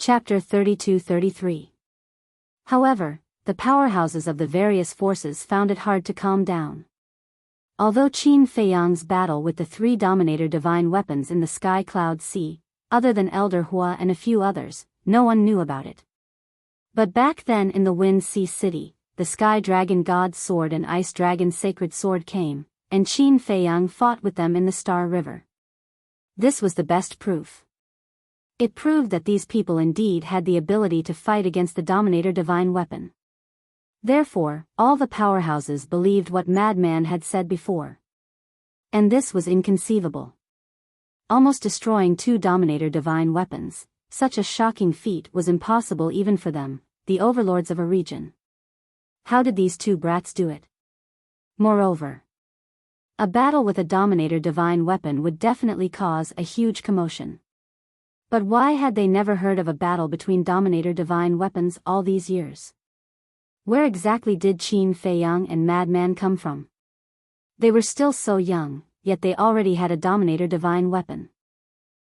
Chapter 32-33. However, the powerhouses of the various forces found it hard to calm down. Although Qin Feiyang's battle with the three Dominator divine weapons in the Sky Cloud Sea, other than Elder Hua and a few others, no one knew about it. But back then in the Wind Sea City, the Sky Dragon God's Sword and Ice Dragon's Sacred Sword came, and Qin Feiyang fought with them in the Star River. This was the best proof. It proved that these people indeed had the ability to fight against the Dominator divine weapon. Therefore, all the powerhouses believed what Madman had said before. And this was inconceivable. Almost destroying two Dominator divine weapons, such a shocking feat was impossible even for them, the overlords of a region. How did these two brats do it? Moreover, a battle with a Dominator divine weapon would definitely cause a huge commotion. But why had they never heard of a battle between Dominator divine weapons all these years? Where exactly did Qin Feiyang and Madman come from? They were still so young, yet they already had a Dominator divine weapon.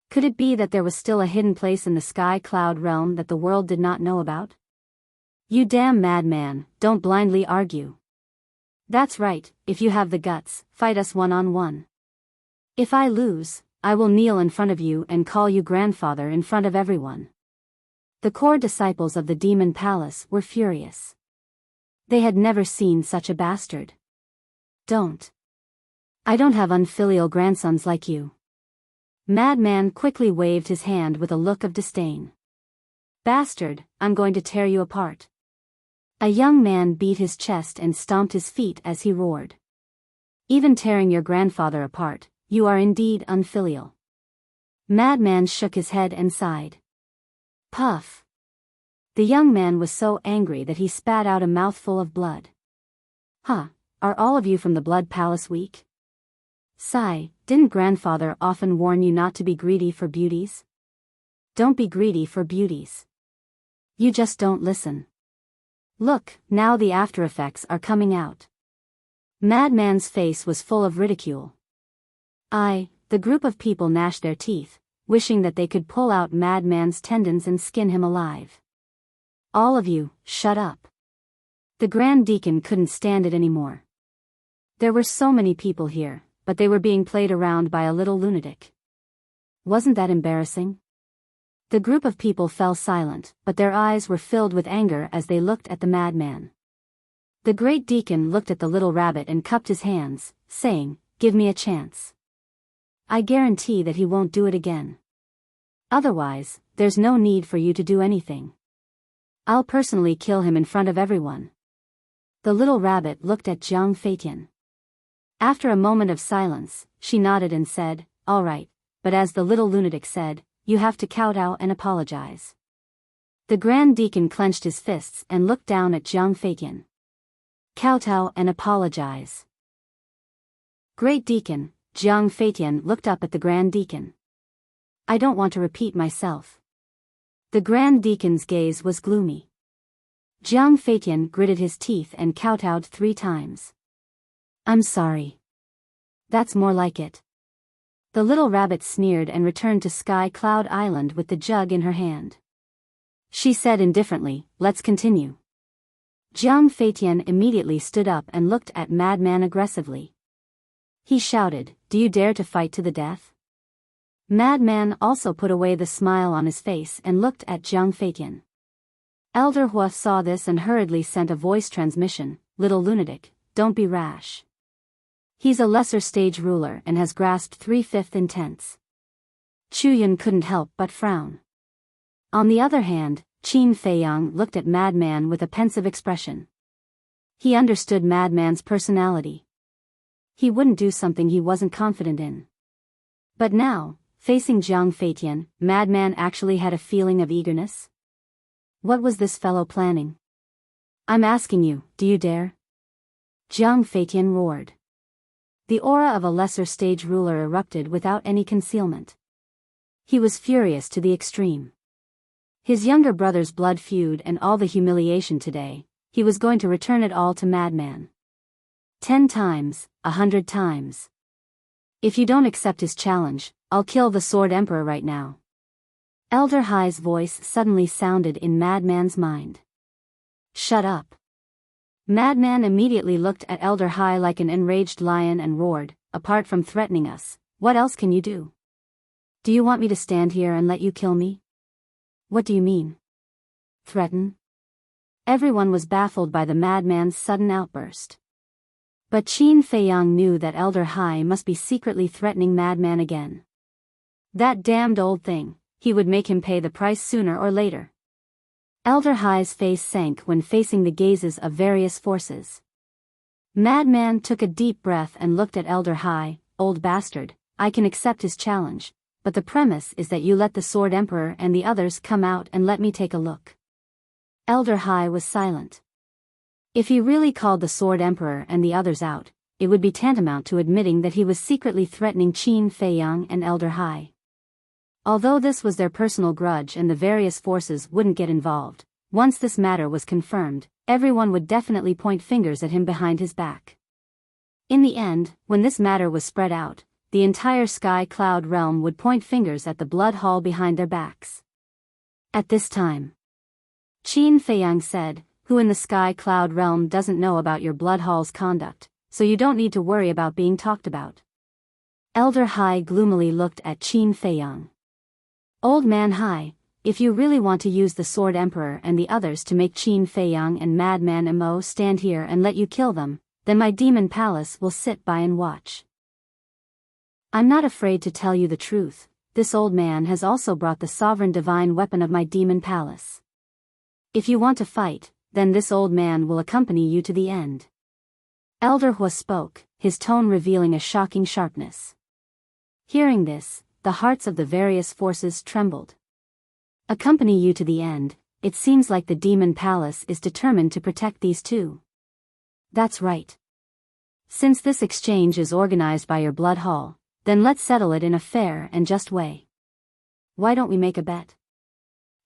Could it be that there was still a hidden place in the Sky Cloud realm that the world did not know about? You damn madman, don't blindly argue. That's right, if you have the guts, fight us one-on-one. If I lose, I will kneel in front of you and call you grandfather in front of everyone. The core disciples of the Demon Palace were furious. They had never seen such a bastard. Don't. I don't have unfilial grandsons like you. Madman quickly waved his hand with a look of disdain. Bastard, I'm going to tear you apart. A young man beat his chest and stomped his feet as he roared. Even tearing your grandfather apart, you are indeed unfilial. Madman shook his head and sighed. Puff. The young man was so angry that he spat out a mouthful of blood. Huh, are all of you from the Blood Palace weak? Sigh, didn't grandfather often warn you not to be greedy for beauties? Don't be greedy for beauties. You just don't listen. Look, now the after effects are coming out. Madman's face was full of ridicule. The group of people gnashed their teeth, wishing that they could pull out Madman's tendons and skin him alive. All of you, shut up. The Grand Deacon couldn't stand it anymore. There were so many people here, but they were being played around by a little lunatic. Wasn't that embarrassing? The group of people fell silent, but their eyes were filled with anger as they looked at the madman. The Great Deacon looked at the little rabbit and cupped his hands, saying, "Give me a chance. I guarantee that he won't do it again. Otherwise, there's no need for you to do anything. I'll personally kill him in front of everyone." The little rabbit looked at Jiang Feitian. After a moment of silence, she nodded and said, "All right," but as the little lunatic said, "You have to kowtow and apologize." The Grand Deacon clenched his fists and looked down at Jiang Feitian. Kowtow and apologize. Great Deacon, Jiang Feitian looked up at the Grand Deacon. I don't want to repeat myself. The Grand Deacon's gaze was gloomy. Jiang Feitian gritted his teeth and kowtowed 3 times. I'm sorry. That's more like it. The little rabbit sneered and returned to Sky Cloud Island with the jug in her hand. She said indifferently, "Let's continue." Jiang Feitian immediately stood up and looked at Madman aggressively. He shouted, "Do you dare to fight to the death?" Madman also put away the smile on his face and looked at Jiang Feitian. Elder Hua saw this and hurriedly sent a voice transmission, "Little lunatic, don't be rash. He's a lesser stage ruler and has grasped 3/5 intents." Chuyun couldn't help but frown. On the other hand, Qin Feiyang looked at Madman with a pensive expression. He understood Madman's personality. He wouldn't do something he wasn't confident in. But now, facing Jiang Feitian, Madman actually had a feeling of eagerness. What was this fellow planning? I'm asking you, do you dare? Jiang Feitian roared. The aura of a lesser stage ruler erupted without any concealment. He was furious to the extreme. His younger brother's blood feud and all the humiliation today, he was going to return it all to Madman. 10 times, 100 times. If you don't accept his challenge, I'll kill the Sword Emperor right now. Elder Hai's voice suddenly sounded in Madman's mind. Shut up. Madman immediately looked at Elder Hai like an enraged lion and roared, apart from threatening us, what else can you do? Do you want me to stand here and let you kill me? What do you mean? Threaten? Everyone was baffled by the madman's sudden outburst. But Qin Feiyang knew that Elder Hai must be secretly threatening Madman again. That damned old thing, he would make him pay the price sooner or later. Elder Hai's face sank when facing the gazes of various forces. Madman took a deep breath and looked at Elder Hai. Old bastard, I can accept his challenge, but the premise is that you let the Sword Emperor and the others come out and let me take a look. Elder Hai was silent. If he really called the Sword Emperor and the others out, it would be tantamount to admitting that he was secretly threatening Qin Feiyang and Elder Hai. Although this was their personal grudge and the various forces wouldn't get involved, once this matter was confirmed, everyone would definitely point fingers at him behind his back. In the end, when this matter was spread out, the entire Sky Cloud realm would point fingers at the Blood Hall behind their backs. At this time, Qin Feiyang said, who in the Sky Cloud realm doesn't know about your Blood Hall's conduct, so you don't need to worry about being talked about. Elder Hai gloomily looked at Qin Feiyang. Old man Hai, if you really want to use the Sword Emperor and the others to make Qin Feiyang and Madman Mo stand here and let you kill them, then my demon palace will sit by and watch. I'm not afraid to tell you the truth, this old man has also brought the sovereign divine weapon of my demon palace. If you want to fight, then this old man will accompany you to the end. Elder Hua spoke, his tone revealing a shocking sharpness. Hearing this, the hearts of the various forces trembled. Accompany you to the end, it seems like the demon palace is determined to protect these two. That's right. Since this exchange is organized by your Blood Hall, then let's settle it in a fair and just way. Why don't we make a bet?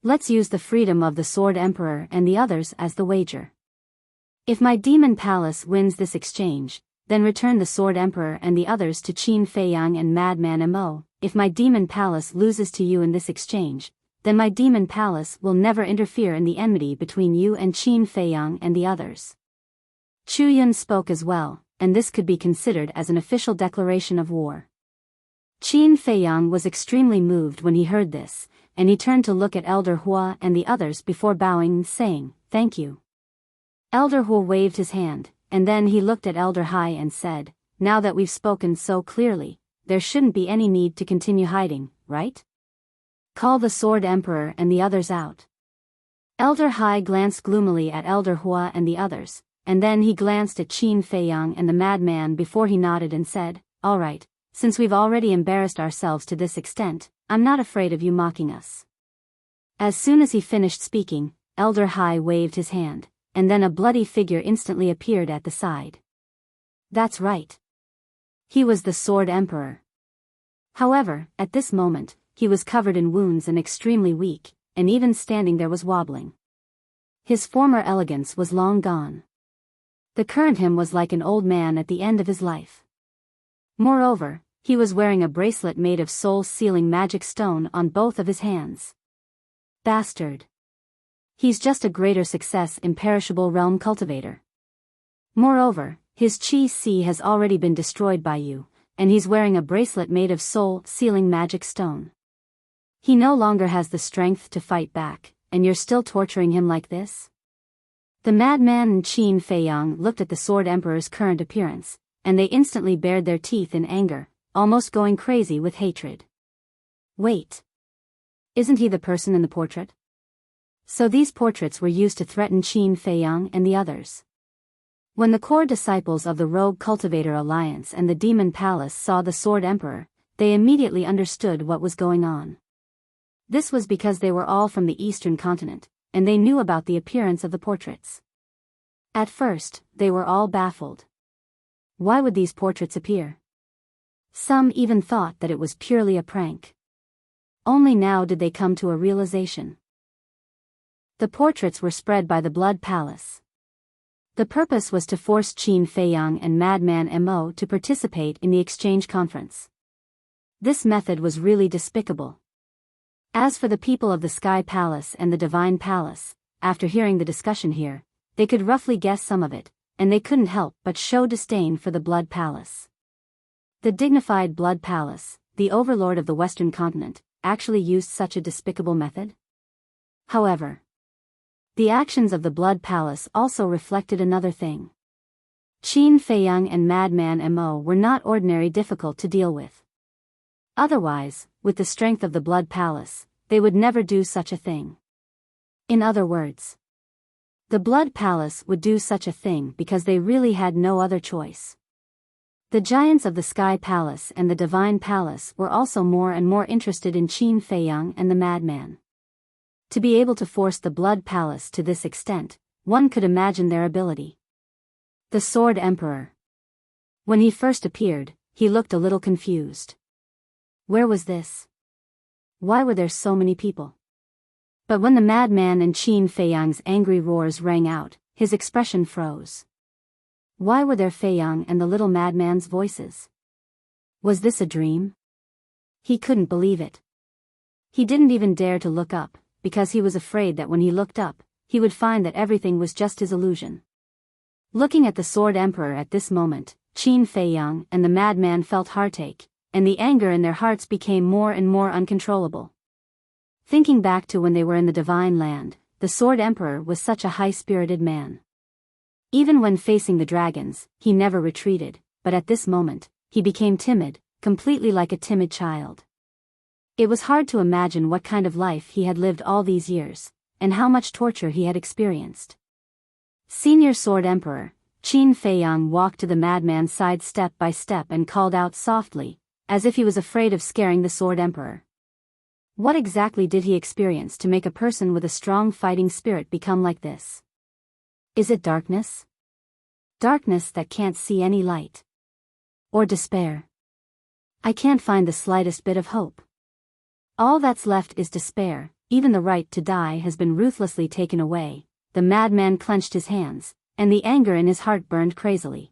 Let's use the freedom of the Sword Emperor and the others as the wager. If my demon palace wins this exchange, then return the Sword Emperor and the others to Qin Feiyang and Madman Mo. If my demon palace loses to you in this exchange, then my demon palace will never interfere in the enmity between you and Qin Feiyang and the others. Chu Yun spoke as well, and this could be considered as an official declaration of war. Qin Feiyang was extremely moved when he heard this, and he turned to look at Elder Hua and the others before bowing and saying, "Thank you." Elder Hua waved his hand, and then he looked at Elder Hai and said, "Now that we've spoken so clearly, there shouldn't be any need to continue hiding, right? Call the Sword Emperor and the others out." Elder Hai glanced gloomily at Elder Hua and the others, and then he glanced at Qin Feiyang and the madman before he nodded and said, "All right, since we've already embarrassed ourselves to this extent, I'm not afraid of you mocking us." As soon as he finished speaking, Elder Hai waved his hand, and then a bloody figure instantly appeared at the side. That's right. He was the Sword Emperor. However, at this moment, he was covered in wounds and extremely weak, and even standing there was wobbling. His former elegance was long gone. The current him was like an old man at the end of his life. Moreover, he was wearing a bracelet made of soul-sealing magic stone on both of his hands. Bastard. He's just a greater success imperishable realm cultivator. Moreover, his Qi has already been destroyed by you, and he's wearing a bracelet made of soul-sealing magic stone. He no longer has the strength to fight back, and you're still torturing him like this? The madman and Qin Feiyang looked at the Sword Emperor's current appearance, and they instantly bared their teeth in anger, almost going crazy with hatred. Wait. Isn't he the person in the portrait? So these portraits were used to threaten Qin Feiyang and the others. When the core disciples of the Rogue Cultivator Alliance and the Demon Palace saw the Sword Emperor, they immediately understood what was going on. This was because they were all from the Eastern continent, and they knew about the appearance of the portraits. At first, they were all baffled. Why would these portraits appear? Some even thought that it was purely a prank. Only now did they come to a realization. The portraits were spread by the Blood Palace. The purpose was to force Qin Feiyang and Madman Mo to participate in the exchange conference. This method was really despicable. As for the people of the Sky Palace and the Divine Palace, after hearing the discussion here, they could roughly guess some of it, and they couldn't help but show disdain for the Blood Palace. The dignified Blood Palace, the overlord of the Western continent, actually used such a despicable method? However, the actions of the Blood Palace also reflected another thing. Qin Feiyang and Madman Mo were not ordinary difficult to deal with. Otherwise, with the strength of the Blood Palace, they would never do such a thing. In other words, the Blood Palace would do such a thing because they really had no other choice. The giants of the Sky Palace and the Divine Palace were also more and more interested in Qin Feiyang and the Madman. To be able to force the Blood Palace to this extent, one could imagine their ability. The Sword Emperor. When he first appeared, he looked a little confused. Where was this? Why were there so many people? But when the Madman and Qin Feiyang's angry roars rang out, his expression froze. Why were there Feiyang and the little madman's voices? Was this a dream? He couldn't believe it. He didn't even dare to look up, because he was afraid that when he looked up, he would find that everything was just his illusion. Looking at the Sword Emperor at this moment, Qin Feiyang and the madman felt heartache, and the anger in their hearts became more and more uncontrollable. Thinking back to when they were in the Divine Land, the Sword Emperor was such a high-spirited man. Even when facing the dragons, he never retreated, but at this moment, he became timid, completely like a timid child. It was hard to imagine what kind of life he had lived all these years, and how much torture he had experienced. Senior Sword Emperor, Qin Feiyang walked to the madman's side step by step and called out softly, as if he was afraid of scaring the Sword Emperor. What exactly did he experience to make a person with a strong fighting spirit become like this? Is it darkness? Darkness that can't see any light? Or despair? I can't find the slightest bit of hope. All that's left is despair, even the right to die has been ruthlessly taken away. The madman clenched his hands, and the anger in his heart burned crazily.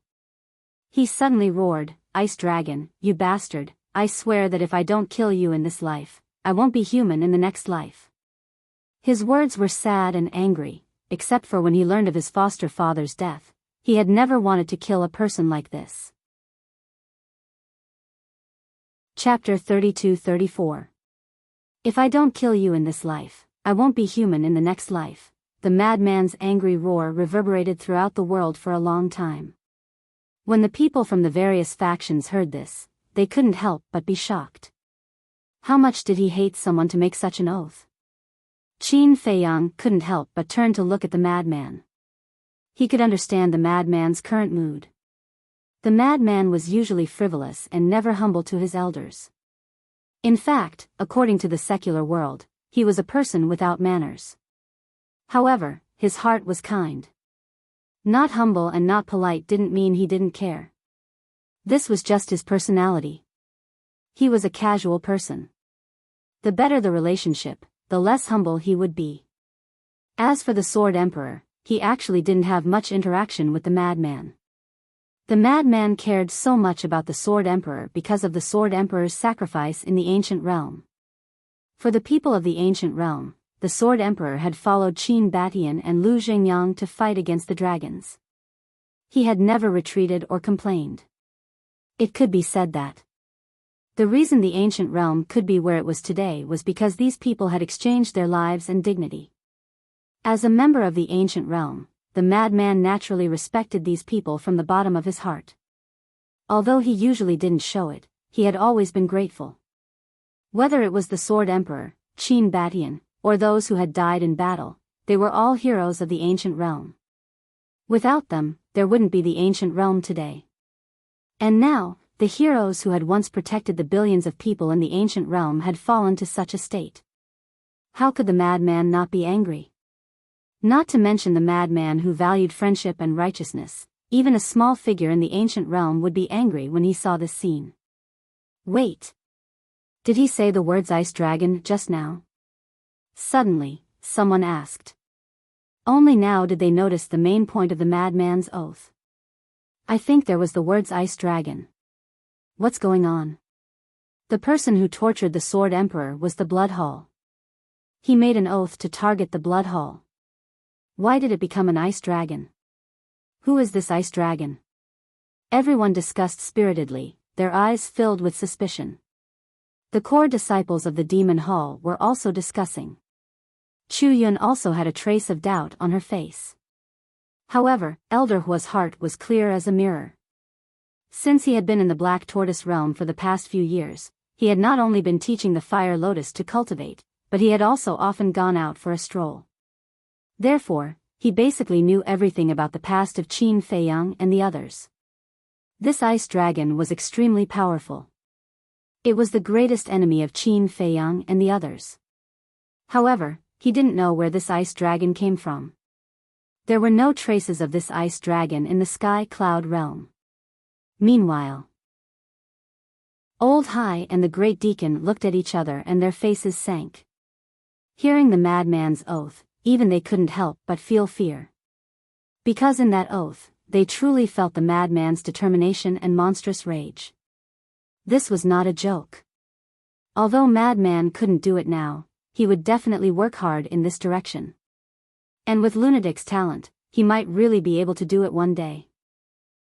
He suddenly roared, "Ice Dragon, you bastard, I swear that if I don't kill you in this life, I won't be human in the next life." His words were sad and angry. Except for when he learned of his foster father's death, he had never wanted to kill a person like this. Chapter 32-34. If I don't kill you in this life, I won't be human in the next life. The madman's angry roar reverberated throughout the world for a long time. When the people from the various factions heard this, they couldn't help but be shocked. How much did he hate someone to make such an oath? Qin Feiyang couldn't help but turn to look at the madman. He could understand the madman's current mood. The madman was usually frivolous and never humble to his elders. In fact, according to the secular world, he was a person without manners. However, his heart was kind. Not humble and not polite didn't mean he didn't care. This was just his personality. He was a casual person. The better the relationship, the less humble he would be. As for the Sword Emperor, he actually didn't have much interaction with the madman. The madman cared so much about the Sword Emperor because of the Sword Emperor's sacrifice in the ancient realm. For the people of the ancient realm, the Sword Emperor had followed Qin Batian and Lu Zhengyang to fight against the dragons. He had never retreated or complained. It could be said that the reason the ancient realm could be where it was today was because these people had exchanged their lives and dignity. As a member of the ancient realm, the madman naturally respected these people from the bottom of his heart. Although he usually didn't show it, he had always been grateful. Whether it was the Sword Emperor, Qin Batian, or those who had died in battle, they were all heroes of the ancient realm. Without them, there wouldn't be the ancient realm today. And now, the heroes who had once protected the billions of people in the ancient realm had fallen to such a state. How could the madman not be angry? Not to mention the madman who valued friendship and righteousness, even a small figure in the ancient realm would be angry when he saw this scene. Wait! Did he say the words Ice Dragon just now? Suddenly, someone asked. Only now did they notice the main point of the madman's oath. I think there was the words Ice Dragon. What's going on? The person who tortured the Sword Emperor was the Blood Hall. He made an oath to target the blood hall. Why did it become an ice dragon? Who is this ice dragon? Everyone discussed spiritedly, their eyes filled with suspicion. The core disciples of the demon hall were also discussing. Chu Yun also had a trace of doubt on her face. However, Elder Hua's heart was clear as a mirror. Since he had been in the Black Tortoise realm for the past few years, he had not only been teaching the Fire Lotus to cultivate, but he had also often gone out for a stroll. Therefore, he basically knew everything about the past of Qin Feiyang and the others. This ice dragon was extremely powerful. It was the greatest enemy of Qin Feiyang and the others. However, he didn't know where this ice dragon came from. There were no traces of this ice dragon in the Sky Cloud realm. Meanwhile, Old Hai and the Great Deacon looked at each other and their faces sank. Hearing the madman's oath, even they couldn't help but feel fear. Because in that oath, they truly felt the madman's determination and monstrous rage. This was not a joke. Although Madman couldn't do it now, he would definitely work hard in this direction. And with Lunatic's talent, he might really be able to do it one day.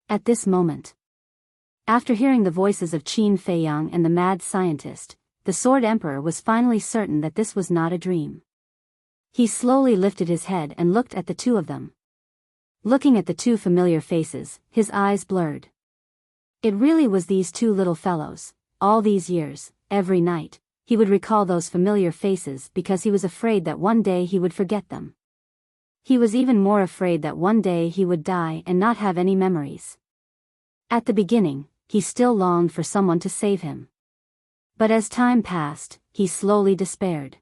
At this moment, after hearing the voices of Qin Feiyang and the mad scientist, the Sword Emperor was finally certain that this was not a dream. He slowly lifted his head and looked at the two of them. Looking at the two familiar faces, his eyes blurred. It really was these two little fellows. All these years, every night, he would recall those familiar faces because he was afraid that one day he would forget them. He was even more afraid that one day he would die and not have any memories. At the beginning, he still longed for someone to save him. But as time passed, he slowly despaired.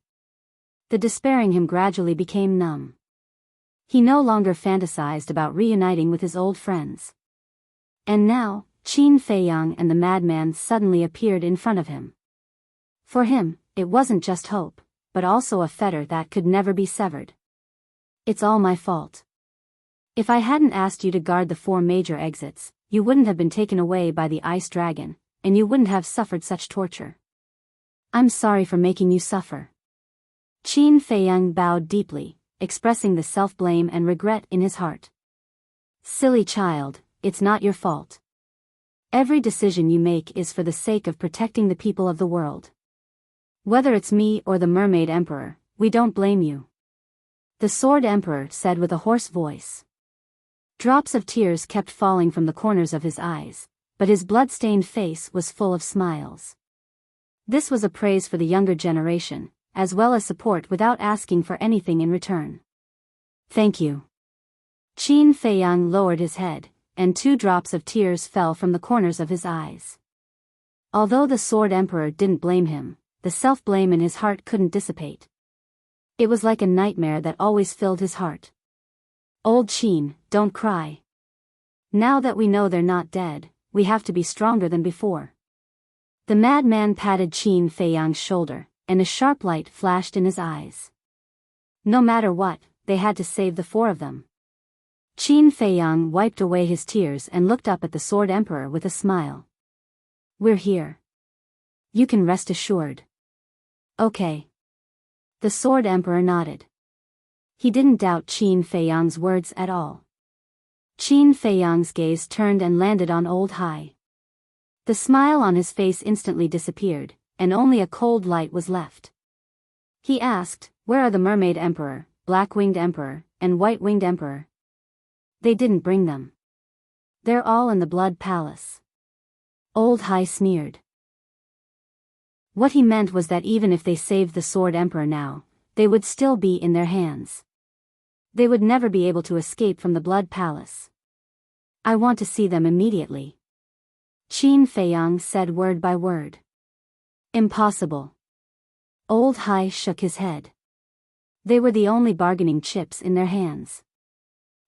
The despairing him gradually became numb. He no longer fantasized about reuniting with his old friends. And now, Qin Feiyang and the madman suddenly appeared in front of him. For him, it wasn't just hope, but also a fetter that could never be severed. It's all my fault. If I hadn't asked you to guard the 4 major exits, you wouldn't have been taken away by the ice dragon, and you wouldn't have suffered such torture. I'm sorry for making you suffer. Qin Feiyang bowed deeply, expressing the self-blame and regret in his heart. Silly child, it's not your fault. Every decision you make is for the sake of protecting the people of the world. Whether it's me or the Mermaid Emperor, we don't blame you. The Sword Emperor said with a hoarse voice. Drops of tears kept falling from the corners of his eyes, but his blood-stained face was full of smiles. This was a praise for the younger generation, as well as support without asking for anything in return. Thank you. Qin Feiyang lowered his head, and 2 drops of tears fell from the corners of his eyes. Although the Sword Emperor didn't blame him, the self-blame in his heart couldn't dissipate. It was like a nightmare that always filled his heart. Old Qin, don't cry. Now that we know they're not dead, we have to be stronger than before. The madman patted Qin Feiyang's shoulder, and a sharp light flashed in his eyes. No matter what, they had to save the 4 of them. Qin Feiyang wiped away his tears and looked up at the Sword Emperor with a smile. We're here. You can rest assured. Okay. The Sword Emperor nodded. He didn't doubt Qin Feiyang's words at all. Qin Feiyang's gaze turned and landed on Old Hai. The smile on his face instantly disappeared, and only a cold light was left. He asked, where are the Mermaid Emperor, Black-Winged Emperor, and White-Winged Emperor? They didn't bring them. They're all in the Blood Palace. Old Hai sneered. What he meant was that even if they saved the Sword Emperor now, they would still be in their hands. They would never be able to escape from the Blood Palace. I want to see them immediately. Qin Feiyang said word by word. Impossible. Old Hai shook his head. They were the only bargaining chips in their hands.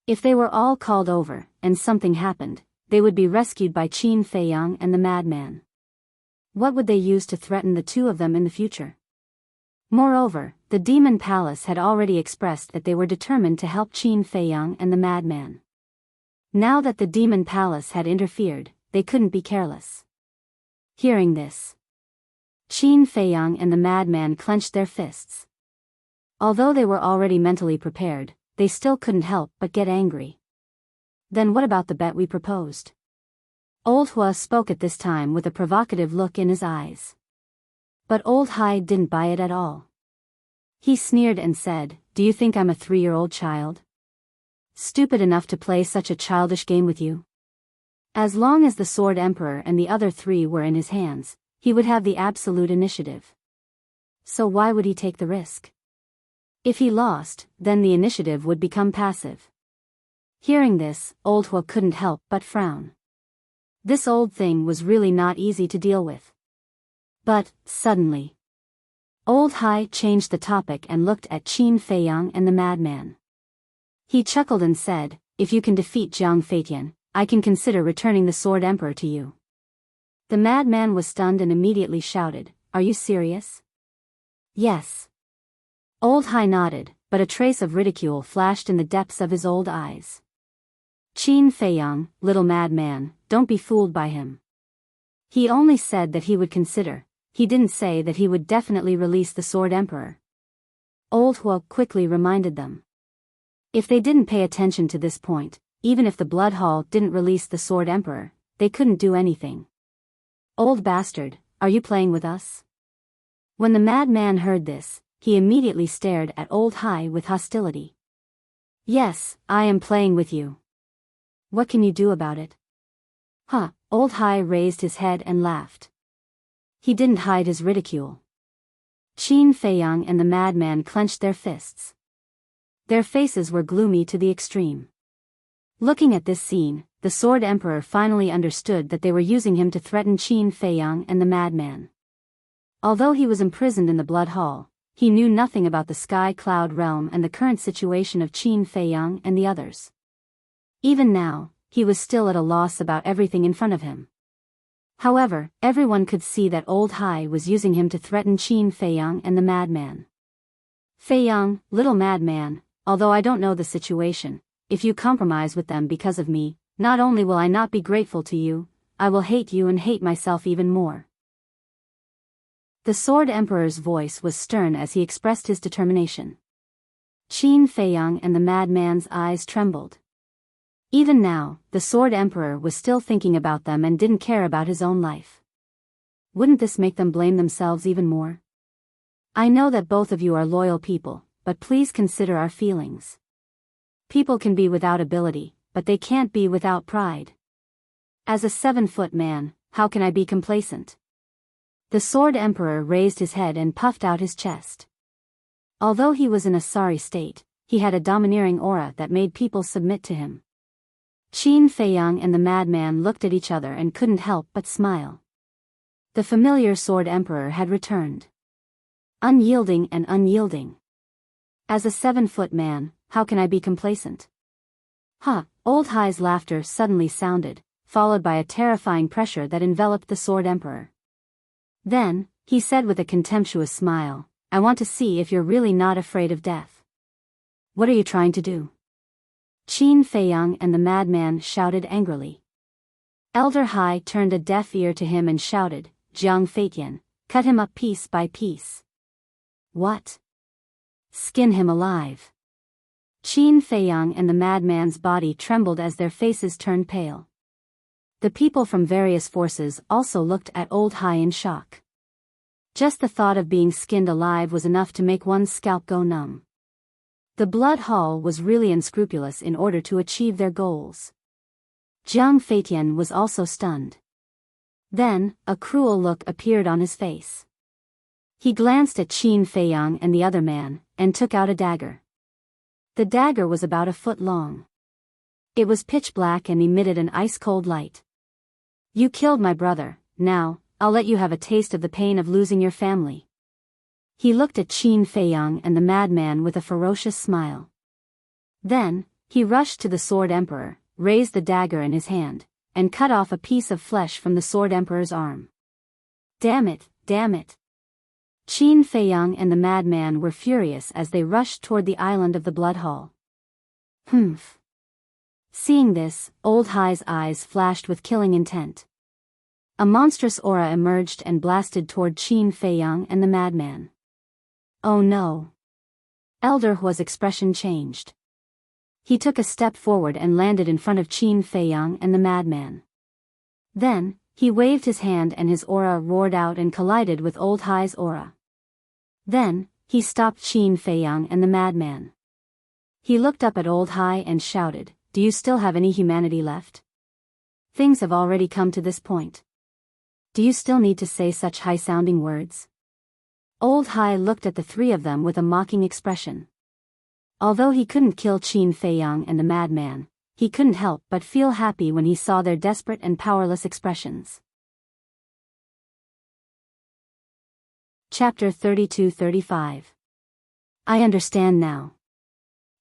If they were all called over, and something happened, they would be rescued by Qin Feiyang and the madman. What would they use to threaten the 2 of them in the future? Moreover, the Demon Palace had already expressed that they were determined to help Qin Feiyang and the madman. Now that the Demon Palace had interfered, they couldn't be careless. Hearing this, Qin Feiyang and the madman clenched their fists. Although they were already mentally prepared, they still couldn't help but get angry. Then what about the bet we proposed? Old Hua spoke at this time with a provocative look in his eyes. But Old Hai didn't buy it at all. He sneered and said, "Do you think I'm a 3-year-old child? Stupid enough to play such a childish game with you?" As long as the Sword Emperor and the other 3 were in his hands, he would have the absolute initiative. So why would he take the risk? If he lost, then the initiative would become passive. Hearing this, Old Hua couldn't help but frown. This old thing was really not easy to deal with. But, suddenly, Old Hai changed the topic and looked at Qin Feiyang and the madman. He chuckled and said, "If you can defeat Jiang Feitian, I can consider returning the Sword Emperor to you." The madman was stunned and immediately shouted, "Are you serious?" "Yes." Old Hai nodded, but a trace of ridicule flashed in the depths of his old eyes. "Qin Feiyang, little madman, don't be fooled by him. He only said that he would consider. He didn't say that he would definitely release the Sword Emperor." Old Hua quickly reminded them. If they didn't pay attention to this point, even if the Blood Hall didn't release the Sword Emperor, they couldn't do anything. "Old bastard, are you playing with us?" When the madman heard this, he immediately stared at Old Hai with hostility. "Yes, I am playing with you. What can you do about it?" "Huh," Old Hai raised his head and laughed. He didn't hide his ridicule. Qin Feiyang and the madman clenched their fists. Their faces were gloomy to the extreme. Looking at this scene, the Sword Emperor finally understood that they were using him to threaten Qin Feiyang and the madman. Although he was imprisoned in the Blood Hall, he knew nothing about the Sky Cloud realm and the current situation of Qin Feiyang and the others. Even now, he was still at a loss about everything in front of him. However, everyone could see that Old Hai was using him to threaten Qin Feiyang and the madman. "Feiyang, little madman, although I don't know the situation, if you compromise with them because of me, not only will I not be grateful to you, I will hate you and hate myself even more." The Sword Emperor's voice was stern as he expressed his determination. Qin Feiyang and the madman's eyes trembled. Even now, the Sword Emperor was still thinking about them and didn't care about his own life. Wouldn't this make them blame themselves even more? "I know that both of you are loyal people, but please consider our feelings. People can be without ability, but they can't be without pride. As a 7-foot man, how can I be complacent?" The Sword Emperor raised his head and puffed out his chest. Although he was in a sorry state, he had a domineering aura that made people submit to him. Qin Feiyang and the madman looked at each other and couldn't help but smile. The familiar Sword Emperor had returned. Unyielding and unyielding. As a 7-foot man, how can I be complacent? "Ha!" Old Hai's laughter suddenly sounded, followed by a terrifying pressure that enveloped the Sword Emperor. Then, he said with a contemptuous smile, "I want to see if you're really not afraid of death. What are you trying to do?" Qin Feiyang and the madman shouted angrily. Elder Hai turned a deaf ear to him and shouted, "Jiang Feitian, cut him up piece by piece." "What? Skin him alive." Qin Feiyang and the madman's body trembled as their faces turned pale. The people from various forces also looked at Old Hai in shock. Just the thought of being skinned alive was enough to make one's scalp go numb. The Blood Hall was really unscrupulous in order to achieve their goals. Jiang Feitian was also stunned. Then, a cruel look appeared on his face. He glanced at Qin Feiyang and the other man, and took out a dagger. The dagger was about 1 foot long. It was pitch black and emitted an ice-cold light. "You killed my brother, now, I'll let you have a taste of the pain of losing your family." He looked at Qin Feiyang and the madman with a ferocious smile. Then, he rushed to the Sword Emperor, raised the dagger in his hand, and cut off a piece of flesh from the Sword Emperor's arm. Damn it, damn it. Qin Feiyang and the madman were furious as they rushed toward the island of the Blood Hall. Humph. Seeing this, Old Hai's eyes flashed with killing intent. A monstrous aura emerged and blasted toward Qin Feiyang and the madman. Oh no. Elder Hua's expression changed. He took a step forward and landed in front of Qin Feiyang and the madman. Then, he waved his hand and his aura roared out and collided with Old Hai's aura. Then, he stopped Qin Feiyang and the madman. He looked up at Old Hai and shouted, "Do you still have any humanity left? Things have already come to this point. Do you still need to say such high-sounding words?" Old Hai looked at the three of them with a mocking expression. Although he couldn't kill Qin Feiyang and the madman, he couldn't help but feel happy when he saw their desperate and powerless expressions. Chapter 32-35. I understand now.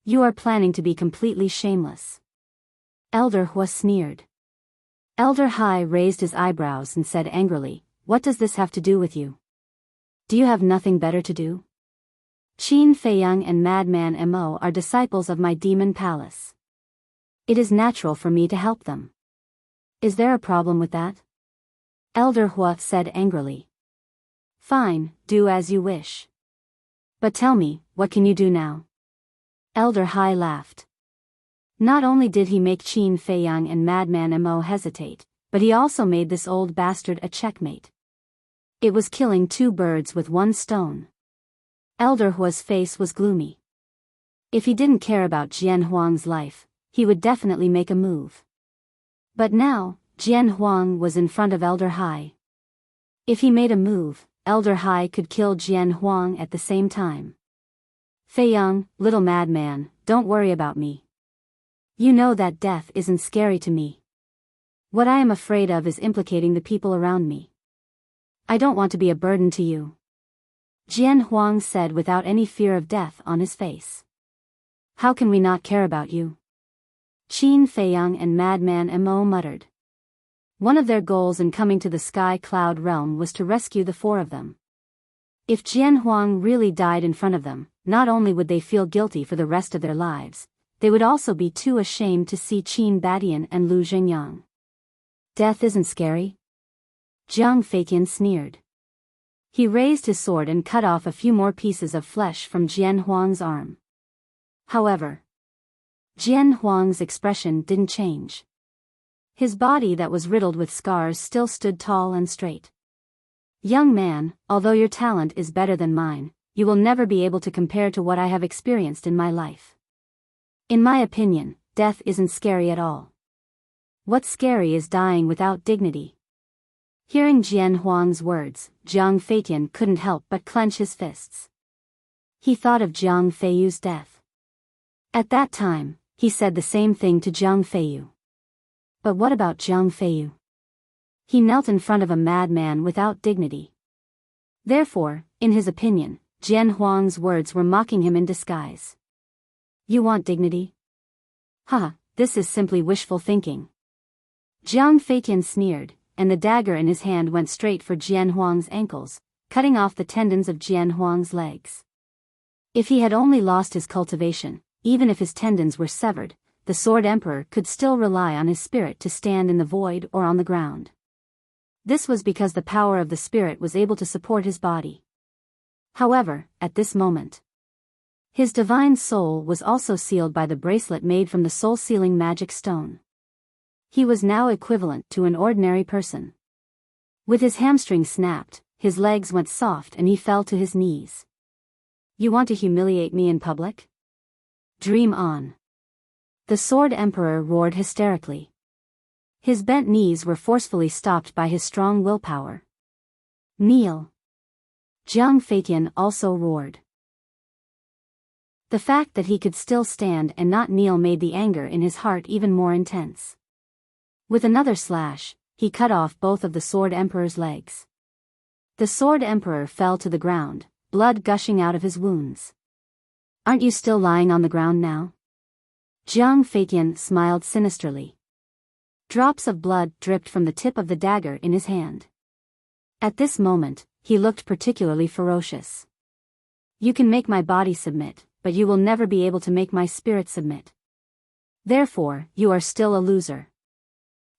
You are planning to be completely shameless. Elder Hua sneered. Elder Hai raised his eyebrows and said angrily, "What does this have to do with you? Do you have nothing better to do? Qin Feiyang and Madman Mo are disciples of my demon palace. It is natural for me to help them. Is there a problem with that?" Elder Hua said angrily. "Fine, do as you wish. But tell me, what can you do now?" Elder Hai laughed. Not only did he make Qin Feiyang and Madman Mo hesitate, but he also made this old bastard a checkmate. It was killing two birds with one stone. Elder Hua's face was gloomy. If he didn't care about Jian Huang's life, he would definitely make a move. But now, Jian Huang was in front of Elder Hai. If he made a move, Elder Hai could kill Jian Huang at the same time. "Feiyang, little madman, don't worry about me. You know that death isn't scary to me. What I am afraid of is implicating the people around me. I don't want to be a burden to you," Jian Huang said without any fear of death on his face. "How can we not care about you?" Qin Feiyang and Madman Mo muttered. One of their goals in coming to the Sky Cloud realm was to rescue the four of them. If Jian Huang really died in front of them, not only would they feel guilty for the rest of their lives, they would also be too ashamed to see Qin Badian and Lu Zhengyang. "Death isn't scary?" Jiang Feiqian sneered. He raised his sword and cut off a few more pieces of flesh from Jian Huang's arm. However, Jian Huang's expression didn't change. His body that was riddled with scars still stood tall and straight. "Young man, although your talent is better than mine, you will never be able to compare to what I have experienced in my life. In my opinion, death isn't scary at all. What's scary is dying without dignity." Hearing Jian Huang's words, Jiang Feiqian couldn't help but clench his fists. He thought of Jiang Feiyu's death. At that time, he said the same thing to Jiang Feiyu. But what about Jiang Feiyu? He knelt in front of a madman without dignity. Therefore, in his opinion, Jian Huang's words were mocking him in disguise. "You want dignity? Ha, this is simply wishful thinking." Jiang Feiqian sneered, and the dagger in his hand went straight for Jian Huang's ankles, cutting off the tendons of Jian Huang's legs. If he had only lost his cultivation, even if his tendons were severed, the Sword Emperor could still rely on his spirit to stand in the void or on the ground. This was because the power of the spirit was able to support his body. However, at this moment, his divine soul was also sealed by the bracelet made from the soul-sealing magic stone. He was now equivalent to an ordinary person. With his hamstring snapped, his legs went soft and he fell to his knees. "You want to humiliate me in public? Dream on." The Sword Emperor roared hysterically. His bent knees were forcefully stopped by his strong willpower. "Kneel." Jiang Feiqian also roared. The fact that he could still stand and not kneel made the anger in his heart even more intense. With another slash, he cut off both of the Sword Emperor's legs. The Sword Emperor fell to the ground, blood gushing out of his wounds. "Aren't you still lying on the ground now?" Jiang Feiqian smiled sinisterly. Drops of blood dripped from the tip of the dagger in his hand. At this moment, he looked particularly ferocious. "You can make my body submit, but you will never be able to make my spirit submit. Therefore, you are still a loser."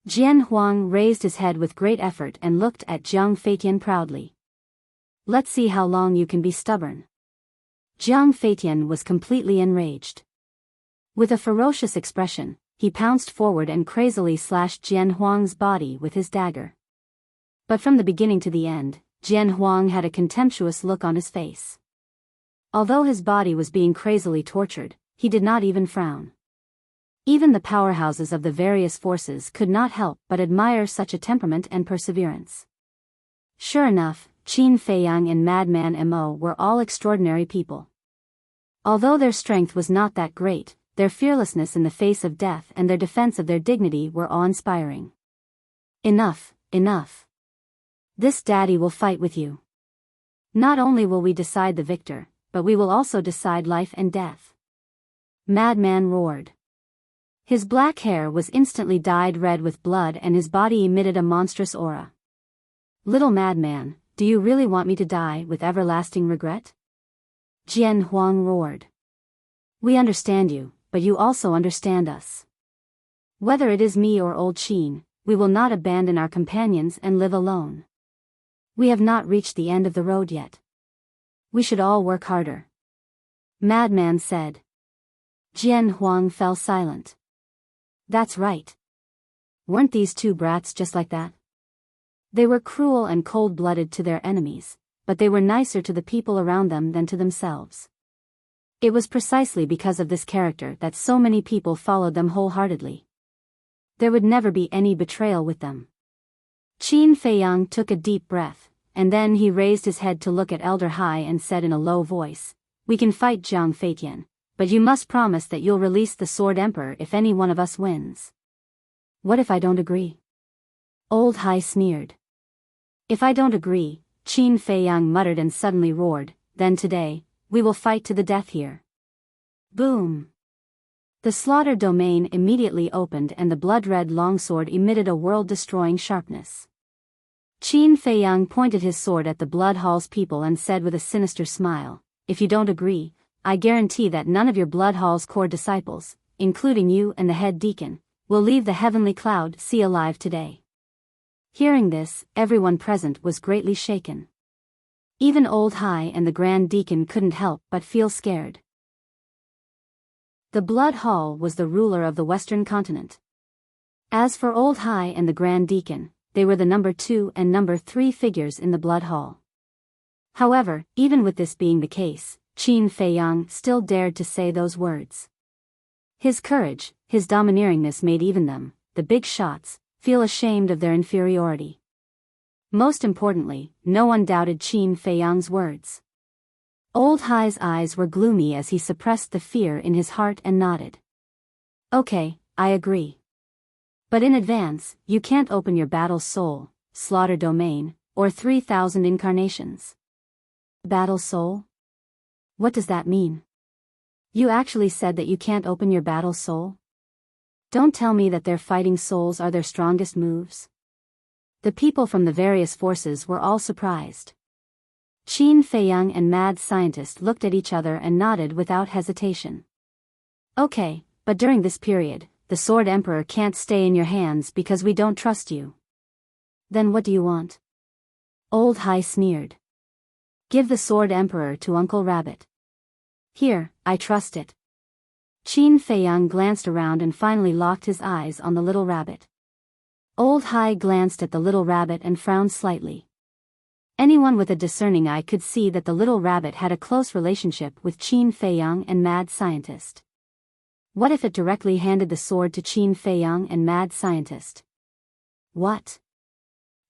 Jian Huang raised his head with great effort and looked at Jiang Feiqian proudly. "Let's see how long you can be stubborn." Jiang Feitian was completely enraged. With a ferocious expression, he pounced forward and crazily slashed Jian Huang's body with his dagger. But from the beginning to the end, Jian Huang had a contemptuous look on his face. Although his body was being crazily tortured, he did not even frown. Even the powerhouses of the various forces could not help but admire such a temperament and perseverance. Sure enough, Qin Feiyang and Madman Mo were all extraordinary people. Although their strength was not that great, their fearlessness in the face of death and their defense of their dignity were awe-inspiring. Enough, enough. This daddy will fight with you. Not only will we decide the victor, but we will also decide life and death. Madman roared. His black hair was instantly dyed red with blood and his body emitted a monstrous aura. Little madman, do you really want me to die with everlasting regret? Jian Huang roared. We understand you, but you also understand us. Whether it is me or old Qin, we will not abandon our companions and live alone. We have not reached the end of the road yet. We should all work harder. Madman said. Jian Huang fell silent. That's right. Weren't these two brats just like that? They were cruel and cold-blooded to their enemies, but they were nicer to the people around them than to themselves. It was precisely because of this character that so many people followed them wholeheartedly. There would never be any betrayal with them. Qin Feiyang took a deep breath, and then he raised his head to look at Elder Hai and said in a low voice, We can fight Jiang Feitian, but you must promise that you'll release the Sword Emperor if any one of us wins. What if I don't agree? Old Hai sneered. If I don't agree, Qin Feiyang muttered and suddenly roared, then today, we will fight to the death here. Boom! The slaughter domain immediately opened and the blood-red longsword emitted a world-destroying sharpness. Qin Feiyang pointed his sword at the Blood Hall's people and said with a sinister smile, If you don't agree, I guarantee that none of your Blood Hall's core disciples, including you and the head deacon, will leave the heavenly cloud sea alive today. Hearing this, everyone present was greatly shaken. Even Old Hai and the Grand Deacon couldn't help but feel scared. The Blood Hall was the ruler of the Western continent. As for Old Hai and the Grand Deacon, they were the number 2 and number 3 figures in the Blood Hall. However, even with this being the case, Qin Feiyang still dared to say those words. His courage, his domineeringness made even them, the big shots, feel ashamed of their inferiority. Most importantly, no one doubted Qin Feiyang's words. Old Hai's eyes were gloomy as he suppressed the fear in his heart and nodded. Okay, I agree. But in advance, you can't open your battle soul, slaughter domain, or 3,000 incarnations. Battle soul? What does that mean? You actually said that you can't open your battle soul? Don't tell me that their fighting souls are their strongest moves. The people from the various forces were all surprised. Qin Feiyang and Mad Scientist looked at each other and nodded without hesitation. Okay, but during this period, the Sword Emperor can't stay in your hands because we don't trust you. Then what do you want? Old Hai sneered. Give the Sword Emperor to Uncle Rabbit. Here, I trust it. Qin Feiyang glanced around and finally locked his eyes on the little rabbit. Old Hai glanced at the little rabbit and frowned slightly. Anyone with a discerning eye could see that the little rabbit had a close relationship with Qin Feiyang and Mad Scientist. What if it directly handed the sword to Qin Feiyang and Mad Scientist? What?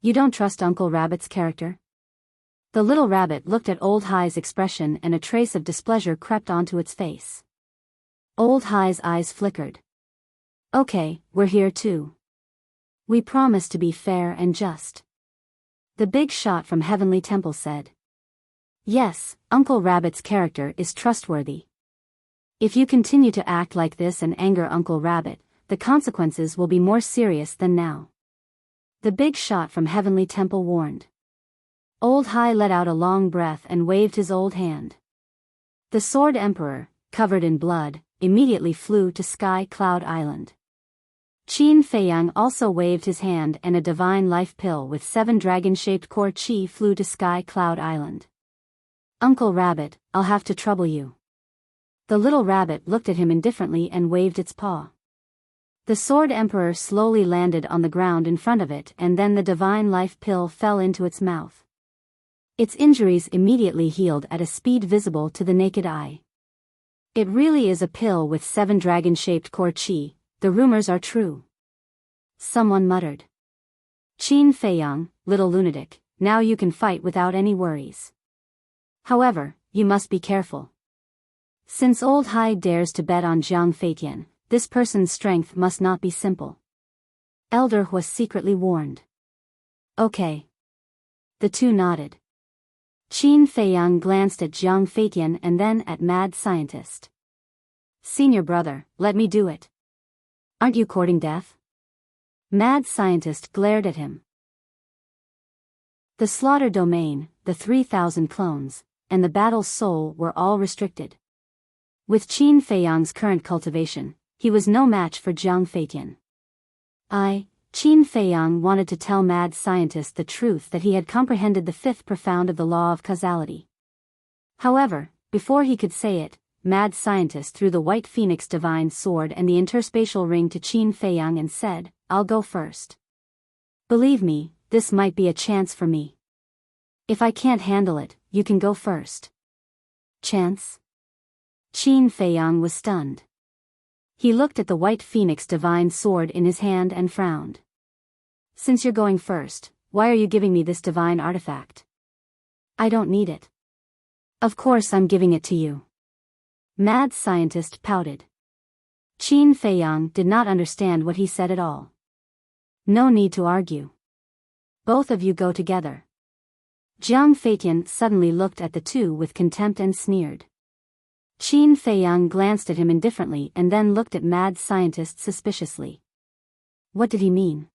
You don't trust Uncle Rabbit's character? The little rabbit looked at Old Hai's expression and a trace of displeasure crept onto its face. Old Hai's eyes flickered. Okay, we're here too. We promise to be fair and just. The big shot from Heavenly Temple said. Yes, Uncle Rabbit's character is trustworthy. If you continue to act like this and anger Uncle Rabbit, the consequences will be more serious than now. The big shot from Heavenly Temple warned. Old Hai let out a long breath and waved his old hand. The Sword Emperor, covered in blood, immediately flew to Sky Cloud Island. Qin Feiyang also waved his hand and a divine life pill with 7 dragon-shaped core chi flew to Sky Cloud Island. Uncle Rabbit, I'll have to trouble you. The little rabbit looked at him indifferently and waved its paw. The Sword Emperor slowly landed on the ground in front of it, and then the divine life pill fell into its mouth. Its injuries immediately healed at a speed visible to the naked eye. It really is a pill with 7 dragon-shaped core chi, the rumors are true. Someone muttered. Qin Feiyang, little lunatic, now you can fight without any worries. However, you must be careful. Since old Hai dares to bet on Jiang Feitian, this person's strength must not be simple. Elder was secretly warned. Okay. The two nodded. Qin Feiyang glanced at Jiang Feitian and then at Mad Scientist. Senior brother, let me do it. Aren't you courting death? Mad Scientist glared at him. The slaughter domain, the 3,000 clones, and the battle's soul were all restricted. With Qin Feiyang's current cultivation, he was no match for Jiang Feitian. Qin Feiyang wanted to tell Mad Scientist the truth that he had comprehended the 5th profound of the law of causality. However, before he could say it, Mad Scientist threw the White Phoenix Divine Sword and the interspatial ring to Qin Feiyang and said, I'll go first. Believe me, this might be a chance for me. If I can't handle it, you can go first. Chance? Qin Feiyang was stunned. He looked at the White Phoenix Divine Sword in his hand and frowned. Since you're going first, why are you giving me this divine artifact? I don't need it. Of course I'm giving it to you. Mad Scientist pouted. Qin Feiyang did not understand what he said at all. No need to argue. Both of you go together. Jiang Feitian suddenly looked at the two with contempt and sneered. Qin Feiyang glanced at him indifferently and then looked at Mad Scientist suspiciously. What did he mean?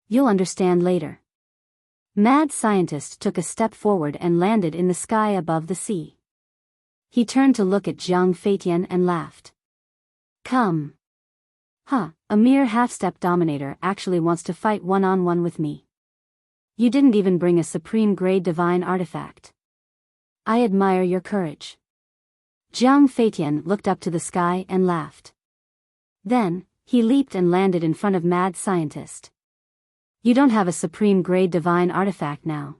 You'll understand later. Mad Scientist took a step forward and landed in the sky above the sea. He turned to look at Jiang Feitian and laughed. Come. A mere half-step dominator actually wants to fight one-on-one with me. You didn't even bring a supreme-grade divine artifact. I admire your courage. Jiang Feitian looked up to the sky and laughed. Then, he leaped and landed in front of Mad Scientist. You don't have a supreme-grade divine artifact now.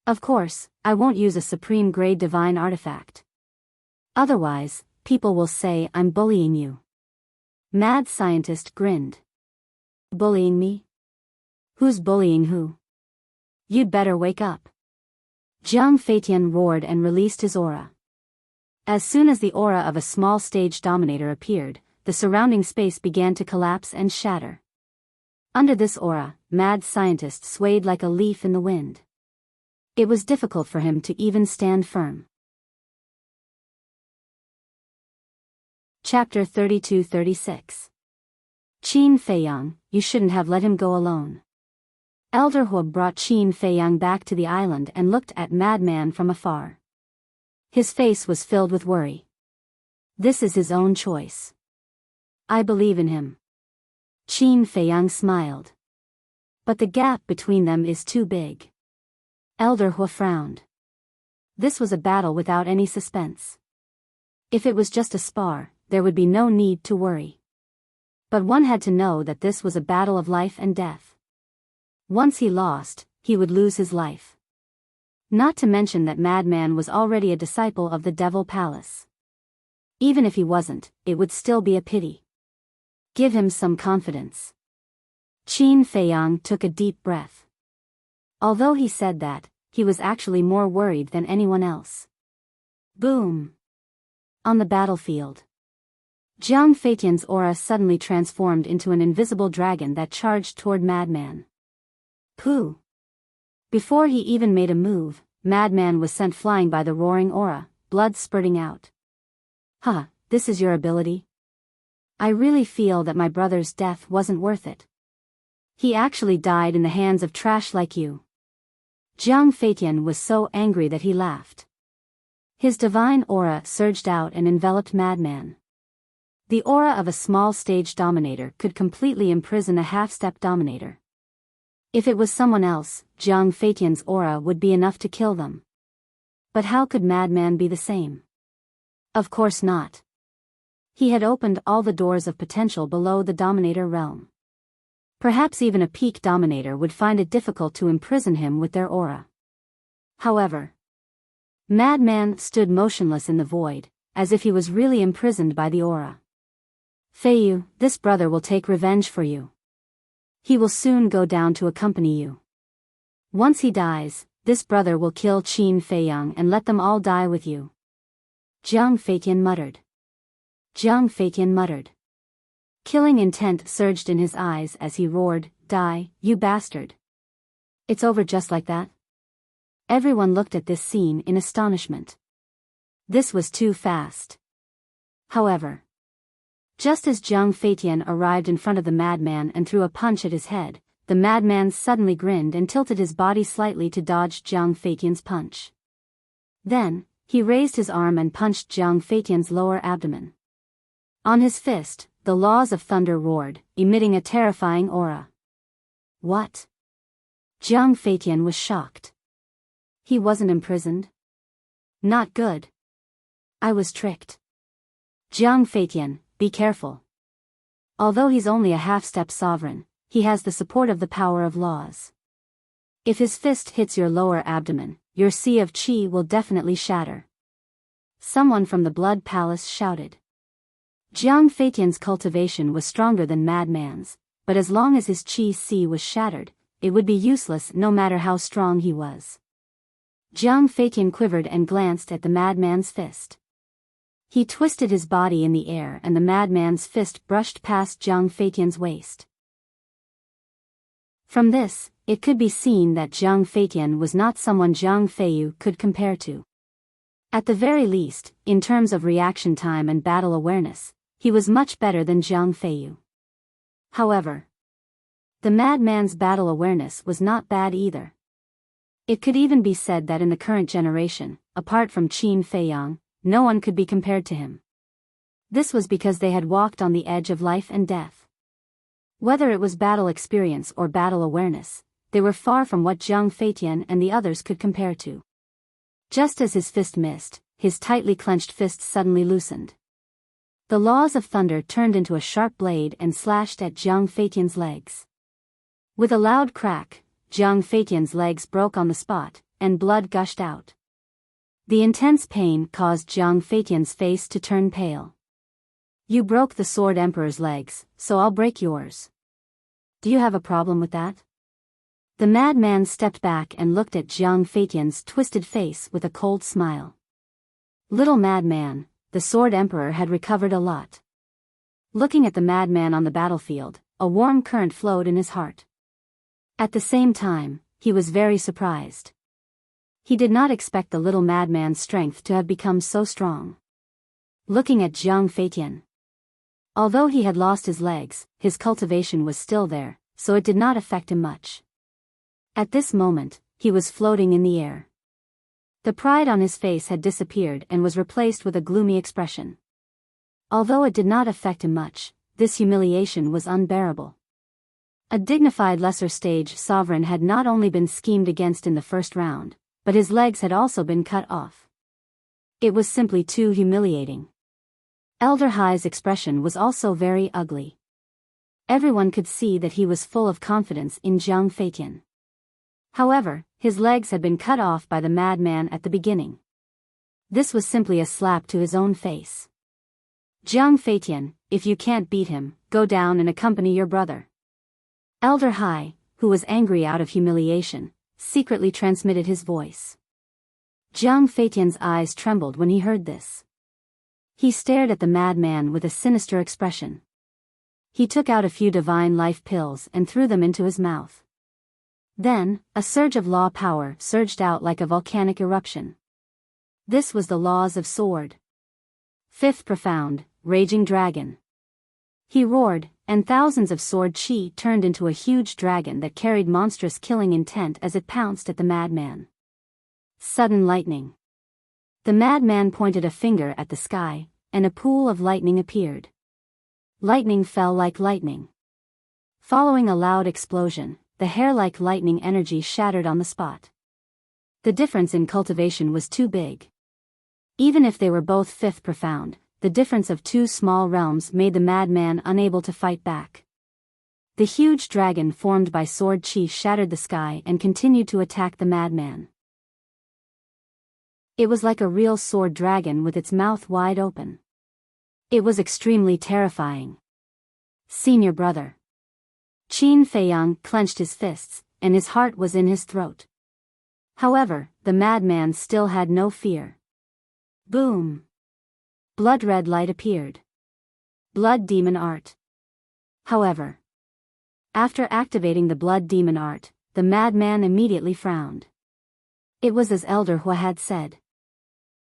Of course, I won't use a supreme-grade divine artifact. Otherwise, people will say I'm bullying you. Mad Scientist grinned. Bullying me? Who's bullying who? You'd better wake up. Jiang Feitian roared and released his aura. As soon as the aura of a small stage dominator appeared, the surrounding space began to collapse and shatter. Under this aura, Mad Scientist swayed like a leaf in the wind. It was difficult for him to even stand firm. Chapter 32-36. Qin Feiyang, you shouldn't have let him go alone. Elder Hu brought Qin Feiyang back to the island and looked at Madman from afar. His face was filled with worry. This is his own choice. I believe in him. Qin Feiyang smiled. But the gap between them is too big. Elder Hu frowned. This was a battle without any suspense. If it was just a spar, there would be no need to worry. But one had to know that this was a battle of life and death. Once he lost, he would lose his life. Not to mention that Madman was already a disciple of the Devil Palace. Even if he wasn't, it would still be a pity. Give him some confidence. Qin Feiyang took a deep breath. Although he said that, he was actually more worried than anyone else. Boom! On the battlefield. Jiang Feitian's aura suddenly transformed into an invisible dragon that charged toward Madman. Pooh! Before he even made a move, Madman was sent flying by the roaring aura, blood spurting out. This is your ability? I really feel that my brother's death wasn't worth it. He actually died in the hands of trash like you. Jiang Feitian was so angry that he laughed. His divine aura surged out and enveloped Madman. The aura of a small stage dominator could completely imprison a half-step dominator. If it was someone else, Jiang Feitian's aura would be enough to kill them. But how could Madman be the same? Of course not. He had opened all the doors of potential below the Dominator realm. Perhaps even a peak Dominator would find it difficult to imprison him with their aura. However, Madman stood motionless in the void, as if he was really imprisoned by the aura. Feiyu, this brother will take revenge for you. He will soon go down to accompany you. Once he dies, this brother will kill Qin Feiyang and let them all die with you. Jiang Feiqian muttered. Jiang Feiqian muttered. Killing intent surged in his eyes as he roared, "Die, you bastard!" It's over just like that? Everyone looked at this scene in astonishment. This was too fast. However, just as Jiang Feiqian arrived in front of the madman and threw a punch at his head, the madman suddenly grinned and tilted his body slightly to dodge Jiang Feiqian's punch. Then, he raised his arm and punched Jiang Feiqian's lower abdomen. On his fist, the laws of thunder roared, emitting a terrifying aura. What? Jiang Feiqian was shocked. He wasn't imprisoned? Not good. I was tricked. Jiang Feiqian, be careful. Although he's only a half-step sovereign, he has the support of the power of laws. If his fist hits your lower abdomen, your sea of qi will definitely shatter. Someone from the Blood Palace shouted. Jiang Feiqian's cultivation was stronger than Madman's, but as long as his qi sea was shattered, it would be useless no matter how strong he was. Jiang Feiqian quivered and glanced at the madman's fist. He twisted his body in the air and the madman's fist brushed past Jiang Feiqian's waist. From this, it could be seen that Jiang Feiqian was not someone Jiang Feiyu could compare to. At the very least, in terms of reaction time and battle awareness, he was much better than Jiang Feiyu. However, the madman's battle awareness was not bad either. It could even be said that in the current generation, apart from Qin Feiyang, no one could be compared to him. This was because they had walked on the edge of life and death. Whether it was battle experience or battle awareness, they were far from what Jiang Feiqian and the others could compare to. Just as his fist missed, his tightly clenched fist suddenly loosened. The laws of thunder turned into a sharp blade and slashed at Jiang Feiqian's legs. With a loud crack, Jiang Feiqian's legs broke on the spot, and blood gushed out. The intense pain caused Jiang Feiqian's face to turn pale. You broke the Sword Emperor's legs, so I'll break yours. Do you have a problem with that? The madman stepped back and looked at Jiang Feiqian's twisted face with a cold smile. Little madman, the Sword Emperor had recovered a lot. Looking at the madman on the battlefield, a warm current flowed in his heart. At the same time, he was very surprised. He did not expect the little madman's strength to have become so strong. Looking at Jiang Feiqian. Although he had lost his legs, his cultivation was still there, so it did not affect him much. At this moment, he was floating in the air. The pride on his face had disappeared and was replaced with a gloomy expression. Although it did not affect him much, this humiliation was unbearable. A dignified lesser stage sovereign had not only been schemed against in the first round, but his legs had also been cut off. It was simply too humiliating. Elder Hai's expression was also very ugly. Everyone could see that he was full of confidence in Jiang Feiqian. However, his legs had been cut off by the madman at the beginning. This was simply a slap to his own face. Jiang Feiqian, if you can't beat him, go down and accompany your brother. Elder Hai, who was angry out of humiliation, secretly transmitted his voice. Jiang Feiqian's eyes trembled when he heard this. He stared at the madman with a sinister expression. He took out a few divine life pills and threw them into his mouth. Then, a surge of law power surged out like a volcanic eruption. This was the laws of sword. Fifth profound, raging dragon. He roared, and thousands of sword chi turned into a huge dragon that carried monstrous killing intent as it pounced at the madman. Sudden lightning. The madman pointed a finger at the sky, and a pool of lightning appeared. Lightning fell like lightning. Following a loud explosion, the hair-like lightning energy shattered on the spot. The difference in cultivation was too big. Even if they were both fifth profound, the difference of two small realms made the madman unable to fight back. The huge dragon formed by Sword Chi shattered the sky and continued to attack the madman. It was like a real sword dragon with its mouth wide open. It was extremely terrifying. Senior brother. Qin Feiyang clenched his fists, and his heart was in his throat. However, the madman still had no fear. Boom! Blood-red light appeared. Blood demon art. However, after activating the blood demon art, the madman immediately frowned. It was as Elder Hua had said.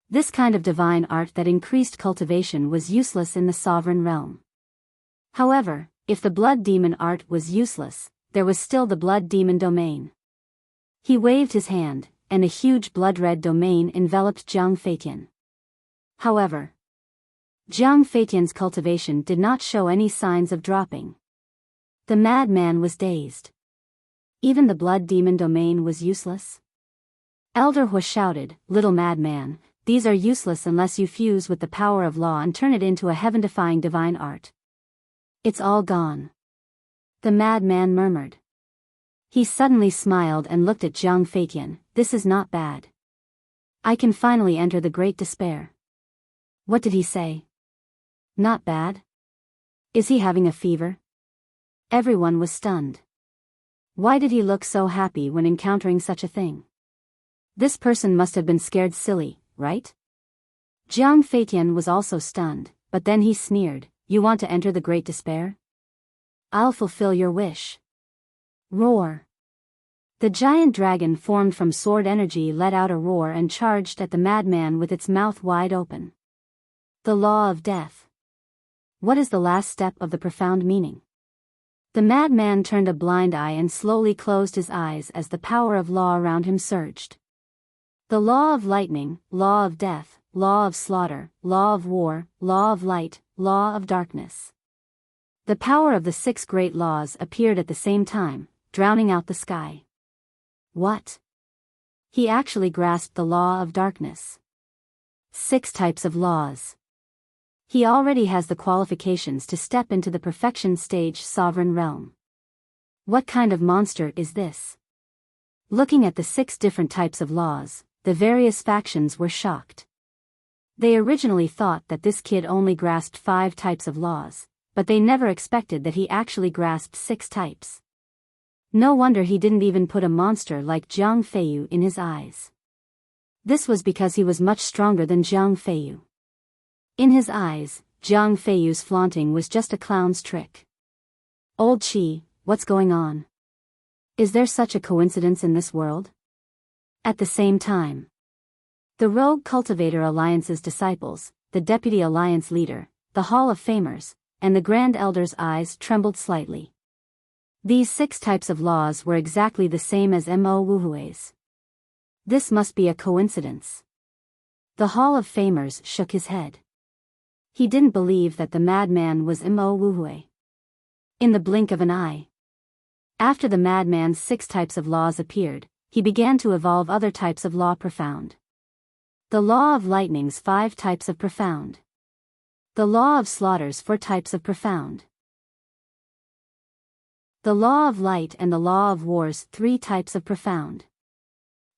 This kind of divine art that increased cultivation was useless in the sovereign realm. However, if the blood demon art was useless, there was still the blood demon domain. He waved his hand, and a huge blood-red domain enveloped Jiang Feitian. However, Jiang Feitian's cultivation did not show any signs of dropping. The madman was dazed. Even the blood demon domain was useless? Elder Hua shouted, "Little madman, these are useless unless you fuse with the power of law and turn it into a heaven-defying divine art." "It's all gone," the madman murmured. He suddenly smiled and looked at Jiang Feitian. "This is not bad. I can finally enter the Great Despair." "What did he say? Not bad? Is he having a fever?" Everyone was stunned. Why did he look so happy when encountering such a thing? This person must have been scared silly, right? Jiang Feitian was also stunned, but then he sneered, "You want to enter the Great Despair? I'll fulfill your wish." Roar! The giant dragon formed from sword energy let out a roar and charged at the madman with its mouth wide open. The law of death. What is the last step of the profound meaning? The madman turned a blind eye and slowly closed his eyes as the power of law around him surged. The law of lightning, law of death, law of slaughter, law of war, law of light, law of darkness. The power of the 6 great laws appeared at the same time, drowning out the sky. What? He actually grasped the law of darkness. 6 types of laws. He already has the qualifications to step into the perfection stage sovereign realm. What kind of monster is this? Looking at the 6 different types of laws, the various factions were shocked. They originally thought that this kid only grasped 5 types of laws, but they never expected that he actually grasped 6 types. No wonder he didn't even put a monster like Jiang Feiyu in his eyes. This was because he was much stronger than Jiang Feiyu. In his eyes, Jiang Feiyu's flaunting was just a clown's trick. Old Qi, what's going on? Is there such a coincidence in this world? At the same time, the Rogue Cultivator Alliance's disciples, the Deputy Alliance leader, the Hall of Famers, and the Grand Elder's eyes trembled slightly. These 6 types of laws were exactly the same as Mo Wuhui's. This must be a coincidence. The Hall of Famers shook his head. He didn't believe that the madman was Mo Wuhui. In the blink of an eye. After the madman's 6 types of laws appeared, he began to evolve other types of law profound. The law of lightning's 5 types of profound. The law of slaughter's 4 types of profound. The law of light and the law of war's 3 types of profound.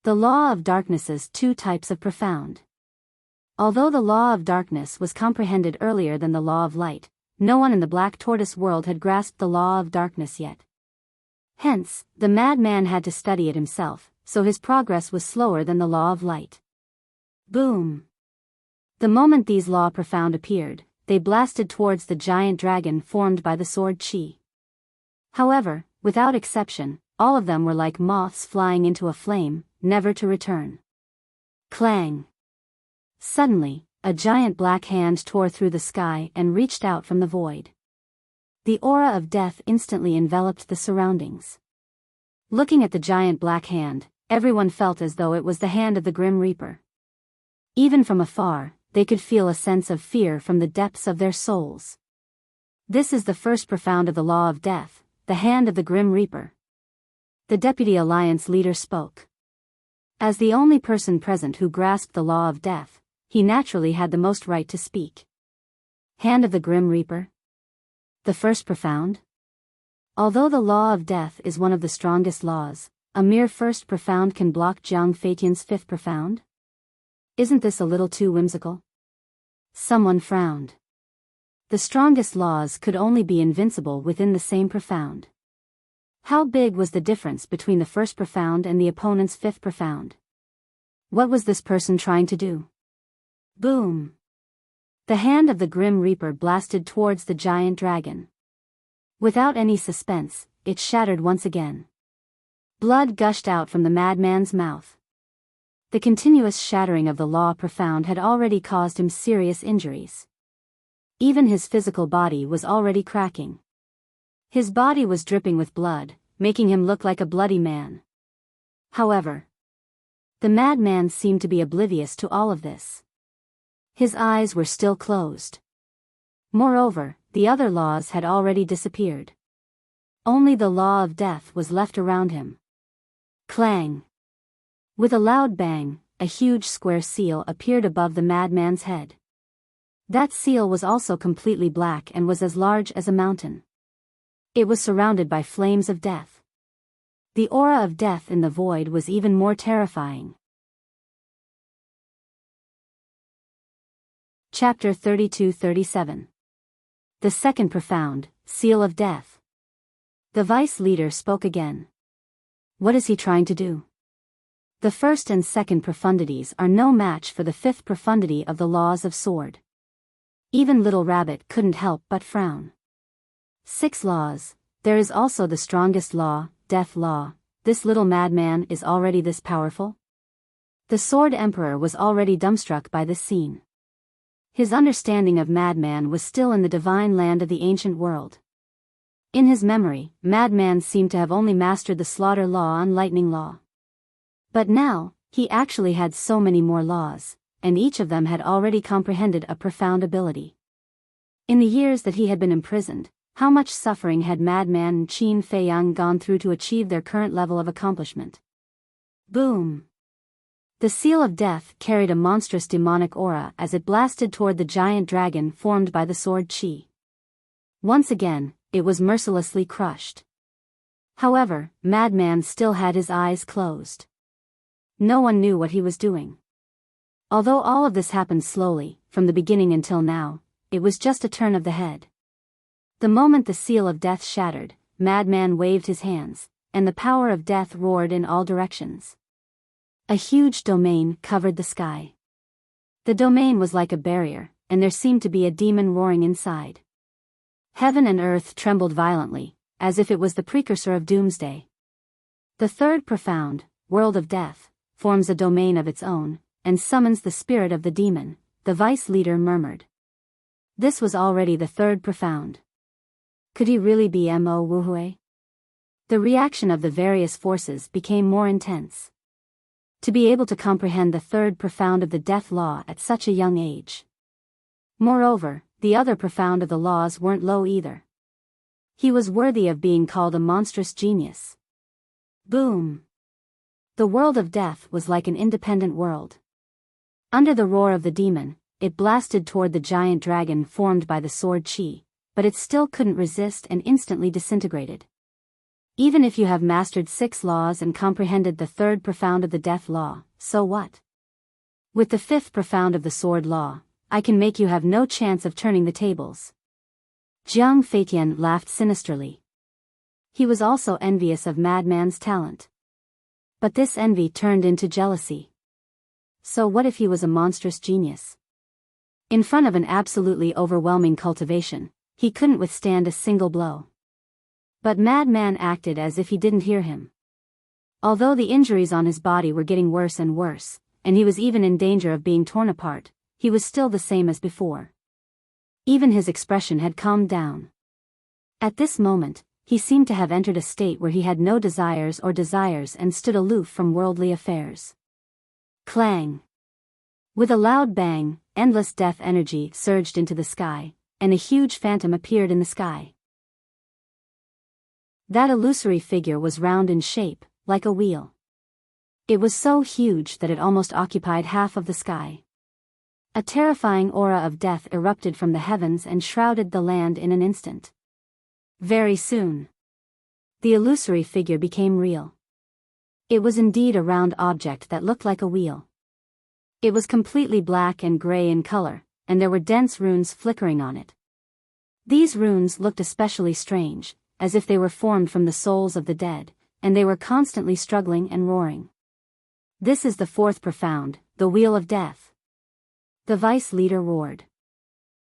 The law of darkness's 2 types of profound. Although the law of darkness was comprehended earlier than the law of light, no one in the Black Tortoise world had grasped the law of darkness yet. Hence, the madman had to study it himself, so his progress was slower than the law of light. Boom! The moment these law profound appeared, they blasted towards the giant dragon formed by the sword Qi. However, without exception, all of them were like moths flying into a flame, never to return. Clang! Suddenly, a giant black hand tore through the sky and reached out from the void. The aura of death instantly enveloped the surroundings. Looking at the giant black hand, everyone felt as though it was the hand of the Grim Reaper. Even from afar, they could feel a sense of fear from the depths of their souls. This is the first profound of the law of death, the hand of the Grim Reaper. The Deputy Alliance leader spoke. As the only person present who grasped the law of death, he naturally had the most right to speak. Hand of the Grim Reaper? The first profound? Although the law of death is one of the strongest laws, a mere first profound can block Jiang Feitian's fifth profound? Isn't this a little too whimsical? Someone frowned. The strongest laws could only be invincible within the same profound. How big was the difference between the first profound and the opponent's fifth profound? What was this person trying to do? Boom! The hand of the Grim Reaper blasted towards the giant dragon. Without any suspense, it shattered once again. Blood gushed out from the madman's mouth. The continuous shattering of the law profound had already caused him serious injuries. Even his physical body was already cracking. His body was dripping with blood, making him look like a bloody man. However, the madman seemed to be oblivious to all of this. His eyes were still closed. Moreover, the other laws had already disappeared. Only the law of death was left around him. Clang! With a loud bang, a huge square seal appeared above the madman's head. That seal was also completely black and was as large as a mountain. It was surrounded by flames of death. The aura of death in the void was even more terrifying. Chapter 32-37. The second profound, Seal of Death. The vice leader spoke again. What is he trying to do? The first and second profundities are no match for the fifth profundity of the laws of sword. Even Little Rabbit couldn't help but frown. 6 laws. There is also the strongest law, death law. This little madman is already this powerful? The Sword Emperor was already dumbstruck by this scene. His understanding of madman was still in the divine land of the ancient world. In his memory, madman seemed to have only mastered the slaughter law and lightning law. But now, he actually had so many more laws, and each of them had already comprehended a profound ability. In the years that he had been imprisoned, how much suffering had madman Qin Feiyang gone through to achieve their current level of accomplishment? Boom! The seal of death carried a monstrous demonic aura as it blasted toward the giant dragon formed by the sword Qi. Once again, it was mercilessly crushed. However, madman still had his eyes closed. No one knew what he was doing. Although all of this happened slowly, from the beginning until now, it was just a turn of the head. The moment the seal of death shattered, madman waved his hands, and the power of death roared in all directions. A huge domain covered the sky. The domain was like a barrier, and there seemed to be a demon roaring inside. Heaven and earth trembled violently, as if it was the precursor of doomsday. The third profound, world of death, forms a domain of its own, and summons the spirit of the demon, the vice leader murmured. This was already the third profound. Could he really be Mo Wuhui? The reaction of the various forces became more intense. To be able to comprehend the third profound of the death law at such a young age. Moreover, the other profound of the laws weren't low either. He was worthy of being called a monstrous genius. Boom! The world of death was like an independent world. Under the roar of the demon, it blasted toward the giant dragon formed by the sword Qi, but it still couldn't resist and instantly disintegrated. Even if you have mastered 6 laws and comprehended the third profound of the death law, so what? With the 5th profound of the sword law, I can make you have no chance of turning the tables. Jiang Feitian laughed sinisterly. He was also envious of madman's talent. But this envy turned into jealousy. So what if he was a monstrous genius? In front of an absolutely overwhelming cultivation, he couldn't withstand a single blow. But madman acted as if he didn't hear him. Although the injuries on his body were getting worse and worse, and he was even in danger of being torn apart, he was still the same as before. Even his expression had calmed down. At this moment, he seemed to have entered a state where he had no desires and stood aloof from worldly affairs. Clang! With a loud bang, endless death energy surged into the sky, and a huge phantom appeared in the sky. That illusory figure was round in shape, like a wheel. It was so huge that it almost occupied half of the sky. A terrifying aura of death erupted from the heavens and shrouded the land in an instant. Very soon, the illusory figure became real. It was indeed a round object that looked like a wheel. It was completely black and gray in color, and there were dense runes flickering on it. These runes looked especially strange, as if they were formed from the souls of the dead, and they were constantly struggling and roaring. This is the fourth profound, the Wheel of Death. The vice leader roared.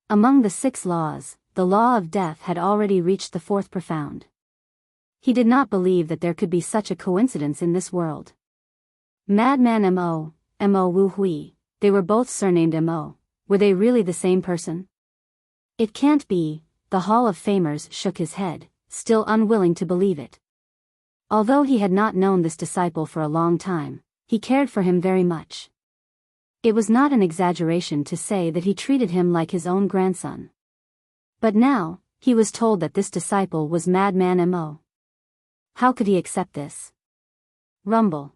Among the 6 laws, the law of death had already reached the fourth profound. He did not believe that there could be such a coincidence in this world. Madman Mo, Mo Wu Hui, they were both surnamed Mo. Were they really the same person? It can't be. The Hall of Famers shook his head, still unwilling to believe it. Although he had not known this disciple for a long time, he cared for him very much. It was not an exaggeration to say that he treated him like his own grandson. But now, he was told that this disciple was Madman Mo. How could he accept this? Rumble.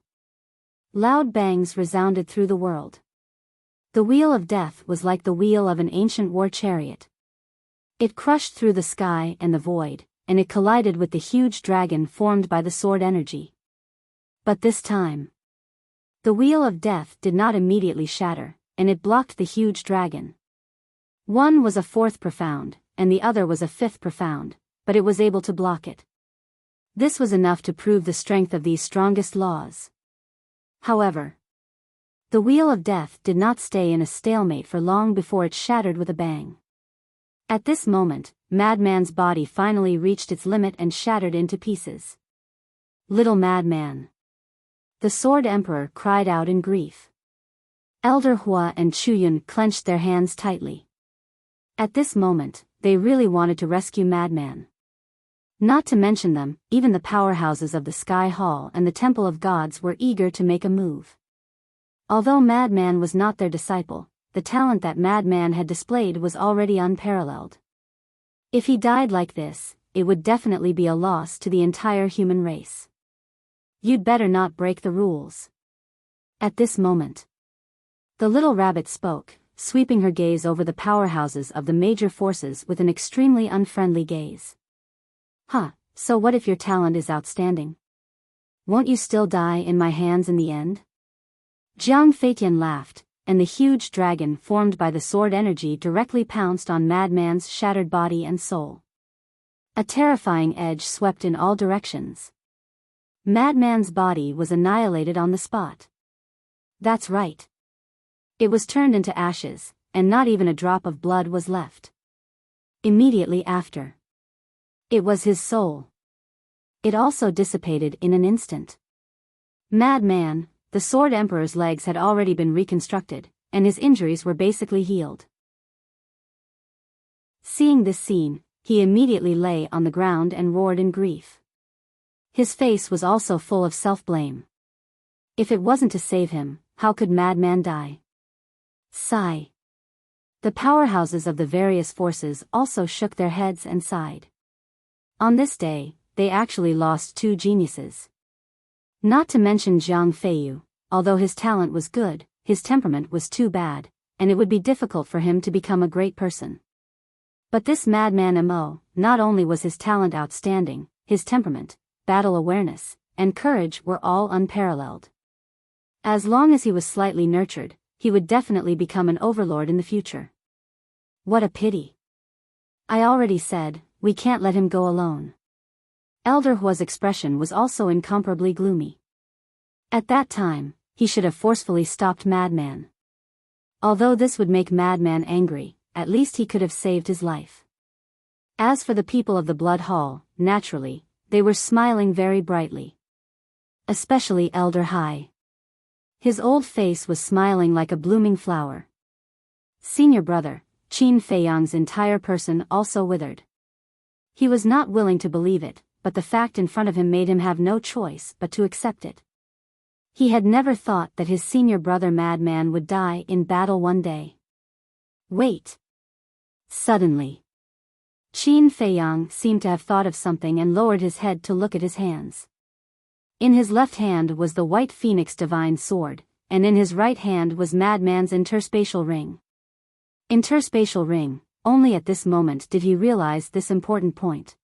Loud bangs resounded through the world. The Wheel of Death was like the wheel of an ancient war chariot. It crushed through the sky and the void, and it collided with the huge dragon formed by the sword energy. But this time, the Wheel of Death did not immediately shatter, and it blocked the huge dragon. One was a 4th profound, and the other was a 5th profound, but it was able to block it. This was enough to prove the strength of these strongest laws. However, the Wheel of Death did not stay in a stalemate for long before it shattered with a bang. At this moment, Madman's body finally reached its limit and shattered into pieces. Little Madman! The Sword Emperor cried out in grief. Elder Hua and Chuyun clenched their hands tightly. At this moment, they really wanted to rescue Madman. Not to mention them, even the powerhouses of the Sky Hall and the Temple of Gods were eager to make a move. Although Madman was not their disciple, the talent that Madman had displayed was already unparalleled. If he died like this, it would definitely be a loss to the entire human race. You'd better not break the rules. At this moment, the little rabbit spoke, sweeping her gaze over the powerhouses of the major forces with an extremely unfriendly gaze. So what if your talent is outstanding? Won't you still die in my hands in the end? Jiang Feitian laughed, and the huge dragon formed by the sword energy directly pounced on Madman's shattered body and soul. A terrifying edge swept in all directions. Madman's body was annihilated on the spot. That's right. It was turned into ashes, and not even a drop of blood was left. Immediately after, it was his soul. It also dissipated in an instant. Madman, the Sword Emperor's legs had already been reconstructed, and his injuries were basically healed. Seeing this scene, he immediately lay on the ground and roared in grief. His face was also full of self-blame. If it wasn't to save him, how could Madman die? Sigh. The powerhouses of the various forces also shook their heads and sighed. On this day, they actually lost 2 geniuses. Not to mention Zhang Feiyu, although his talent was good, his temperament was too bad, and it would be difficult for him to become a great person. But this Madman Mo, not only was his talent outstanding, his temperament, battle awareness, and courage were all unparalleled. As long as he was slightly nurtured, he would definitely become an overlord in the future. What a pity. I already said, we can't let him go alone. Elder Hua's expression was also incomparably gloomy. At that time, he should have forcefully stopped Madman. Although this would make Madman angry, at least he could have saved his life. As for the people of the Blood Hall, naturally, they were smiling very brightly. Especially Elder Hai. His old face was smiling like a blooming flower. Senior brother, Qin Feiyang's entire person also withered. He was not willing to believe it, but the fact in front of him made him have no choice but to accept it. He had never thought that his senior brother Madman would die in battle one day. Wait. Suddenly, Qin Feiyang seemed to have thought of something and lowered his head to look at his hands. In his left hand was the White Phoenix Divine Sword, and in his right hand was Madman's interspatial ring. Interspatial ring, only at this moment did he realize this important point.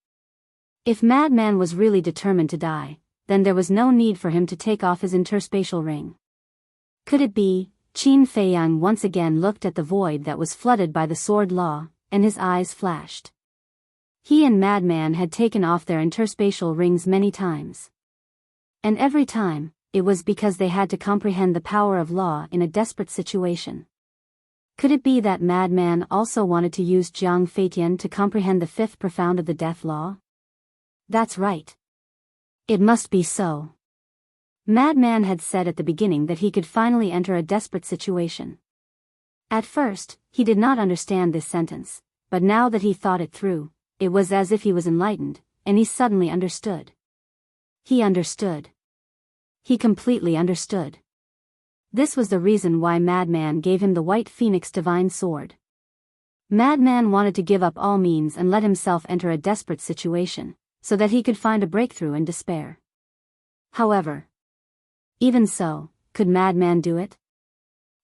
If Madman was really determined to die, then there was no need for him to take off his interspatial ring. Could it be? Qin Feiyang once again looked at the void that was flooded by the sword law, and his eyes flashed. He and Madman had taken off their interspatial rings many times. And every time, it was because they had to comprehend the power of law in a desperate situation. Could it be that Madman also wanted to use Jiang Feitian to comprehend the fifth profound of the death law? That's right. It must be so. Madman had said at the beginning that he could finally enter a desperate situation. At first, he did not understand this sentence, but now that he thought it through, it was as if he was enlightened, and he suddenly understood. He understood. He completely understood. This was the reason why Madman gave him the White Phoenix Divine Sword. Madman wanted to give up all means and let himself enter a desperate situation, so that he could find a breakthrough in despair. However, even so, could Madman do it?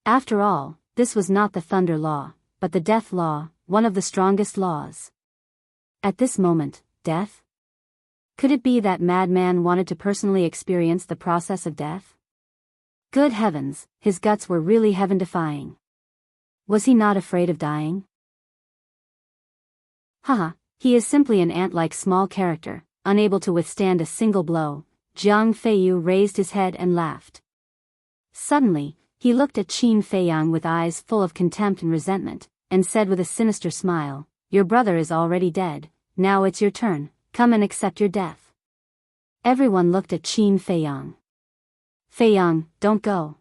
After all, this was not the Thunder Law, but the Death Law, one of the strongest laws. At this moment, death? Could it be that Madman wanted to personally experience the process of death? Good heavens, his guts were really heaven-defying. Was he not afraid of dying? Haha, he is simply an ant-like small character, unable to withstand a single blow. Jiang Feiyu raised his head and laughed. Suddenly, he looked at Qin Feiyang with eyes full of contempt and resentment, and said with a sinister smile, "Your brother is already dead, now it's your turn, come and accept your death." Everyone looked at Qin Feiyang. "Feiyang, don't go."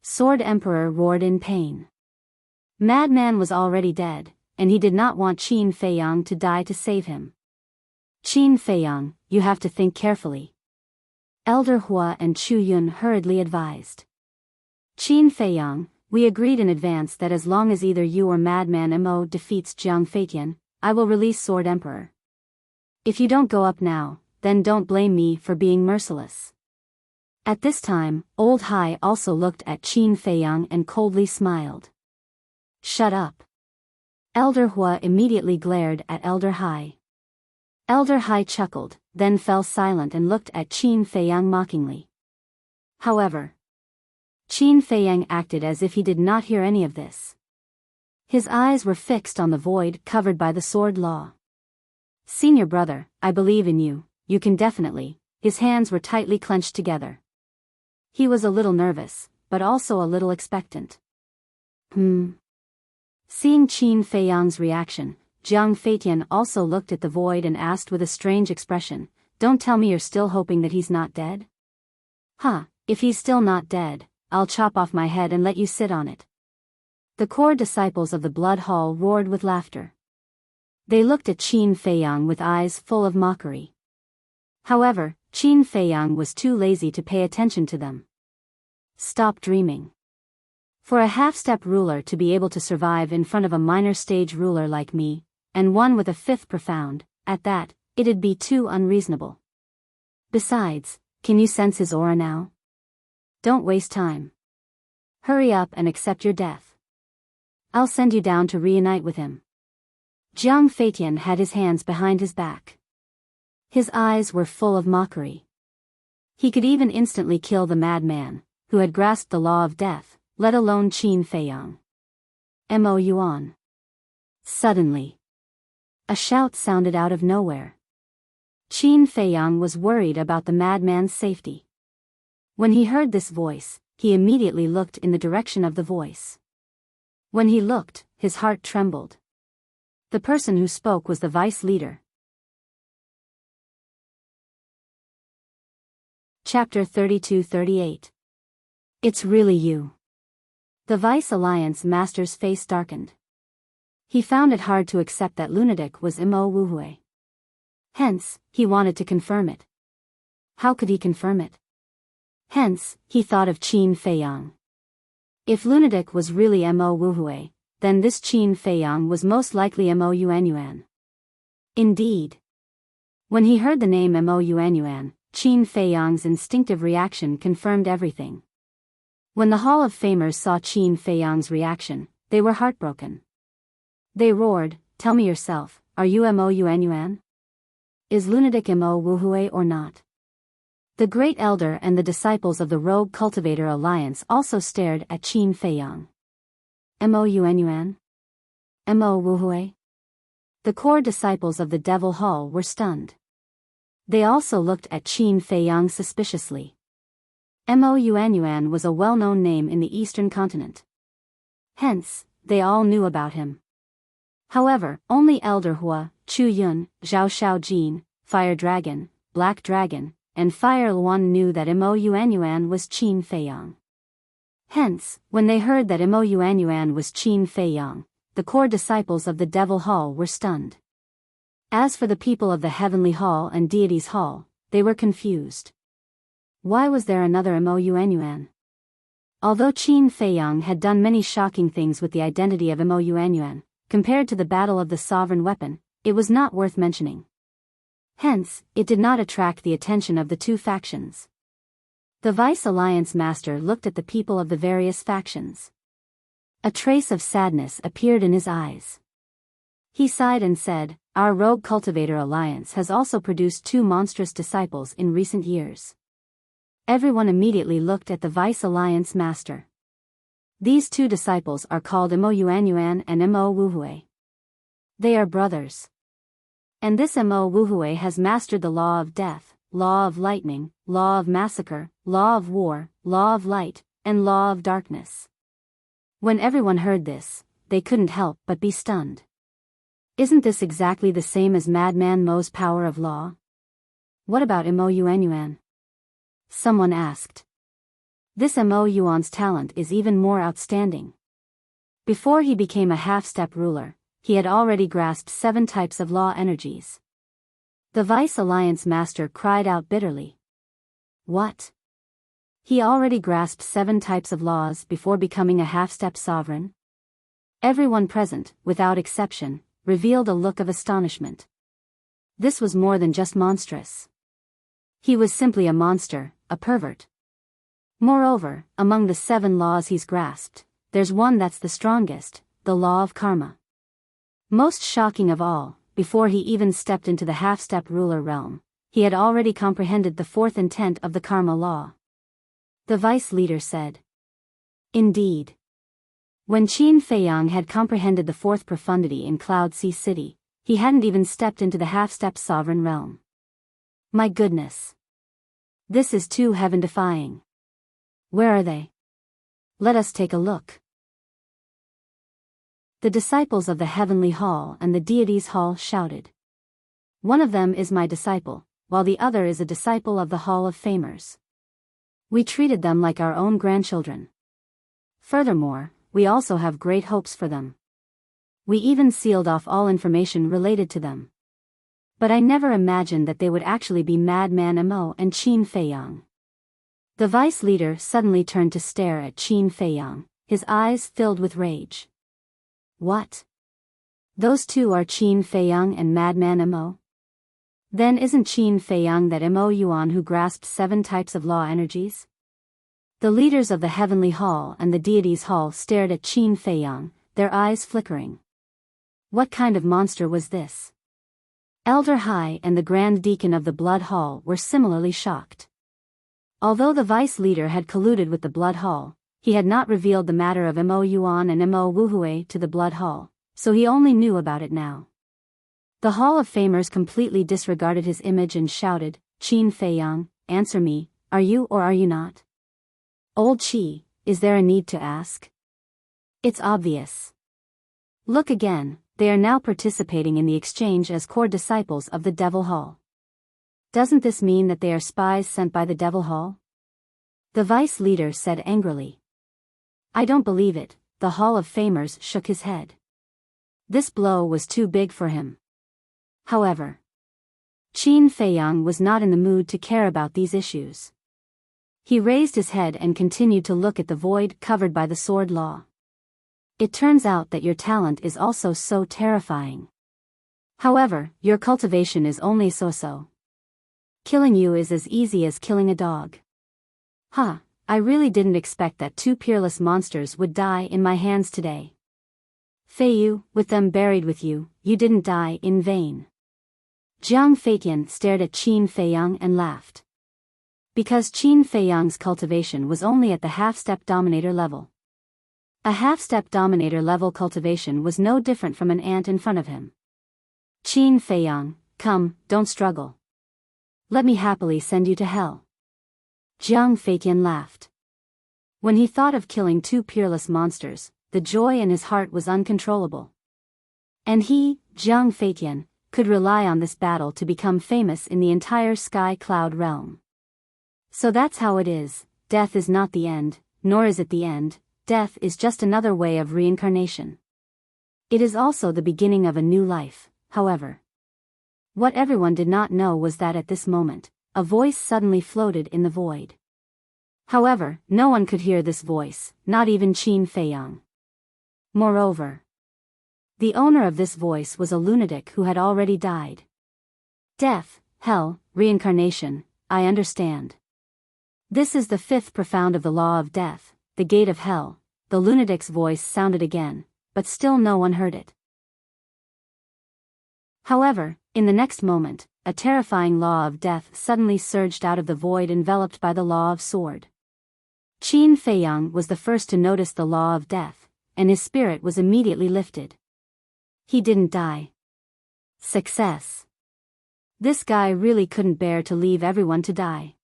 Sword Emperor roared in pain. Madman was already dead, and he did not want Qin Feiyang to die to save him. "Qin Feiyang, you have to think carefully," Elder Hua and Chu Yun hurriedly advised. "Qin Feiyang, we agreed in advance that as long as either you or Madman Mo defeats Jiang Feitian, I will release Sword Emperor. If you don't go up now, then don't blame me for being merciless." At this time, Old Hai also looked at Qin Feiyang and coldly smiled. "Shut up." Elder Hua immediately glared at Elder Hai. Elder Hai chuckled, then fell silent and looked at Qin Feiyang mockingly. However, Qin Feiyang acted as if he did not hear any of this. His eyes were fixed on the void covered by the sword law. "Senior brother, I believe in you, you can definitely." His hands were tightly clenched together. He was a little nervous, but also a little expectant. Seeing Qin Feiyang's reaction, Jiang Feitian also looked at the void and asked with a strange expression, "Don't tell me you're still hoping that he's not dead?" If he's still not dead, I'll chop off my head and let you sit on it." The core disciples of the Blood Hall roared with laughter. They looked at Qin Feiyang with eyes full of mockery. However, Qin Feiyang was too lazy to pay attention to them. Stop dreaming. For a half-step ruler to be able to survive in front of a minor stage ruler like me, and one with a fifth profound, at that, it'd be too unreasonable. Besides, can you sense his aura now? Don't waste time. Hurry up and accept your death. I'll send you down to reunite with him. Jiang Feitian had his hands behind his back. His eyes were full of mockery. He could even instantly kill the madman, who had grasped the law of death, let alone Qin Feiyang. Mo Yuan. Suddenly, a shout sounded out of nowhere. Qin Feiyang was worried about the madman's safety. When he heard this voice, he immediately looked in the direction of the voice. When he looked, his heart trembled. The person who spoke was the vice leader. Chapter 32-38. It's really you. The Vice Alliance Master's face darkened. He found it hard to accept that lunatic was Mo Wuhui. Hence, he wanted to confirm it. How could he confirm it? Hence, he thought of Qin Feiyang. If lunatic was really Mo Wuhui, then this Qin Feiyang was most likely Mo Yuanyuan. Indeed. When he heard the name Mo Yuanyuan, Qin Feiyang's instinctive reaction confirmed everything. When the Hall of Famers saw Qin Feiyang's reaction, they were heartbroken. They roared, "Tell me yourself, are you Mo Yuanyuan? Is lunatic Mo Wuhui or not?" The Great Elder and the disciples of the Rogue Cultivator Alliance also stared at Qin Feiyang. Mo Yuanyuan? Mo Wuhui? The core disciples of the Devil Hall were stunned. They also looked at Qin Feiyang suspiciously. Mo Yuanyuan was a well-known name in the Eastern continent. Hence, they all knew about him. However, only Elder Hua, Chu Yun, Zhao Shaojin, Fire Dragon, Black Dragon, and Fire Luan knew that Mo Yuanyuan was Qin Feiyang. Hence, when they heard that Mo Yuanyuan was Qin Feiyang, the core disciples of the Devil Hall were stunned. As for the people of the Heavenly Hall and Deity's Hall, they were confused. Why was there another Mo Yuanyuan? Although Qin Feiyang had done many shocking things with the identity of Mo Yuanyuan, compared to the Battle of the Sovereign Weapon, it was not worth mentioning. Hence, it did not attract the attention of the two factions. The Vice Alliance Master looked at the people of the various factions. A trace of sadness appeared in his eyes. He sighed and said, "Our Rogue Cultivator Alliance has also produced two monstrous disciples in recent years." Everyone immediately looked at the Vice Alliance Master. These two disciples are called Mo Yuanyuan and Mo Wuhui. They are brothers. And this Mo Wuhui has mastered the law of death, law of lightning, law of massacre, law of war, law of light, and law of darkness. When everyone heard this, they couldn't help but be stunned. Isn't this exactly the same as Madman Mo's power of law? What about Mo Yuanyuan? Someone asked. This Mo Yuan's talent is even more outstanding. Before he became a half-step ruler, he had already grasped 7 types of law energies. The Vice Alliance Master cried out bitterly. What? He already grasped 7 types of laws before becoming a half-step sovereign? Everyone present, without exception, revealed a look of astonishment. This was more than just monstrous. He was simply a monster, a pervert. Moreover, among the 7 laws he's grasped, there's one that's the strongest, the law of karma. Most shocking of all, before he even stepped into the half-step ruler realm, he had already comprehended the 4th intent of the karma law. The vice leader said. Indeed. When Qin Feiyang had comprehended the 4th profundity in Cloud Sea City, he hadn't even stepped into the half-step sovereign realm. My goodness. This is too heaven-defying. Where are they? Let us take a look. The disciples of the Heavenly Hall and the Deity's Hall shouted. One of them is my disciple, while the other is a disciple of the Hall of Famers. We treated them like our own grandchildren. Furthermore, we also have great hopes for them. We even sealed off all information related to them. But I never imagined that they would actually be Madman Mo and Qin Feiyang. The vice leader suddenly turned to stare at Qin Feiyang, his eyes filled with rage. What? Those two are Qin Feiyang and Madman Mo? Then isn't Qin Feiyang that Mo Yuan who grasped 7 types of law energies? The leaders of the Heavenly Hall and the Deity's Hall stared at Qin Feiyang, their eyes flickering. What kind of monster was this? Elder Hai and the Grand Deacon of the Blood Hall were similarly shocked. Although the vice leader had colluded with the Blood Hall, he had not revealed the matter of Mo Yuan and Mo Wuhui to the Blood Hall, so he only knew about it now. The Hall of Famers completely disregarded his image and shouted, Qin Feiyang, answer me, are you or are you not? Old Qi, is there a need to ask? It's obvious. Look again, they are now participating in the exchange as core disciples of the Devil Hall. Doesn't this mean that they are spies sent by the Devil Hall? The vice leader said angrily. I don't believe it, the Hall of Famers shook his head. This blow was too big for him. However, Qin Feiyang was not in the mood to care about these issues. He raised his head and continued to look at the void covered by the sword law. It turns out that your talent is also so terrifying. However, your cultivation is only so-so. Killing you is as easy as killing a dog. Huh, I really didn't expect that two peerless monsters would die in my hands today. Feiyu, with them buried with you, you didn't die in vain. Jiang Feitian stared at Qin Feiyang and laughed. Because Qin Feiyang's cultivation was only at the half-step dominator level. A half-step dominator level cultivation was no different from an ant in front of him. Qin Feiyang, come, don't struggle. Let me happily send you to hell. Jiang Feitian laughed. When he thought of killing two peerless monsters, the joy in his heart was uncontrollable. And he, Jiang Feitian, could rely on this battle to become famous in the entire sky cloud realm. So that's how it is, death is not the end, nor is it the end, death is just another way of reincarnation. It is also the beginning of a new life, however. What everyone did not know was that at this moment, a voice suddenly floated in the void. However, no one could hear this voice, not even Qin Feiyang. Moreover, the owner of this voice was a lunatic who had already died. Death, hell, reincarnation, I understand. This is the fifth profound of the law of death, the gate of hell. The lunatic's voice sounded again, but still no one heard it. However, in the next moment, a terrifying law of death suddenly surged out of the void enveloped by the law of sword. Qin Feiyang was the first to notice the law of death, and his spirit was immediately lifted. He didn't die. Success. This guy really couldn't bear to leave everyone to die.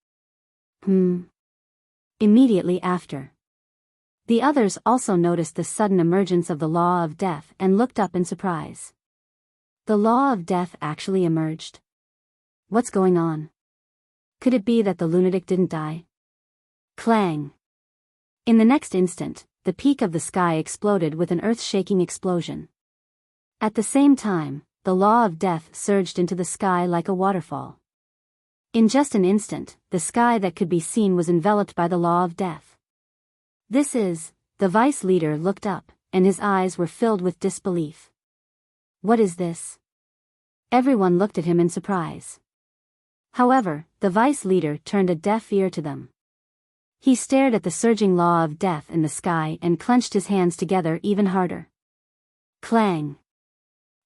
Immediately after, the others also noticed the sudden emergence of the law of death and looked up in surprise. The law of death actually emerged. What's going on? Could it be that the lunatic didn't die? Clang! In the next instant, the peak of the sky exploded with an earth-shaking explosion. At the same time, the law of death surged into the sky like a waterfall. In just an instant, the sky that could be seen was enveloped by the law of death. The vice leader looked up, and his eyes were filled with disbelief. What is this? Everyone looked at him in surprise. However, the vice leader turned a deaf ear to them. He stared at the surging law of death in the sky and clenched his hands together even harder. Clang!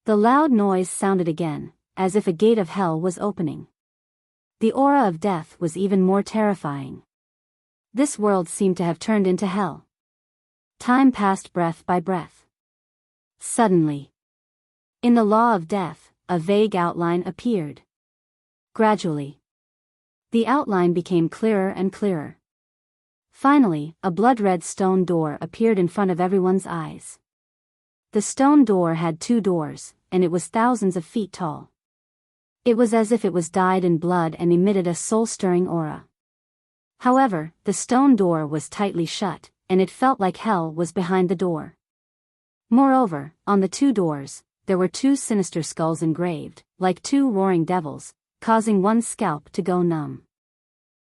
The loud noise sounded again, as if a gate of hell was opening. The aura of death was even more terrifying. This world seemed to have turned into hell. Time passed breath by breath. Suddenly, in the law of death, a vague outline appeared. Gradually, the outline became clearer and clearer. Finally, a blood-red stone door appeared in front of everyone's eyes. The stone door had two doors, and it was thousands of feet tall. It was as if it was dyed in blood and emitted a soul-stirring aura. However, the stone door was tightly shut, and it felt like hell was behind the door. Moreover, on the two doors, there were two sinister skulls engraved, like two roaring devils, causing one's scalp to go numb.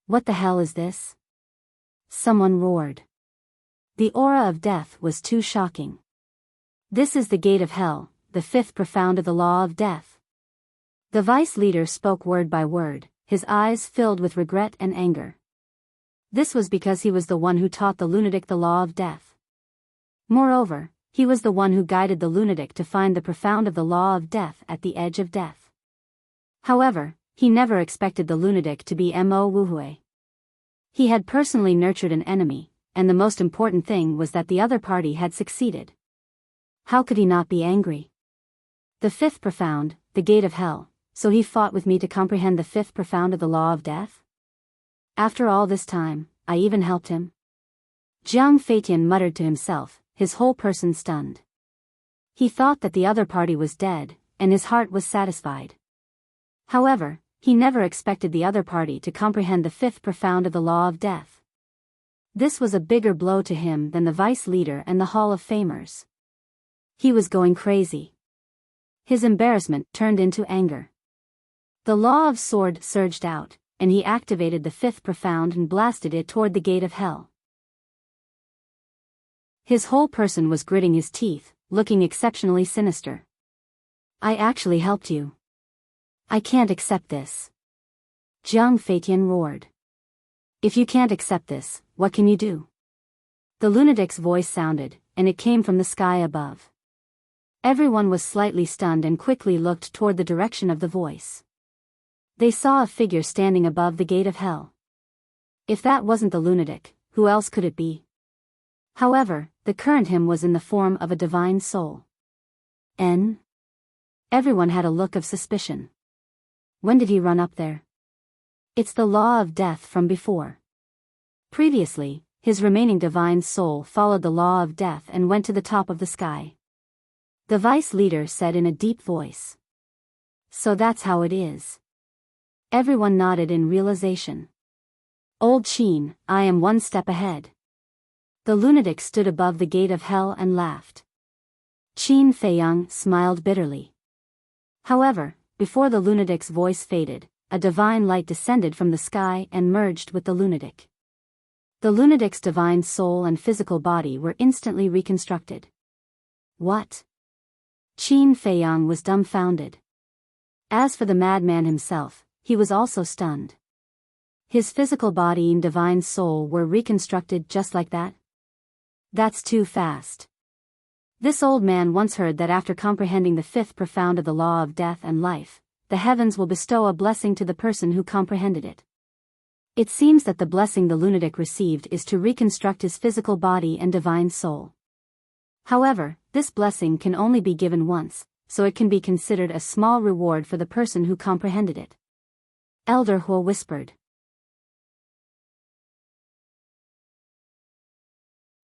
What the hell is this? Someone roared. The aura of death was too shocking. This is the gate of hell, the fifth profound of the law of death. The vice leader spoke word by word, his eyes filled with regret and anger. This was because he was the one who taught the lunatic the law of death. Moreover, he was the one who guided the lunatic to find the profound of the law of death at the edge of death. However, he never expected the lunatic to be Mo Wuhui. He had personally nurtured an enemy, and the most important thing was that the other party had succeeded. How could he not be angry? The fifth profound, the gate of hell, so he fought with me to comprehend the fifth profound of the law of death? After all this time, I even helped him? Jiang Feitian muttered to himself, his whole person stunned. He thought that the other party was dead, and his heart was satisfied. However, he never expected the other party to comprehend the fifth profound of the law of death. This was a bigger blow to him than the vice leader and the Hall of Famers. He was going crazy. His embarrassment turned into anger. The law of sword surged out, and he activated the fifth profound and blasted it toward the gate of hell. His whole person was gritting his teeth, looking exceptionally sinister. I actually helped you. I can't accept this. Jiang Feitian roared. If you can't accept this, what can you do? The lunatic's voice sounded, and it came from the sky above. Everyone was slightly stunned and quickly looked toward the direction of the voice. They saw a figure standing above the gate of hell. If that wasn't the lunatic, who else could it be? However, the current him was in the form of a divine soul. Everyone had a look of suspicion. When did he run up there? It's the law of death from before. Previously, his remaining divine soul followed the law of death and went to the top of the sky. The vice leader said in a deep voice. So that's how it is. Everyone nodded in realization. Old Qin, I am one step ahead. The lunatic stood above the gate of hell and laughed. Qin Feiyang smiled bitterly. However, before the lunatic's voice faded, a divine light descended from the sky and merged with the lunatic. The lunatic's divine soul and physical body were instantly reconstructed. What? Qin Feiyang was dumbfounded. As for the madman himself, he was also stunned. His physical body and divine soul were reconstructed just like that? That's too fast. This old man once heard that after comprehending the fifth profound of the law of death and life, the heavens will bestow a blessing to the person who comprehended it. It seems that the blessing the lunatic received is to reconstruct his physical body and divine soul. However, this blessing can only be given once, so it can be considered a small reward for the person who comprehended it. Elder Hua whispered.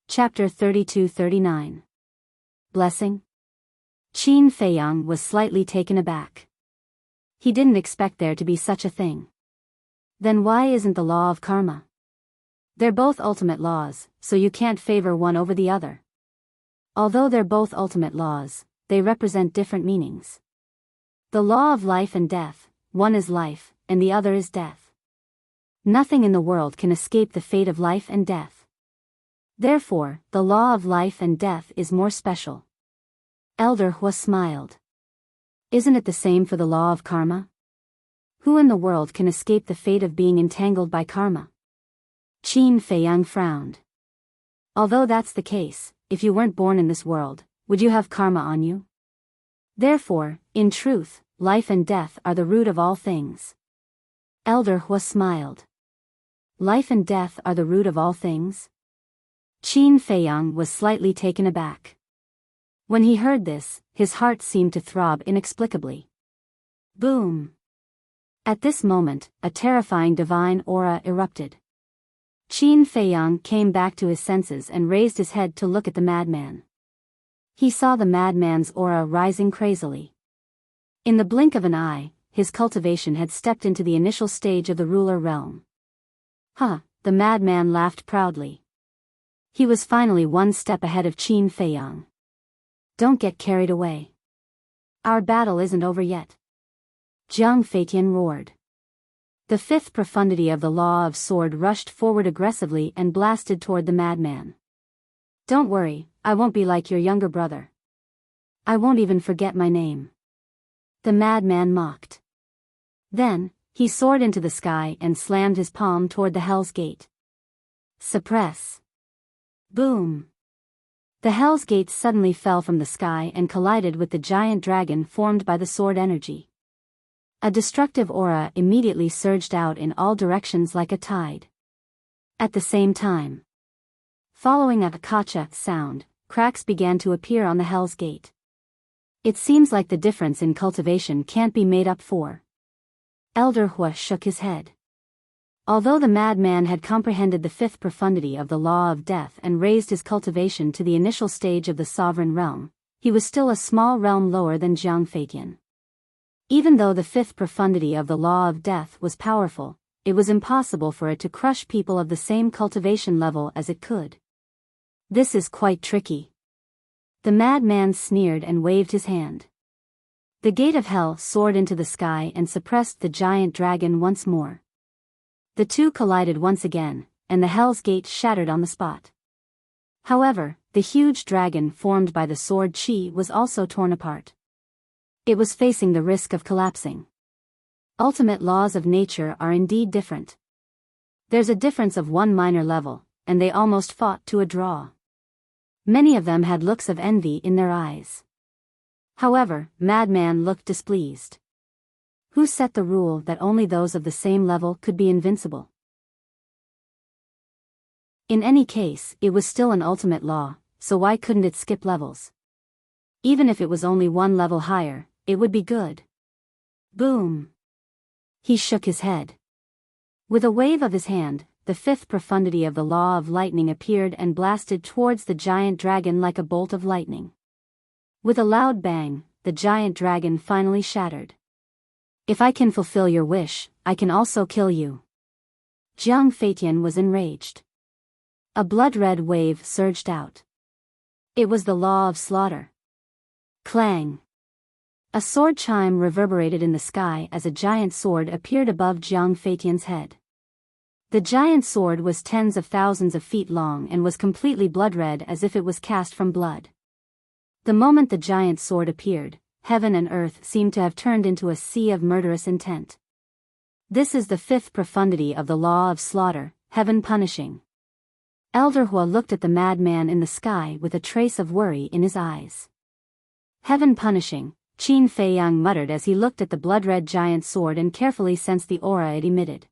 Chapter 32-39. Blessing? Qin Feiyang was slightly taken aback. He didn't expect there to be such a thing. Then why isn't the law of karma? They're both ultimate laws, so you can't favor one over the other. Although they're both ultimate laws, they represent different meanings. The law of life and death, one is life, and the other is death. Nothing in the world can escape the fate of life and death. Therefore, the law of life and death is more special. Elder Hua smiled. Isn't it the same for the law of karma? Who in the world can escape the fate of being entangled by karma? Qin Feiyang frowned. Although that's the case, if you weren't born in this world, would you have karma on you? Therefore, in truth, life and death are the root of all things. Elder Hua smiled. Life and death are the root of all things? Qin Feiyang was slightly taken aback. When he heard this, his heart seemed to throb inexplicably. Boom! At this moment, a terrifying divine aura erupted. Qin Feiyang came back to his senses and raised his head to look at the madman. He saw the madman's aura rising crazily. In the blink of an eye, his cultivation had stepped into the initial stage of the ruler realm. The madman laughed proudly. He was finally one step ahead of Qin Feiyang. Don't get carried away. Our battle isn't over yet. Jiang Feitian roared. The fifth profundity of the law of sword rushed forward aggressively and blasted toward the madman. Don't worry, I won't be like your younger brother. I won't even forget my name. The madman mocked. Then, he soared into the sky and slammed his palm toward the Hell's Gate. Suppress. Boom! The Hell's Gate suddenly fell from the sky and collided with the giant dragon formed by the sword energy. A destructive aura immediately surged out in all directions like a tide. At the same time, following a kacha sound, cracks began to appear on the Hell's Gate. It seems like the difference in cultivation can't be made up for. Elder Hua shook his head. Although the madman had comprehended the fifth profundity of the law of death and raised his cultivation to the initial stage of the sovereign realm, he was still a small realm lower than Jiang Feitian. Even though the fifth profundity of the law of death was powerful, it was impossible for it to crush people of the same cultivation level as it could. This is quite tricky. The madman sneered and waved his hand. The gate of hell soared into the sky and suppressed the giant dragon once more. The two collided once again, and the Hell's Gate shattered on the spot. However, the huge dragon formed by the sword chi was also torn apart. It was facing the risk of collapsing. Ultimate laws of nature are indeed different. There's a difference of one minor level, and they almost fought to a draw. Many of them had looks of envy in their eyes. However, Madman looked displeased. Who set the rule that only those of the same level could be invincible? In any case, it was still an ultimate law, so why couldn't it skip levels? Even if it was only one level higher, it would be good. Boom! He shook his head. With a wave of his hand, the fifth profundity of the law of lightning appeared and blasted towards the giant dragon like a bolt of lightning. With a loud bang, the giant dragon finally shattered. If I can fulfill your wish, I can also kill you. Jiang Feitian was enraged. A blood-red wave surged out. It was the law of slaughter. Clang! A sword chime reverberated in the sky as a giant sword appeared above Jiang Feitian's head. The giant sword was tens of thousands of feet long and was completely blood-red as if it was cast from blood. The moment the giant sword appeared, heaven and earth seemed to have turned into a sea of murderous intent. This is the fifth profundity of the law of slaughter, heaven punishing. Elder Hua looked at the madman in the sky with a trace of worry in his eyes. Heaven punishing, Qin Feiyang muttered as he looked at the blood-red giant sword and carefully sensed the aura it emitted.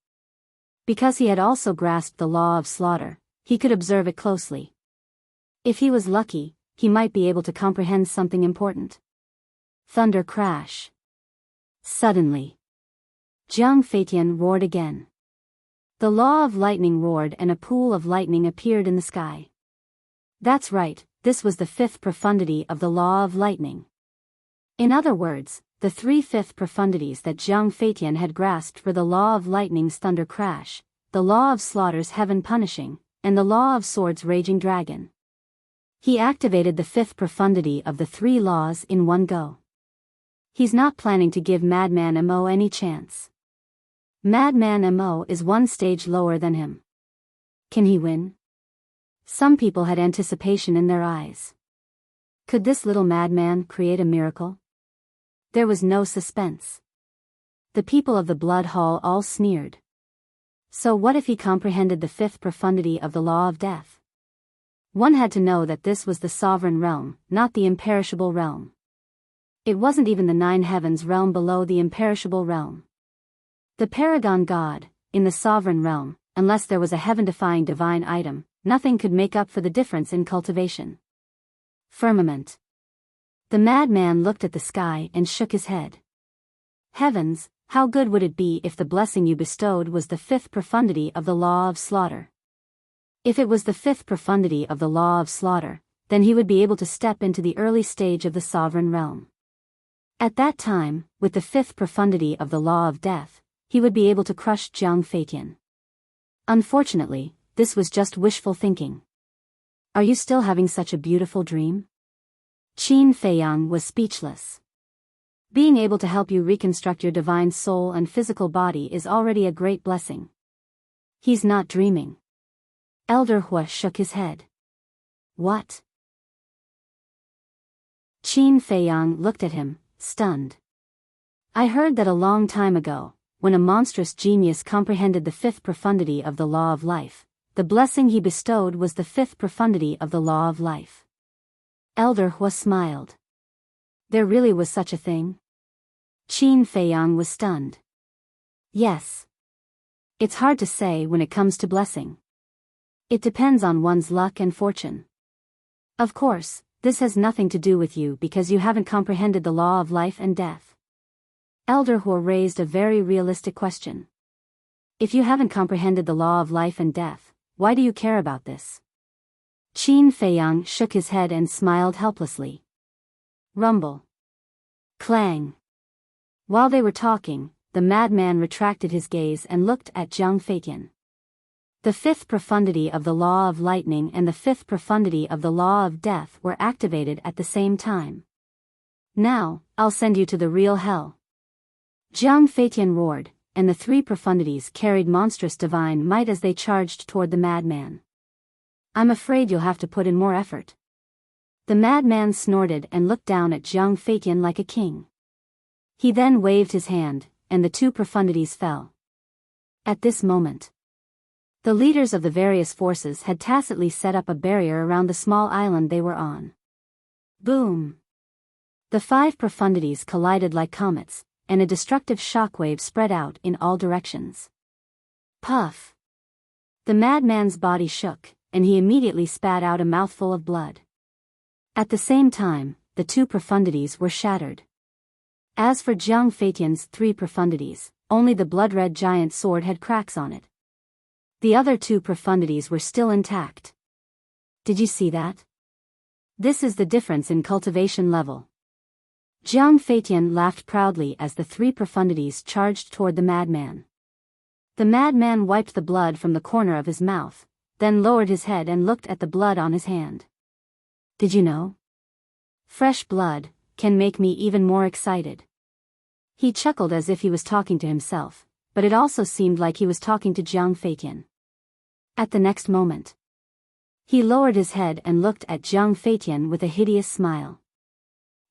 Because he had also grasped the law of slaughter, he could observe it closely. If he was lucky, he might be able to comprehend something important. Thunder crash. Suddenly, Jiang Feitian roared again. The law of lightning roared and a pool of lightning appeared in the sky. That's right, this was the fifth profundity of the law of lightning. In other words, the three fifth profundities that Jiang Feitian had grasped were the law of lightning's thunder crash, the law of slaughter's heaven punishing, and the law of sword's raging dragon. He activated the fifth profundity of the three laws in one go. He's not planning to give Madman Mo any chance. Madman Mo is one stage lower than him. Can he win? Some people had anticipation in their eyes. Could this little madman create a miracle? There was no suspense. The people of the Blood Hall all sneered. So what if he comprehended the fifth profundity of the law of death? One had to know that this was the sovereign realm, not the imperishable realm. It wasn't even the nine heavens realm below the imperishable realm. The paragon god, in the sovereign realm, unless there was a heaven-defying divine item, nothing could make up for the difference in cultivation. Firmament. The madman looked at the sky and shook his head. Heavens, how good would it be if the blessing you bestowed was the fifth profundity of the law of slaughter? If it was the fifth profundity of the law of slaughter, then he would be able to step into the early stage of the sovereign realm. At that time, with the fifth profundity of the law of death, he would be able to crush Jiang Feitian. Unfortunately, this was just wishful thinking. Are you still having such a beautiful dream? Qin Feiyang was speechless. Being able to help you reconstruct your divine soul and physical body is already a great blessing. He's not dreaming. Elder Hua shook his head. What? Qin Feiyang looked at him, stunned. I heard that a long time ago, when a monstrous genius comprehended the fifth profundity of the law of life, the blessing he bestowed was the fifth profundity of the law of life. Elder Hua smiled. There really was such a thing? Qin Feiyang was stunned. Yes. It's hard to say when it comes to blessing. It depends on one's luck and fortune. Of course, this has nothing to do with you because you haven't comprehended the law of life and death. Elder Hua raised a very realistic question. If you haven't comprehended the law of life and death, why do you care about this? Qin Feiyang shook his head and smiled helplessly. Rumble. Clang. While they were talking, the madman retracted his gaze and looked at Jiang Feitian. The fifth profundity of the law of lightning and the fifth profundity of the law of death were activated at the same time. Now, I'll send you to the real hell. Jiang Feitian roared, and the three profundities carried monstrous divine might as they charged toward the madman. I'm afraid you'll have to put in more effort. The madman snorted and looked down at Jiang Feitian like a king. He then waved his hand, and the two profundities fell. At this moment, the leaders of the various forces had tacitly set up a barrier around the small island they were on. Boom! The 5 profundities collided like comets, and a destructive shockwave spread out in all directions. Puff! The madman's body shook, and he immediately spat out a mouthful of blood. At the same time, the 2 profundities were shattered. As for Jiang Feitian's 3 profundities, only the blood-red giant sword had cracks on it. The other 2 profundities were still intact. Did you see that? This is the difference in cultivation level. Jiang Feitian laughed proudly as the 3 profundities charged toward the madman. The madman wiped the blood from the corner of his mouth, then lowered his head and looked at the blood on his hand. Did you know? Fresh blood can make me even more excited. He chuckled as if he was talking to himself, but it also seemed like he was talking to Jiang Feitian. At the next moment, he lowered his head and looked at Jiang Feitian with a hideous smile.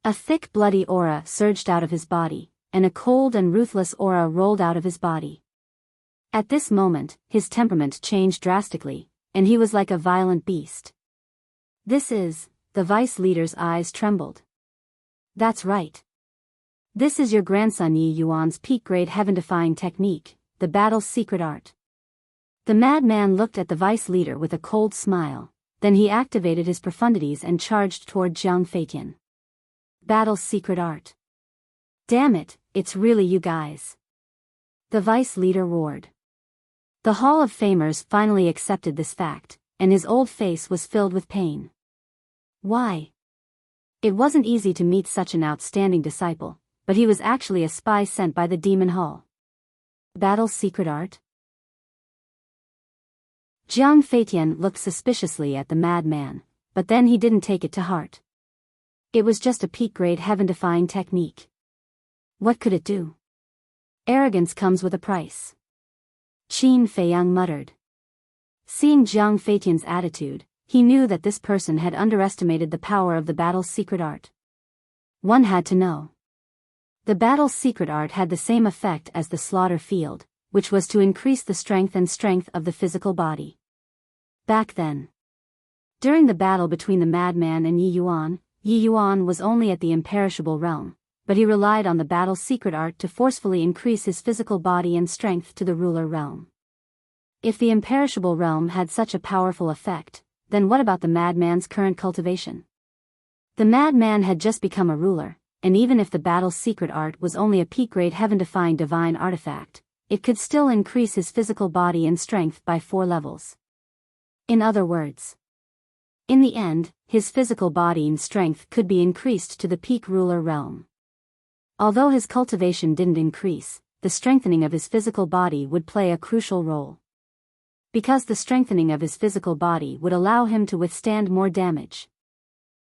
A thick bloody aura surged out of his body, and a cold and ruthless aura rolled out of his body. At this moment, his temperament changed drastically, and he was like a violent beast. This is, the vice leader's eyes trembled. That's right. This is your grandson Yi Yuan's peak-grade heaven-defying technique, the battle's secret art. The madman looked at the vice leader with a cold smile, then he activated his profundities and charged toward Jiang Feitian. Battle's secret art. Damn it, it's really you guys. The vice leader roared. The Hall of Famers finally accepted this fact, and his old face was filled with pain. Why? It wasn't easy to meet such an outstanding disciple, but he was actually a spy sent by the Demon Hall. Battle's secret art? Jiang Feitian looked suspiciously at the madman, but then he didn't take it to heart. It was just a peak-grade heaven-defying technique. What could it do? Arrogance comes with a price. Qin Feiyang muttered. Seeing Jiang Feitian's attitude, he knew that this person had underestimated the power of the battle's secret art. One had to know. The battle's secret art had the same effect as the slaughter field, which was to increase the strength of the physical body. Back then, during the battle between the madman and Yi Yuan was only at the imperishable realm, but he relied on the battle's secret art to forcefully increase his physical body and strength to the ruler realm. If the imperishable realm had such a powerful effect, then what about the madman's current cultivation? The madman had just become a ruler, and even if the battle's secret art was only a peak-grade heaven-defying divine artifact, it could still increase his physical body and strength by 4 levels. In other words, in the end, his physical body and strength could be increased to the peak ruler realm. Although his cultivation didn't increase, the strengthening of his physical body would play a crucial role. Because the strengthening of his physical body would allow him to withstand more damage.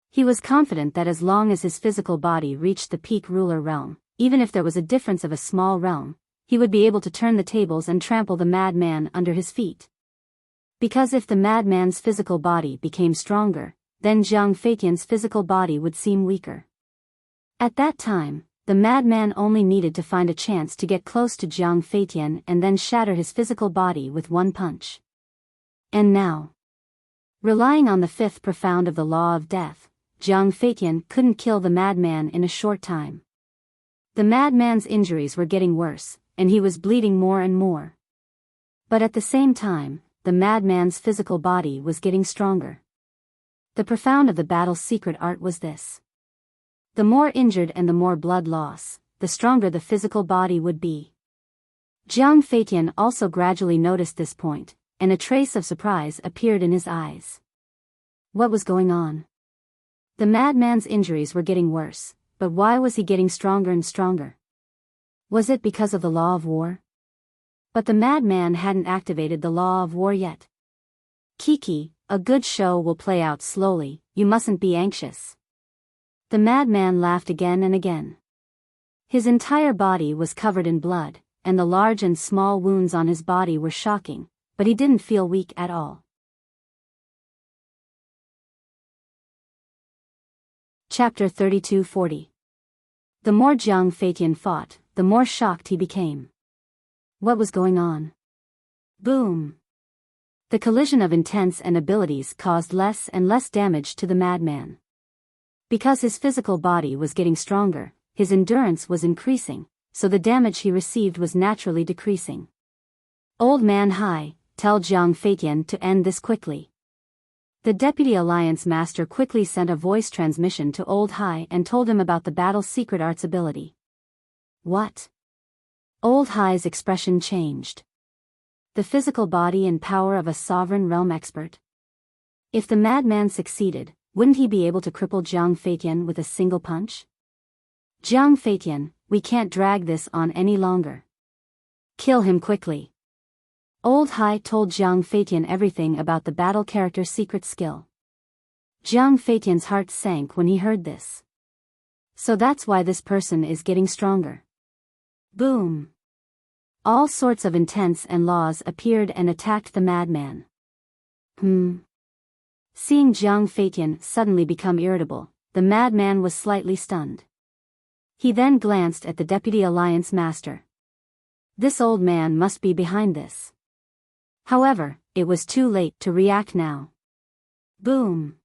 He was confident that as long as his physical body reached the peak ruler realm, even if there was a difference of a small realm, he would be able to turn the tables and trample the madman under his feet. Because if the madman's physical body became stronger, then Jiang Feitian's physical body would seem weaker. At that time, the madman only needed to find a chance to get close to Jiang Feitian and then shatter his physical body with one punch. And now, relying on the 5th profound of the law of death, Jiang Feitian couldn't kill the madman in a short time. The madman's injuries were getting worse, and he was bleeding more and more. But at the same time, the madman's physical body was getting stronger. The profound of the battle's secret art was this. The more injured and the more blood loss, the stronger the physical body would be. Jiang Feitian also gradually noticed this point, and a trace of surprise appeared in his eyes. What was going on? The madman's injuries were getting worse, but why was he getting stronger and stronger? Was it because of the law of war? But the madman hadn't activated the law of war yet. Kiki, a good show will play out slowly, you mustn't be anxious. The madman laughed again and again. His entire body was covered in blood, and the large and small wounds on his body were shocking, but he didn't feel weak at all. Chapter 32-40. The more Jiang Feitian fought, the more shocked he became. What was going on? Boom! The collision of intents and abilities caused less and less damage to the madman. Because his physical body was getting stronger, his endurance was increasing, so the damage he received was naturally decreasing. Old Man Hai, tell Jiang Feiqian to end this quickly. The Deputy Alliance Master quickly sent a voice transmission to Old Hai and told him about the battle's secret arts ability. What? Old Hai's expression changed. The physical body and power of a sovereign realm expert. If the madman succeeded, wouldn't he be able to cripple Jiang Feiqian with a single punch? Jiang Feiqian, we can't drag this on any longer. Kill him quickly. Old Hai told Jiang Feiqian everything about the battle character's secret skill. Jiang Feiqian's heart sank when he heard this. So that's why this person is getting stronger. Boom! All sorts of intents and laws appeared and attacked the madman. Seeing Jiang Feiqian suddenly become irritable, the madman was slightly stunned. He then glanced at the Deputy Alliance Master. This old man must be behind this. However, it was too late to react now. Boom!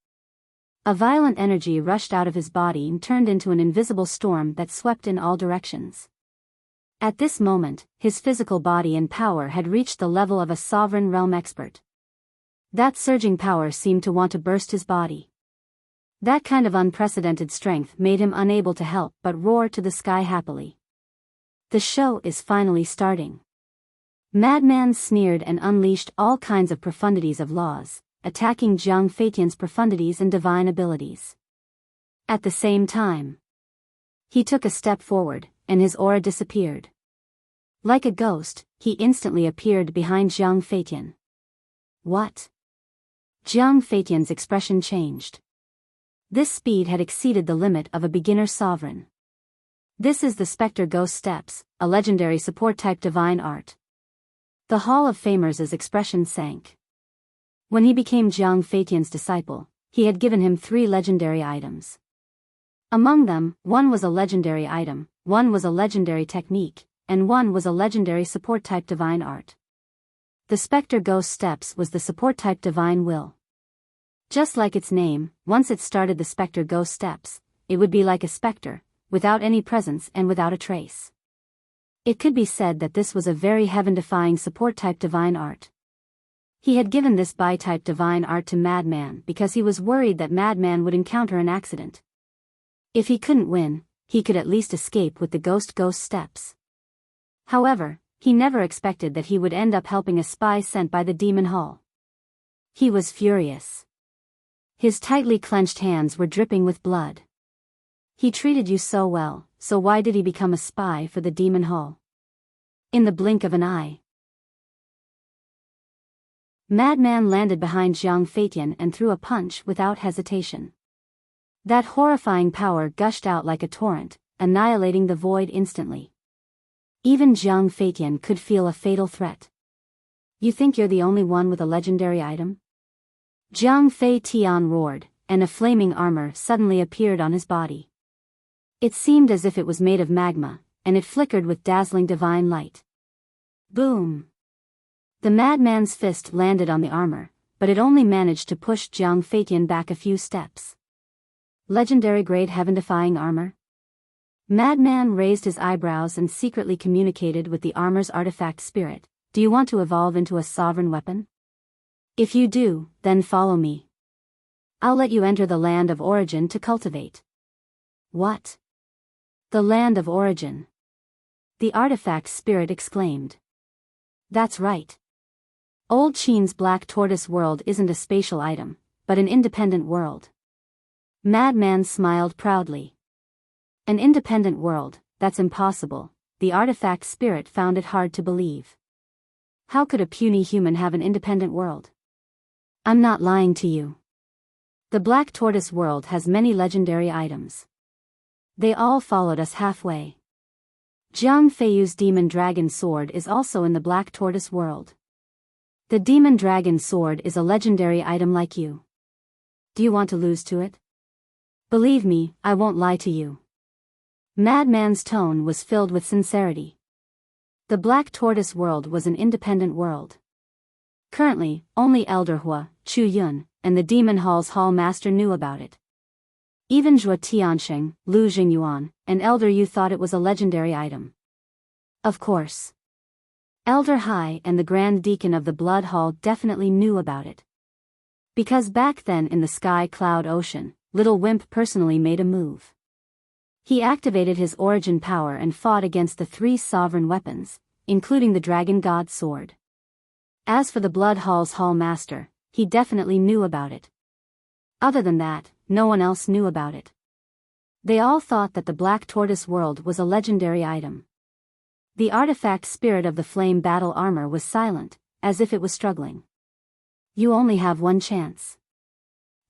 A violent energy rushed out of his body and turned into an invisible storm that swept in all directions. At this moment, his physical body and power had reached the level of a sovereign realm expert. That surging power seemed to want to burst his body. That kind of unprecedented strength made him unable to help but roar to the sky happily. The show is finally starting. Madman sneered and unleashed all kinds of profundities of laws, attacking Jiang Feiqian's profundities and divine abilities. At the same time, he took a step forward, and his aura disappeared. Like a ghost, he instantly appeared behind Jiang Feiqian. What? Jiang Feiqian's expression changed. This speed had exceeded the limit of a beginner sovereign. This is the Spectre Ghost Steps, a legendary support-type divine art. The Hall of Famers' expression sank. When he became Jiang Feiqian's disciple, he had given him 3 legendary items. Among them, 1 was a legendary item, 1 was a legendary technique, and 1 was a legendary support-type divine art. The Spectre Ghost Steps was the support-type divine will. Just like its name, once it started the Spectre Ghost Steps, it would be like a spectre, without any presence and without a trace. It could be said that this was a very heaven-defying support-type divine art. He had given this bi-type divine art to Madman because he was worried that Madman would encounter an accident. If he couldn't win, he could at least escape with the Ghost Steps. However, he never expected that he would end up helping a spy sent by the Demon Hall. He was furious. His tightly clenched hands were dripping with blood. He treated you so well, so why did he become a spy for the Demon Hall? In the blink of an eye, Madman landed behind Jiang Feiqian and threw a punch without hesitation. That horrifying power gushed out like a torrent, annihilating the void instantly. Even Jiang Feiqian could feel a fatal threat. You think you're the only one with a legendary item? Jiang Feiqian roared, and a flaming armor suddenly appeared on his body. It seemed as if it was made of magma, and it flickered with dazzling divine light. Boom! The madman's fist landed on the armor, but it only managed to push Jiang Feiqian back a few steps. Legendary grade heaven-defying armor? Madman raised his eyebrows and secretly communicated with the armor's artifact spirit. Do you want to evolve into a sovereign weapon? If you do, then follow me. I'll let you enter the land of origin to cultivate. What? The land of origin? The artifact spirit exclaimed. That's right. Old Qin's Black Tortoise world isn't a spatial item, but an independent world. Madman smiled proudly. An independent world, that's impossible. The artifact spirit found it hard to believe. How could a puny human have an independent world? I'm not lying to you. The Black Tortoise world has many legendary items. They all followed us halfway. Jiang Feiyu's Demon Dragon Sword is also in the Black Tortoise world. The Demon Dragon Sword is a legendary item like you. Do you want to lose to it? Believe me, I won't lie to you. Madman's tone was filled with sincerity. The Black Tortoise world was an independent world. Currently, only Elder Hua, Chu Yun, and the Demon Hall's Hall Master knew about it. Even Zhuo Tiansheng, Lu Jingyuan, and Elder Yu thought it was a legendary item. Of course. Elder Hai and the Grand Deacon of the Blood Hall definitely knew about it. Because back then in the Sky Cloud Ocean, Little Wimp personally made a move. He activated his origin power and fought against the 3 sovereign weapons, including the Dragon God Sword. As for the Blood Hall's Hall Master, he definitely knew about it. Other than that, no one else knew about it. They all thought that the Black Tortoise world was a legendary item. The artifact spirit of the flame battle armor was silent, as if it was struggling. You only have one chance.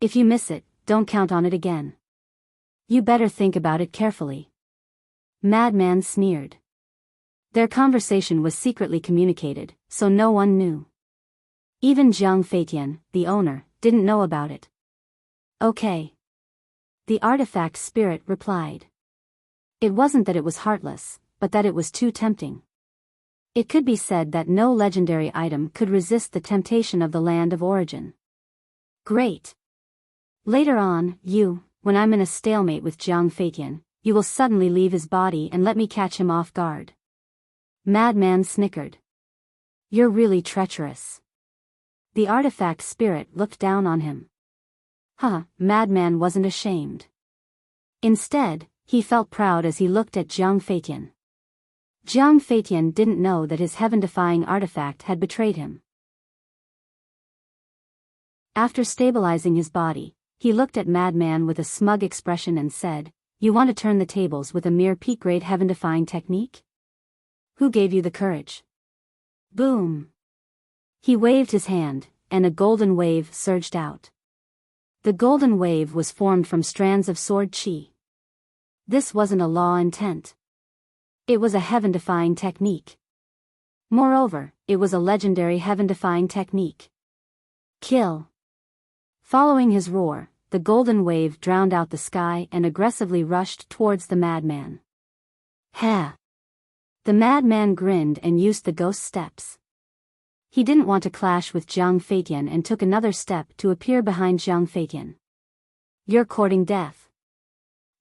If you miss it, don't count on it again. You better think about it carefully. Madman sneered. Their conversation was secretly communicated, so no one knew. Even Jiang Feitian, the owner, didn't know about it. Okay. The artifact spirit replied. It wasn't that it was heartless, but that it was too tempting. It could be said that no legendary item could resist the temptation of the land of origin. Great. Later on, when I'm in a stalemate with Jiang Feitian, you will suddenly leave his body and let me catch him off guard. Madman snickered. You're really treacherous. The artifact spirit looked down on him. Madman wasn't ashamed. Instead, he felt proud as he looked at Jiang Feitian. Jiang Feitian didn't know that his heaven-defying artifact had betrayed him. After stabilizing his body, he looked at Madman with a smug expression and said, You want to turn the tables with a mere peak-grade heaven-defying technique? Who gave you the courage? Boom! He waved his hand, and a golden wave surged out. The golden wave was formed from strands of sword chi. This wasn't a law intent. It was a heaven-defying technique. Moreover, it was a legendary heaven-defying technique. Kill! Following his roar, the golden wave drowned out the sky and aggressively rushed towards the madman. Ha! The madman grinned and used the ghost steps. He didn't want to clash with Jiang Feitian and took another step to appear behind Jiang Feitian. You're courting death.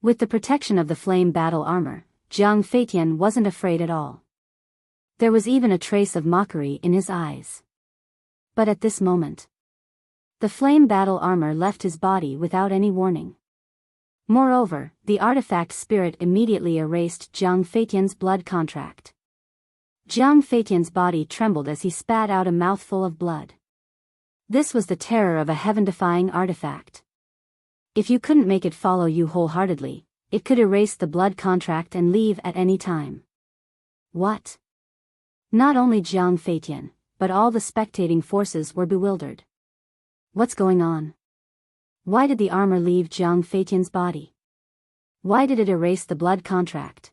With the protection of the flame battle armor, Jiang Feitian wasn't afraid at all. There was even a trace of mockery in his eyes. But at this moment, the flame battle armor left his body without any warning. Moreover, the artifact spirit immediately erased Jiang Feitian's blood contract. Jiang Feitian's body trembled as he spat out a mouthful of blood. This was the terror of a heaven-defying artifact. If you couldn't make it follow you wholeheartedly, it could erase the blood contract and leave at any time. What? Not only Jiang Feitian, but all the spectating forces were bewildered. What's going on? Why did the armor leave Jiang Feitian's body? Why did it erase the blood contract?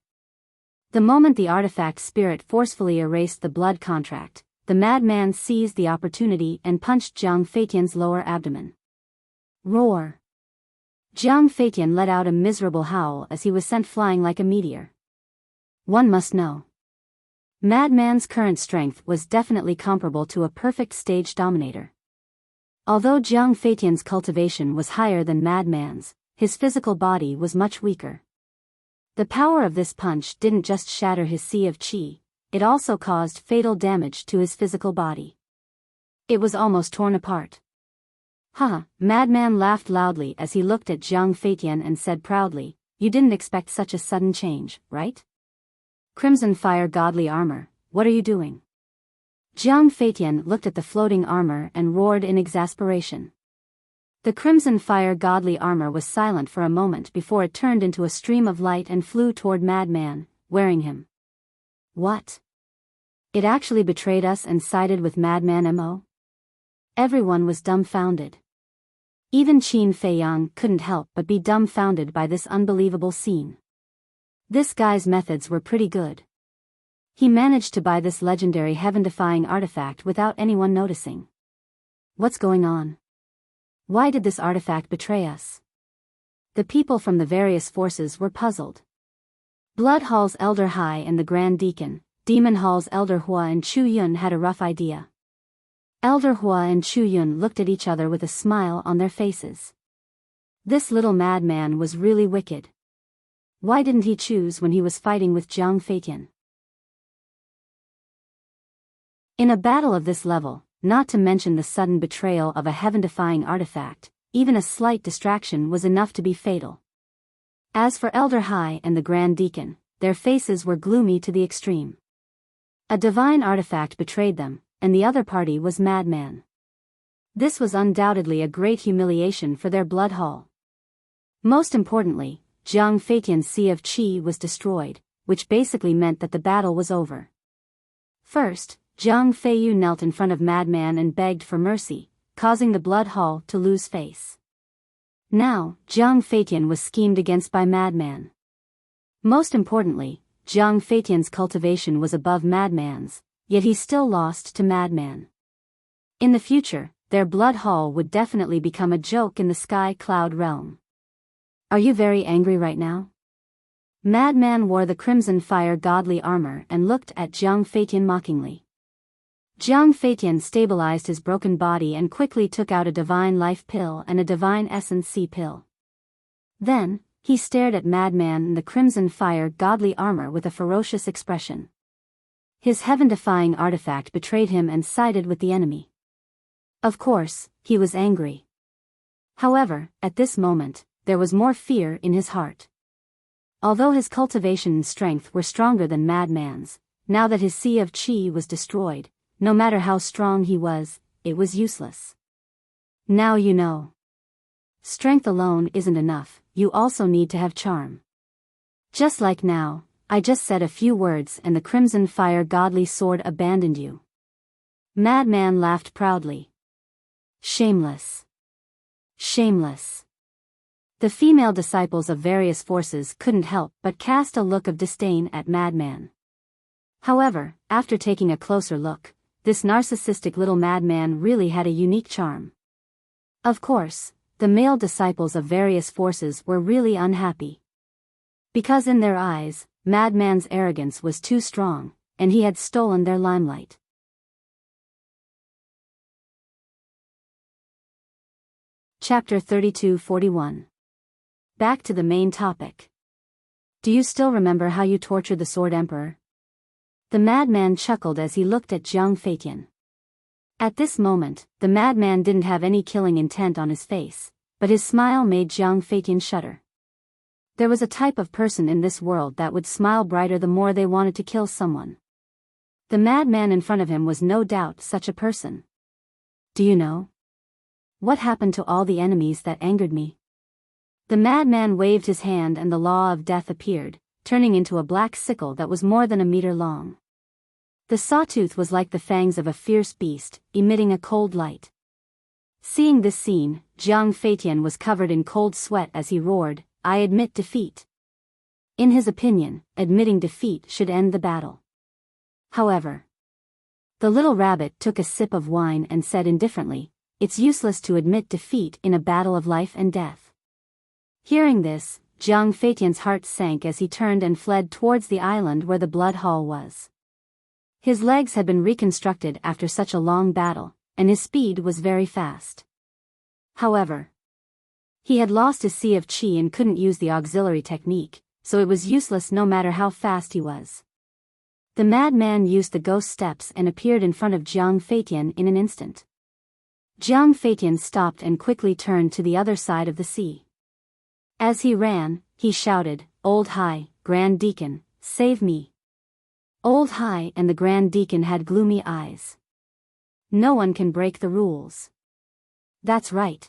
The moment the artifact spirit forcefully erased the blood contract, the madman seized the opportunity and punched Jiang Feitian's lower abdomen. Roar! Jiang Feitian let out a miserable howl as he was sent flying like a meteor. One must know. Madman's current strength was definitely comparable to a perfect stage dominator. Although Jiang Feitian's cultivation was higher than Madman's, his physical body was much weaker. The power of this punch didn't just shatter his sea of chi, it also caused fatal damage to his physical body. It was almost torn apart. Madman laughed loudly as he looked at Jiang Feitian and said proudly, You didn't expect such a sudden change, right? Crimson Fire Godly Armor, what are you doing? Jiang Feitian looked at the floating armor and roared in exasperation. The Crimson Fire Godly Armor was silent for a moment before it turned into a stream of light and flew toward Madman, wearing him. What? It actually betrayed us and sided with Madman Mo? Everyone was dumbfounded. Even Qin Feiyang couldn't help but be dumbfounded by this unbelievable scene. This guy's methods were pretty good. He managed to buy this legendary heaven-defying artifact without anyone noticing. What's going on? Why did this artifact betray us? The people from the various forces were puzzled. Blood Hall's Elder Hai and the Grand Deacon, Demon Hall's Elder Hua and Chu Yun had a rough idea. Elder Hua and Chu Yun looked at each other with a smile on their faces. This little madman was really wicked. Why didn't he choose when he was fighting with Zhang Feitian? In a battle of this level, not to mention the sudden betrayal of a heaven-defying artifact, even a slight distraction was enough to be fatal. As for Elder Hai and the Grand Deacon, their faces were gloomy to the extreme. A divine artifact betrayed them, and the other party was madman. This was undoubtedly a great humiliation for their blood hall. Most importantly, Zhang Feitian's Sea of Qi was destroyed, which basically meant that the battle was over. First, Zhang Feiyu knelt in front of Madman and begged for mercy, causing the blood hall to lose face. Now, Zhang Feitian was schemed against by Madman. Most importantly, Zhang Feitian's cultivation was above Madman's, yet he still lost to Madman. In the future, their blood hall would definitely become a joke in the sky cloud realm. Are you very angry right now? Madman wore the crimson fire godly armor and looked at Zhang Feitian mockingly. Zhang Feitian stabilized his broken body and quickly took out a divine life pill and a divine essence C pill. Then, he stared at Madman in the crimson fire godly armor with a ferocious expression. His heaven-defying artifact betrayed him and sided with the enemy. Of course, he was angry. However, at this moment, there was more fear in his heart. Although his cultivation and strength were stronger than Madman's, now that his Sea of Qi was destroyed, no matter how strong he was, it was useless. Now you know. Strength alone isn't enough, you also need to have charm. Just like now, I just said a few words and the crimson fire godly sword abandoned you. Madman laughed proudly. Shameless. Shameless. The female disciples of various forces couldn't help but cast a look of disdain at Madman. However, after taking a closer look, this narcissistic little madman really had a unique charm. Of course, the male disciples of various forces were really unhappy. Because in their eyes, Madman's arrogance was too strong, and he had stolen their limelight. Chapter 32-41. Back to the main topic. Do you still remember how you tortured the Sword Emperor? The madman chuckled as he looked at Zhang Feitian. At this moment, the madman didn't have any killing intent on his face, but his smile made Zhang Feitian shudder. There was a type of person in this world that would smile brighter the more they wanted to kill someone. The madman in front of him was no doubt such a person. Do you know? What happened to all the enemies that angered me? The madman waved his hand and the law of death appeared, turning into a black sickle that was more than a meter long. The sawtooth was like the fangs of a fierce beast, emitting a cold light. Seeing this scene, Zhang Feitian was covered in cold sweat as he roared, "I admit defeat." In his opinion, admitting defeat should end the battle. However, the little rabbit took a sip of wine and said indifferently, "It's useless to admit defeat in a battle of life and death." Hearing this, Zhang Feitian's heart sank as he turned and fled towards the island where the blood hall was. His legs had been reconstructed after such a long battle, and his speed was very fast. However, he had lost his Sea of Qi and couldn't use the auxiliary technique, so it was useless no matter how fast he was. The madman used the ghost steps and appeared in front of Zhang Feitian in an instant. Zhang Feitian stopped and quickly turned to the other side of the sea. As he ran, he shouted, "Old Hai, Grand Deacon, save me." Old Hai and the Grand Deacon had gloomy eyes. No one can break the rules. That's right.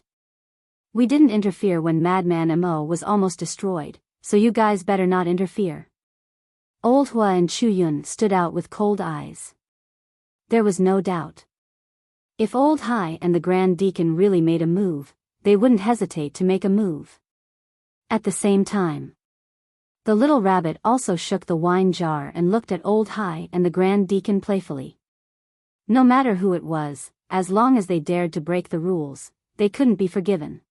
We didn't interfere when Madman Mo was almost destroyed, so you guys better not interfere. Old Hua and Chu Yun stood out with cold eyes. There was no doubt. If Old Hai and the Grand Deacon really made a move, they wouldn't hesitate to make a move. At the same time, the little rabbit also shook the wine jar and looked at Old Hai and the Grand Deacon playfully. No matter who it was, as long as they dared to break the rules, they couldn't be forgiven.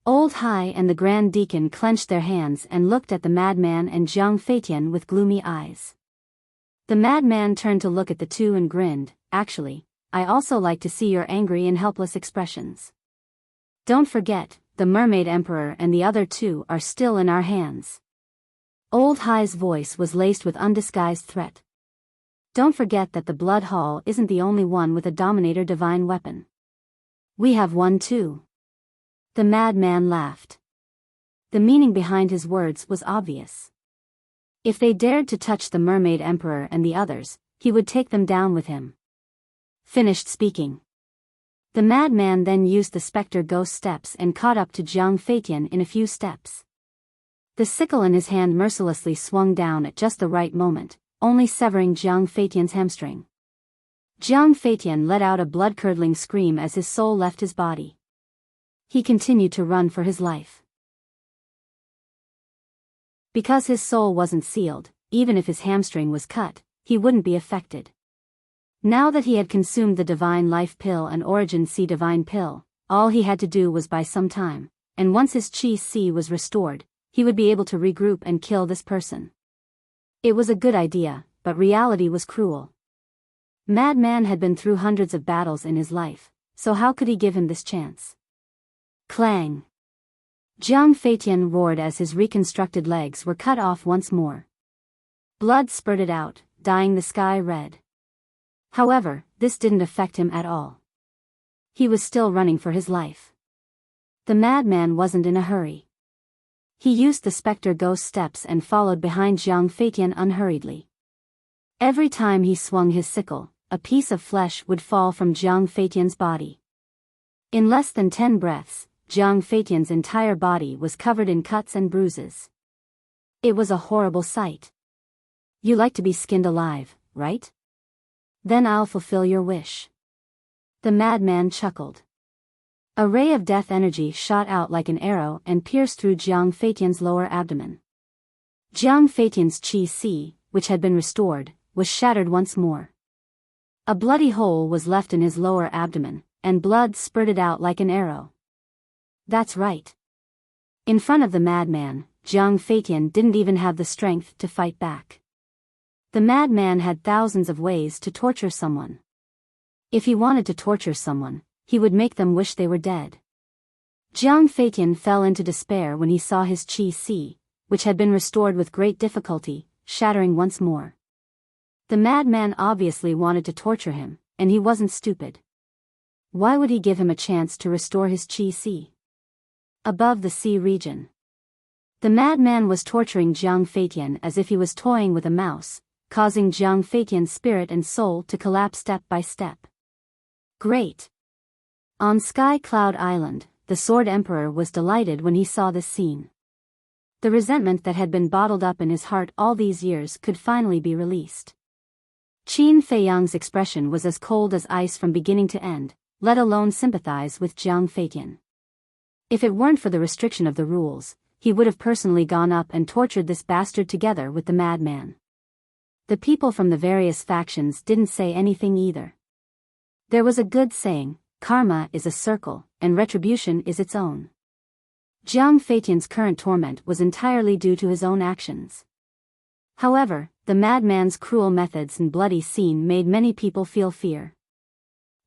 Old Hai and the Grand Deacon clenched their hands and looked at the madman and Jiang Feitian with gloomy eyes. The madman turned to look at the two and grinned. Actually, I also like to see your angry and helpless expressions. Don't forget, the Mermaid Emperor and the other two are still in our hands. Old Hai's voice was laced with undisguised threat. Don't forget that the Blood Hall isn't the only one with a Dominator divine weapon. We have one too. The madman laughed. The meaning behind his words was obvious. If they dared to touch the Mermaid Emperor and the others, he would take them down with him. Finished speaking. The madman then used the specter ghost steps and caught up to Jiang Feitian in a few steps. The sickle in his hand mercilessly swung down at just the right moment, only severing Jiang Feitian's hamstring. Jiang Feitian let out a blood-curdling scream as his soul left his body. He continued to run for his life. Because his soul wasn't sealed, even if his hamstring was cut, he wouldn't be affected. Now that he had consumed the Divine Life Pill and Origin C Divine Pill, all he had to do was buy some time, and once his Chi C was restored, he would be able to regroup and kill this person. It was a good idea, but reality was cruel. Madman had been through hundreds of battles in his life, so how could he give him this chance? Clang! Jiang Feitian roared as his reconstructed legs were cut off once more. Blood spurted out, dyeing the sky red. However, this didn't affect him at all. He was still running for his life. The madman wasn't in a hurry. He used the specter ghost steps and followed behind Jiang Feitian unhurriedly. Every time he swung his sickle, a piece of flesh would fall from Jiang Feitian's body. In less than 10 breaths, Jiang Feitian's entire body was covered in cuts and bruises. It was a horrible sight. You like to be skinned alive, right? Then I'll fulfill your wish. The madman chuckled. A ray of death energy shot out like an arrow and pierced through Jiang Feitian's lower abdomen. Jiang Feitian's Chi C, which had been restored, was shattered once more. A bloody hole was left in his lower abdomen, and blood spurted out like an arrow. That's right. In front of the madman, Jiang Feitian didn't even have the strength to fight back. The madman had thousands of ways to torture someone. If he wanted to torture someone, he would make them wish they were dead. Jiang Feitian fell into despair when he saw his Chi C, which had been restored with great difficulty, shattering once more. The madman obviously wanted to torture him, and he wasn't stupid. Why would he give him a chance to restore his Chi C? Above the sea region. The madman was torturing Jiang Feitian as if he was toying with a mouse, causing Jiang Feitian's spirit and soul to collapse step by step. Great! On Sky Cloud Island, the Sword Emperor was delighted when he saw this scene. The resentment that had been bottled up in his heart all these years could finally be released. Qin Feiyang's expression was as cold as ice from beginning to end, let alone sympathize with Jiang Feitian. If it weren't for the restriction of the rules, he would have personally gone up and tortured this bastard together with the madman. The people from the various factions didn't say anything either. There was a good saying, karma is a circle, and retribution is its own. Jiang Feitian's current torment was entirely due to his own actions. However, the madman's cruel methods and bloody scene made many people feel fear.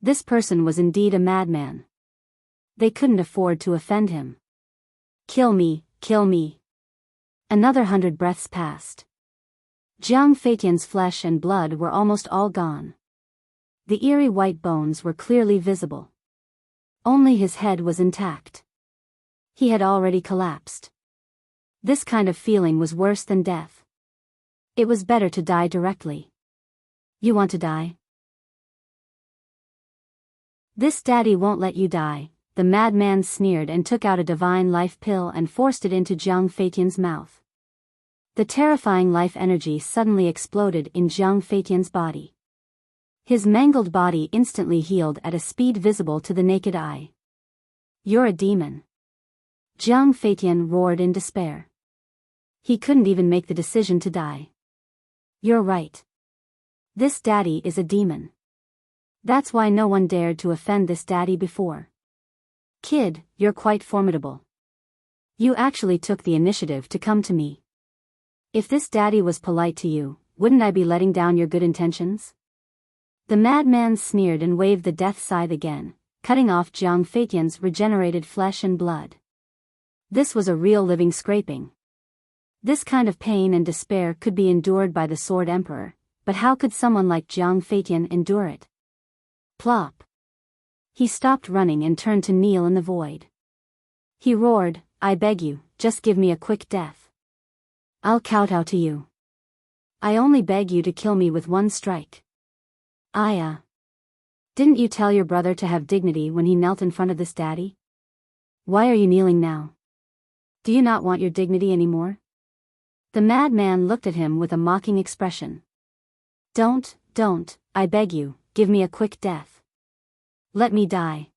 This person was indeed a madman. They couldn't afford to offend him. Kill me, kill me. Another 100 breaths passed. Jiang Feitian's flesh and blood were almost all gone. The eerie white bones were clearly visible. Only his head was intact. He had already collapsed. This kind of feeling was worse than death. It was better to die directly. You want to die? This daddy won't let you die, the madman sneered and took out a divine life pill and forced it into Jiang Feitian's mouth. The terrifying life energy suddenly exploded in Jiang Feitian's body. His mangled body instantly healed at a speed visible to the naked eye. You're a demon. Jiang Feitian roared in despair. He couldn't even make the decision to die. You're right. This daddy is a demon. That's why no one dared to offend this daddy before. Kid, you're quite formidable. You actually took the initiative to come to me. If this daddy was polite to you, wouldn't I be letting down your good intentions? The madman sneered and waved the death scythe again, cutting off Jiang Feitian's regenerated flesh and blood. This was a real living scraping. This kind of pain and despair could be endured by the Sword Emperor, but how could someone like Jiang Feitian endure it? Plop. He stopped running and turned to kneel in the void. He roared, I beg you, just give me a quick death. I'll kowtow to you. I only beg you to kill me with one strike. Didn't you tell your brother to have dignity when he knelt in front of this daddy? Why are you kneeling now? Do you not want your dignity anymore? The madman looked at him with a mocking expression. Don't, I beg you, give me a quick death. Let me die.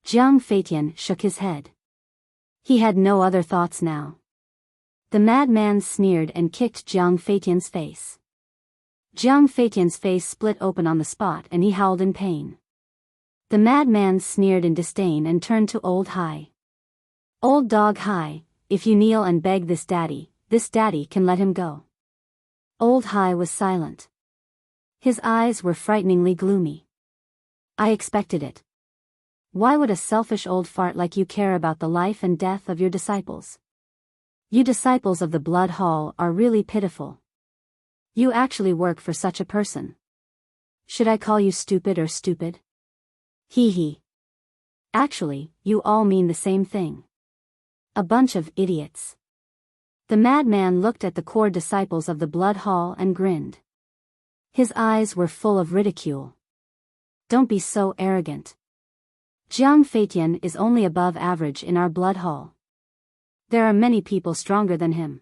Jiang Feitian shook his head. He had no other thoughts now. The madman sneered and kicked Jiang Feitian's face. Jiang Feitian's face split open on the spot and he howled in pain. The madman sneered in disdain and turned to Old Hai. Old Dog Hai, if you kneel and beg this daddy can let him go. Old Hai was silent. His eyes were frighteningly gloomy. I expected it. Why would a selfish old fart like you care about the life and death of your disciples? You disciples of the Blood Hall are really pitiful. You actually work for such a person. Should I call you stupid or stupid? Hee hee. Actually, you all mean the same thing. A bunch of idiots. The madman looked at the core disciples of the Blood Hall and grinned. His eyes were full of ridicule. Don't be so arrogant. Jiang Feitian is only above average in our Blood Hall. There are many people stronger than him.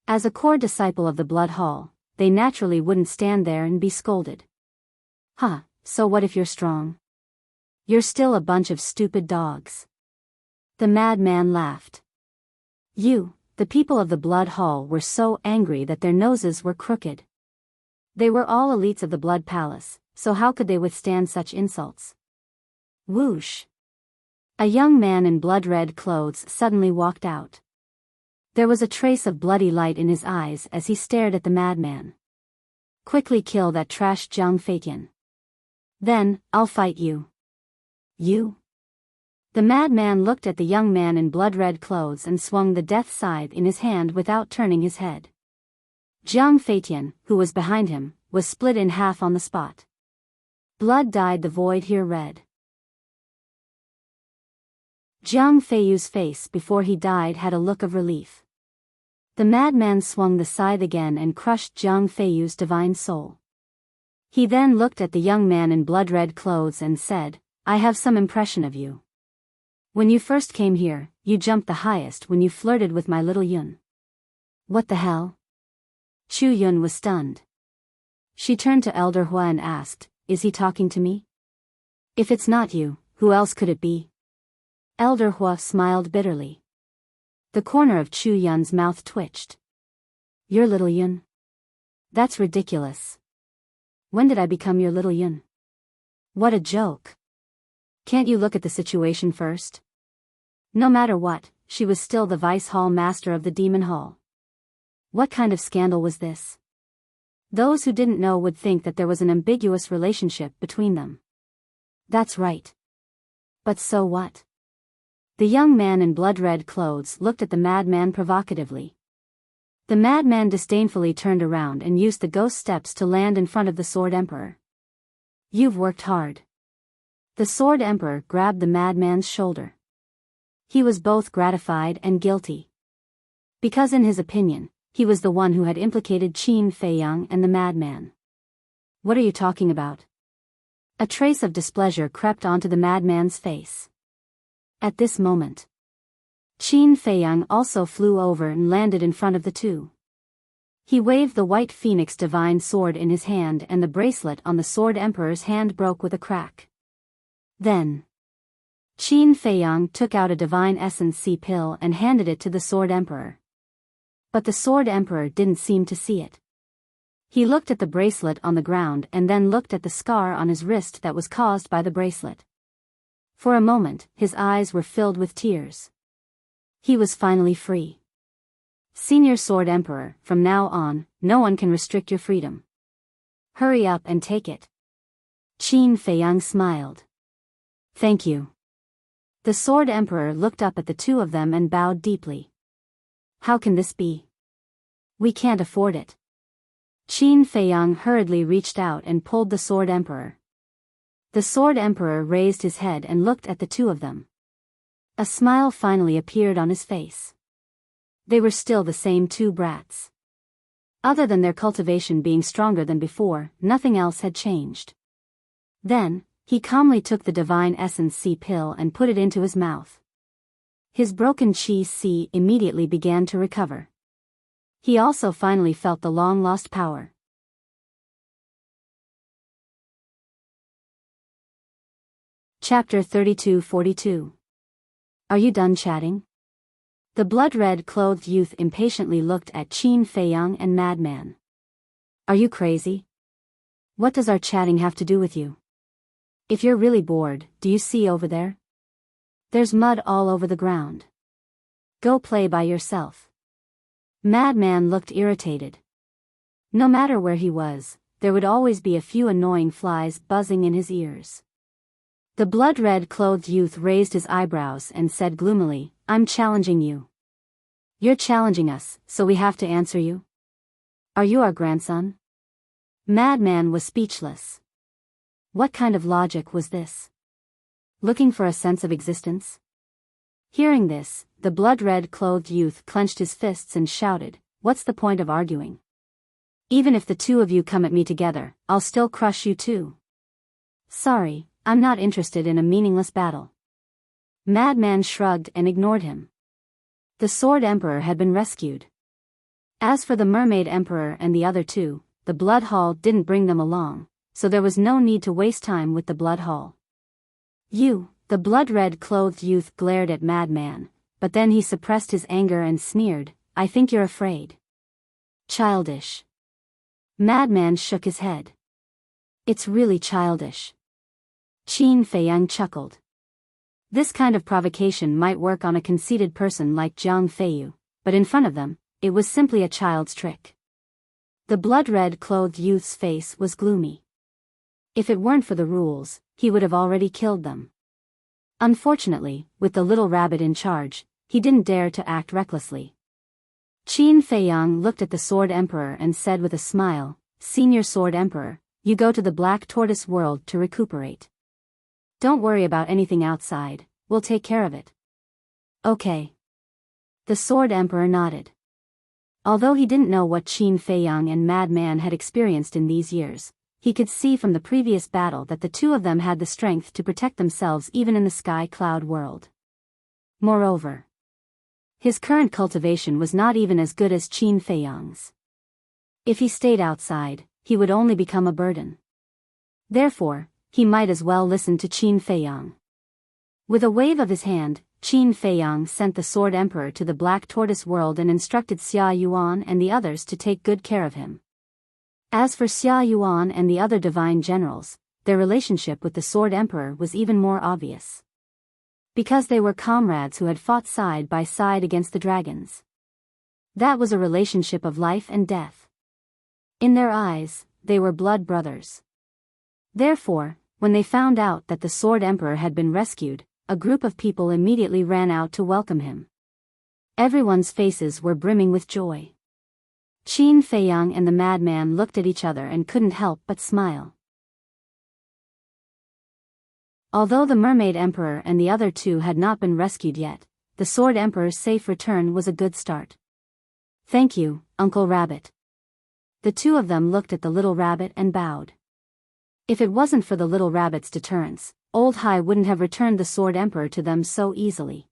As a core disciple of the Blood Hall, they naturally wouldn't stand there and be scolded. So what if you're strong? You're still a bunch of stupid dogs. The madman laughed. The people of the Blood Hall were so angry that their noses were crooked. They were all elites of the Blood Palace, so how could they withstand such insults? Whoosh! A young man in blood-red clothes suddenly walked out. There was a trace of bloody light in his eyes as he stared at the madman. Quickly kill that trash Jiang Feitian. Then, I'll fight you. You? The madman looked at the young man in blood-red clothes and swung the death scythe in his hand without turning his head. Jiang Feitian, who was behind him, was split in half on the spot. Blood dyed the void here red. Jiang Feiyu's face before he died had a look of relief. The madman swung the scythe again and crushed Jiang Feiyu's divine soul. He then looked at the young man in blood-red clothes and said, I have some impression of you. When you first came here, you jumped the highest when you flirted with my little Yun. What the hell? Chu Yun was stunned. She turned to Elder Hua and asked, Is he talking to me? If it's not you, who else could it be? Elder Hua smiled bitterly. The corner of Chu Yun's mouth twitched. Your little Yun? That's ridiculous. When did I become your little Yun? What a joke. Can't you look at the situation first? No matter what, she was still the Vice Hall Master of the Demon Hall. What kind of scandal was this? Those who didn't know would think that there was an ambiguous relationship between them. That's right. But so what? The young man in blood-red clothes looked at the madman provocatively. The madman disdainfully turned around and used the ghost steps to land in front of the Sword Emperor. You've worked hard. The Sword Emperor grabbed the madman's shoulder. He was both gratified and guilty. Because in his opinion, he was the one who had implicated Qin Feiyang and the madman. What are you talking about? A trace of displeasure crept onto the madman's face. At this moment, Qin Feiyang also flew over and landed in front of the two. He waved the white phoenix divine sword in his hand and the bracelet on the Sword Emperor's hand broke with a crack. Then, Qin Feiyang took out a divine essence sea pill and handed it to the Sword Emperor. But the Sword Emperor didn't seem to see it. He looked at the bracelet on the ground and then looked at the scar on his wrist that was caused by the bracelet. For a moment, his eyes were filled with tears. He was finally free. Senior Sword Emperor, from now on, no one can restrict your freedom. Hurry up and take it. Qin Feiyang smiled. Thank you. The Sword Emperor looked up at the two of them and bowed deeply. How can this be? We can't afford it. Qin Feiyang hurriedly reached out and pulled the Sword Emperor. The Sword Emperor raised his head and looked at the two of them. A smile finally appeared on his face. They were still the same two brats. Other than their cultivation being stronger than before, nothing else had changed. Then, he calmly took the Divine Essence C pill and put it into his mouth. His broken Qi C immediately began to recover. He also finally felt the long-lost power. Chapter 32-42. Are you done chatting? The blood-red clothed youth impatiently looked at Qin Feiyang and Madman. Are you crazy? What does our chatting have to do with you? If you're really bored, do you see over there? There's mud all over the ground. Go play by yourself. Madman looked irritated. No matter where he was, there would always be a few annoying flies buzzing in his ears. The blood-red clothed youth raised his eyebrows and said gloomily, I'm challenging you. You're challenging us, so we have to answer you? Are you our grandson? Madman was speechless. What kind of logic was this? Looking for a sense of existence? Hearing this, the blood-red clothed youth clenched his fists and shouted, What's the point of arguing? Even if the two of you come at me together, I'll still crush you too. Sorry, I'm not interested in a meaningless battle. Madman shrugged and ignored him. The Sword Emperor had been rescued. As for the Mermaid Emperor and the other two, the Blood Hall didn't bring them along, so there was no need to waste time with the Blood Hall. You, the blood-red clothed youth glared at Madman, but then he suppressed his anger and sneered, I think you're afraid. Childish. Madman shook his head. It's really childish. Qin Feiyang chuckled. This kind of provocation might work on a conceited person like Jiang Feiyu, but in front of them, it was simply a child's trick. The blood-red clothed youth's face was gloomy. If it weren't for the rules, he would have already killed them. Unfortunately, with the little rabbit in charge, he didn't dare to act recklessly. Qin Feiyang looked at the Sword Emperor and said with a smile, Senior Sword Emperor, you go to the Black Tortoise world to recuperate. Don't worry about anything outside, we'll take care of it. Okay. The Sword Emperor nodded. Although he didn't know what Qin Feiyang and Madman had experienced in these years, he could see from the previous battle that the two of them had the strength to protect themselves even in the Sky Cloud world. Moreover, his current cultivation was not even as good as Qin Feiyang's. If he stayed outside, he would only become a burden. Therefore, he might as well listen to Qin Feiyang. With a wave of his hand, Qin Feiyang sent the Sword Emperor to the Black Tortoise world and instructed Xia Yuan and the others to take good care of him. As for Xia Yuan and the other divine generals, their relationship with the Sword Emperor was even more obvious. Because they were comrades who had fought side by side against the dragons. That was a relationship of life and death. In their eyes, they were blood brothers. Therefore, when they found out that the Sword Emperor had been rescued, a group of people immediately ran out to welcome him. Everyone's faces were brimming with joy. Qin Feiyang and the madman looked at each other and couldn't help but smile. Although the Mermaid Emperor and the other two had not been rescued yet, the Sword Emperor's safe return was a good start. Thank you, Uncle Rabbit. The two of them looked at the little rabbit and bowed. If it wasn't for the little rabbit's deterrence, Old Hai wouldn't have returned the Sword Emperor to them so easily.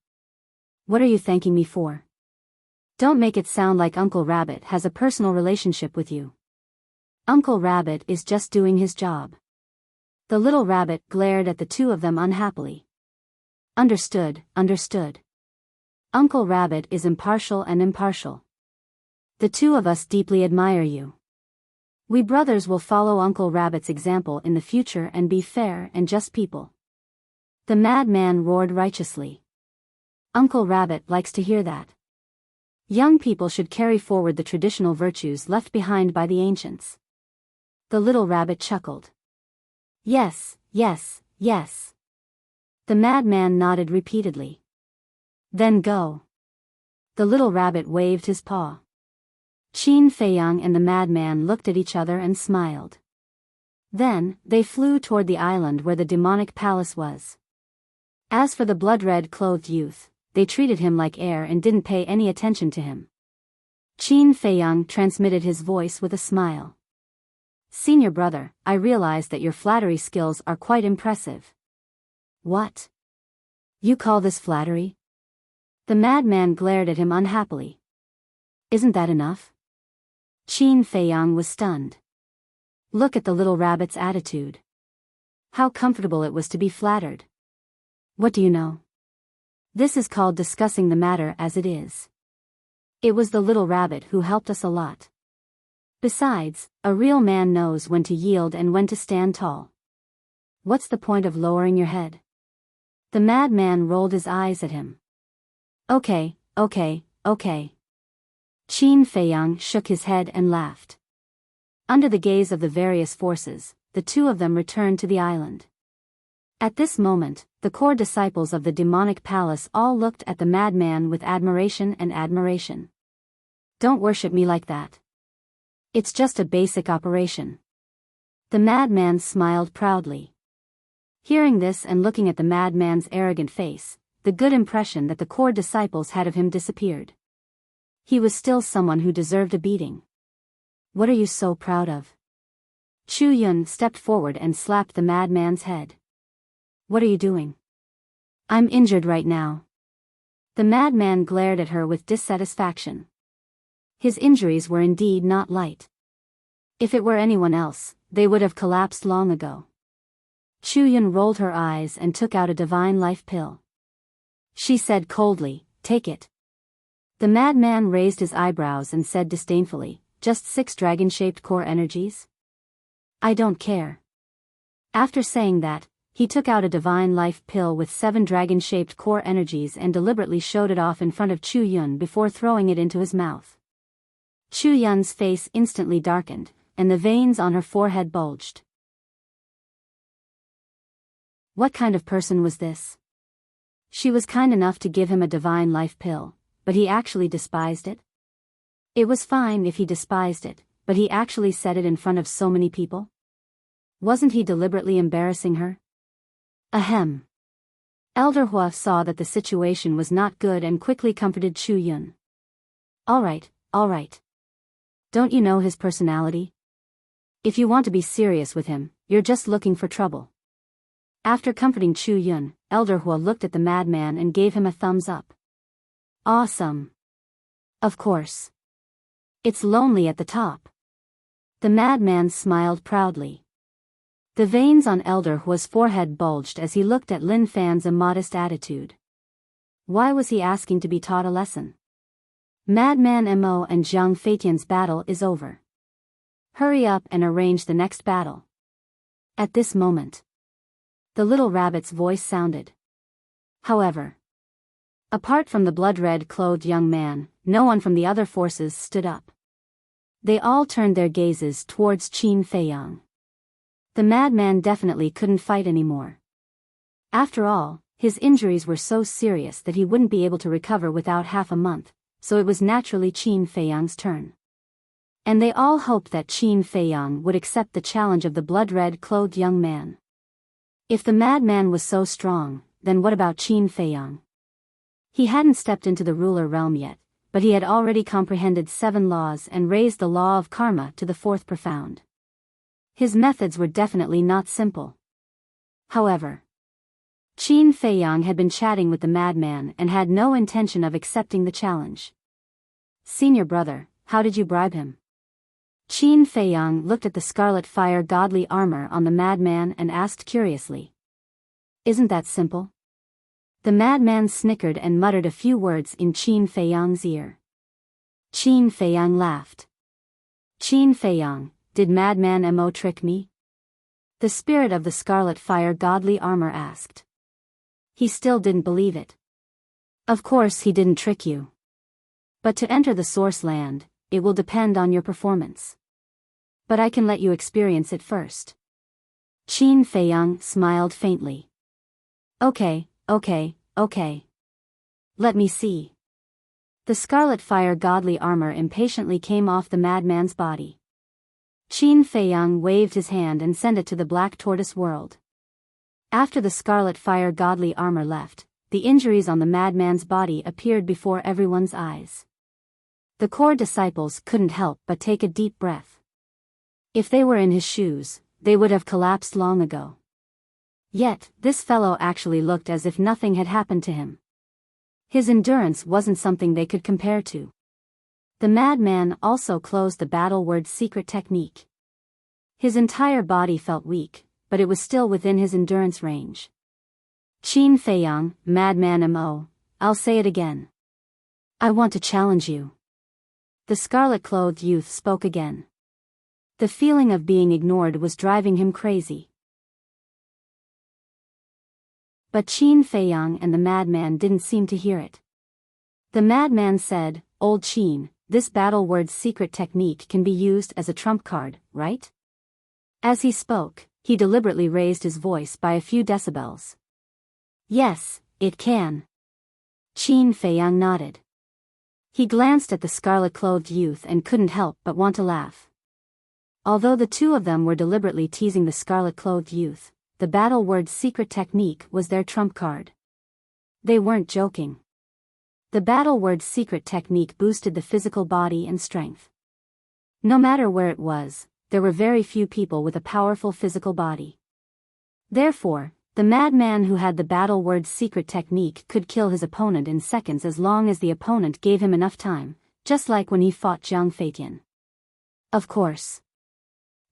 What are you thanking me for? Don't make it sound like Uncle Rabbit has a personal relationship with you. Uncle Rabbit is just doing his job. The little rabbit glared at the two of them unhappily. Understood, understood. Uncle Rabbit is impartial and impartial. The two of us deeply admire you. We brothers will follow Uncle Rabbit's example in the future and be fair and just people. The madman roared righteously. Uncle Rabbit likes to hear that. Young people should carry forward the traditional virtues left behind by the ancients. The little rabbit chuckled. Yes, yes, yes. The madman nodded repeatedly. Then go. The little rabbit waved his paw. Qin Feiyang and the madman looked at each other and smiled. Then, they flew toward the island where the demonic palace was. As for the blood-red clothed youth, they treated him like air and didn't pay any attention to him. Qin Feiyang transmitted his voice with a smile. Senior brother, I realize that your flattery skills are quite impressive. What? You call this flattery? The madman glared at him unhappily. Isn't that enough? Qin Feiyang was stunned. Look at the little rabbit's attitude. How comfortable it was to be flattered. What do you know? This is called discussing the matter as it is. It was the little rabbit who helped us a lot. Besides, a real man knows when to yield and when to stand tall. What's the point of lowering your head? The madman rolled his eyes at him. Okay. Qin Feiyang shook his head and laughed. Under the gaze of the various forces, the two of them returned to the island. At this moment, the core disciples of the demonic palace all looked at the madman with admiration and admiration. Don't worship me like that. It's just a basic operation. The madman smiled proudly. Hearing this and looking at the madman's arrogant face, the good impression that the core disciples had of him disappeared. He was still someone who deserved a beating. What are you so proud of? Chu Yun stepped forward and slapped the madman's head. What are you doing? I'm injured right now. The madman glared at her with dissatisfaction. His injuries were indeed not light. If it were anyone else, they would have collapsed long ago. Chu Yun rolled her eyes and took out a divine life pill. She said coldly, "Take it." The madman raised his eyebrows and said disdainfully, "Just 6 dragon-shaped core energies? I don't care." After saying that, he took out a divine life pill with 7 dragon-shaped core energies and deliberately showed it off in front of Chu Yun before throwing it into his mouth. Chu Yun's face instantly darkened, and the veins on her forehead bulged. What kind of person was this? She was kind enough to give him a divine life pill, but he actually despised it? It was fine if he despised it, but he actually said it in front of so many people? Wasn't he deliberately embarrassing her? Ahem. Elder Hua saw that the situation was not good and quickly comforted Chu Yun. All right. Don't you know his personality? If you want to be serious with him, you're just looking for trouble. After comforting Chu Yun, Elder Hua looked at the madman and gave him a thumbs up. Awesome. Of course. It's lonely at the top. The madman smiled proudly. The veins on Elder Hua's forehead bulged as he looked at Lin Fan's immodest attitude. Why was he asking to be taught a lesson? Madman Mo and Zhang Feitian's battle is over. Hurry up and arrange the next battle. At this moment, the little rabbit's voice sounded. However, apart from the blood-red clothed young man, no one from the other forces stood up. They all turned their gazes towards Qin Feiyang. The madman definitely couldn't fight anymore. After all, his injuries were so serious that he wouldn't be able to recover without half a month, so it was naturally Qin Feiyang's turn. And they all hoped that Qin Feiyang would accept the challenge of the blood-red clothed young man. If the madman was so strong, then what about Qin Feiyang? He hadn't stepped into the ruler realm yet, but he had already comprehended 7 laws and raised the law of karma to the 4th profound. His methods were definitely not simple. However, Qin Feiyang had been chatting with the madman and had no intention of accepting the challenge. Senior brother, how did you bribe him? Qin Feiyang looked at the scarlet fire godly armor on the madman and asked curiously. Isn't that simple? The madman snickered and muttered a few words in Qin Feiyang's ear. Qin Feiyang laughed. Qin Feiyang, did madman Mo trick me? The spirit of the scarlet fire godly armor asked. He still didn't believe it. Of course he didn't trick you. But to enter the source land, it will depend on your performance. But I can let you experience it first. Qin Feiyang smiled faintly. Okay. Let me see. The scarlet fire godly armor impatiently came off the madman's body. Qin Feiyang waved his hand and sent it to the black tortoise world. After the scarlet fire godly armor left, the injuries on the madman's body appeared before everyone's eyes. The core disciples couldn't help but take a deep breath. If they were in his shoes, they would have collapsed long ago. Yet, this fellow actually looked as if nothing had happened to him. His endurance wasn't something they could compare to. The madman also closed the battle word's secret technique. His entire body felt weak, but it was still within his endurance range. Qin Feiyang, madman mo, I'll say it again. I want to challenge you. The scarlet-clothed youth spoke again. The feeling of being ignored was driving him crazy. But Qin Feiyang and the madman didn't seem to hear it. The madman said, Old Qin, this battle word's secret technique can be used as a trump card, right? As he spoke, he deliberately raised his voice by a few decibels. Yes, it can. Qin Feiyang nodded. He glanced at the scarlet-clothed youth and couldn't help but want to laugh. Although the two of them were deliberately teasing the scarlet-clothed youth, the battle word's secret technique was their trump card. They weren't joking. The battle word's secret technique boosted the physical body and strength. No matter where it was, there were very few people with a powerful physical body. Therefore, the madman who had the battle word's secret technique could kill his opponent in seconds as long as the opponent gave him enough time, just like when he fought Jiang Feitian. Of course.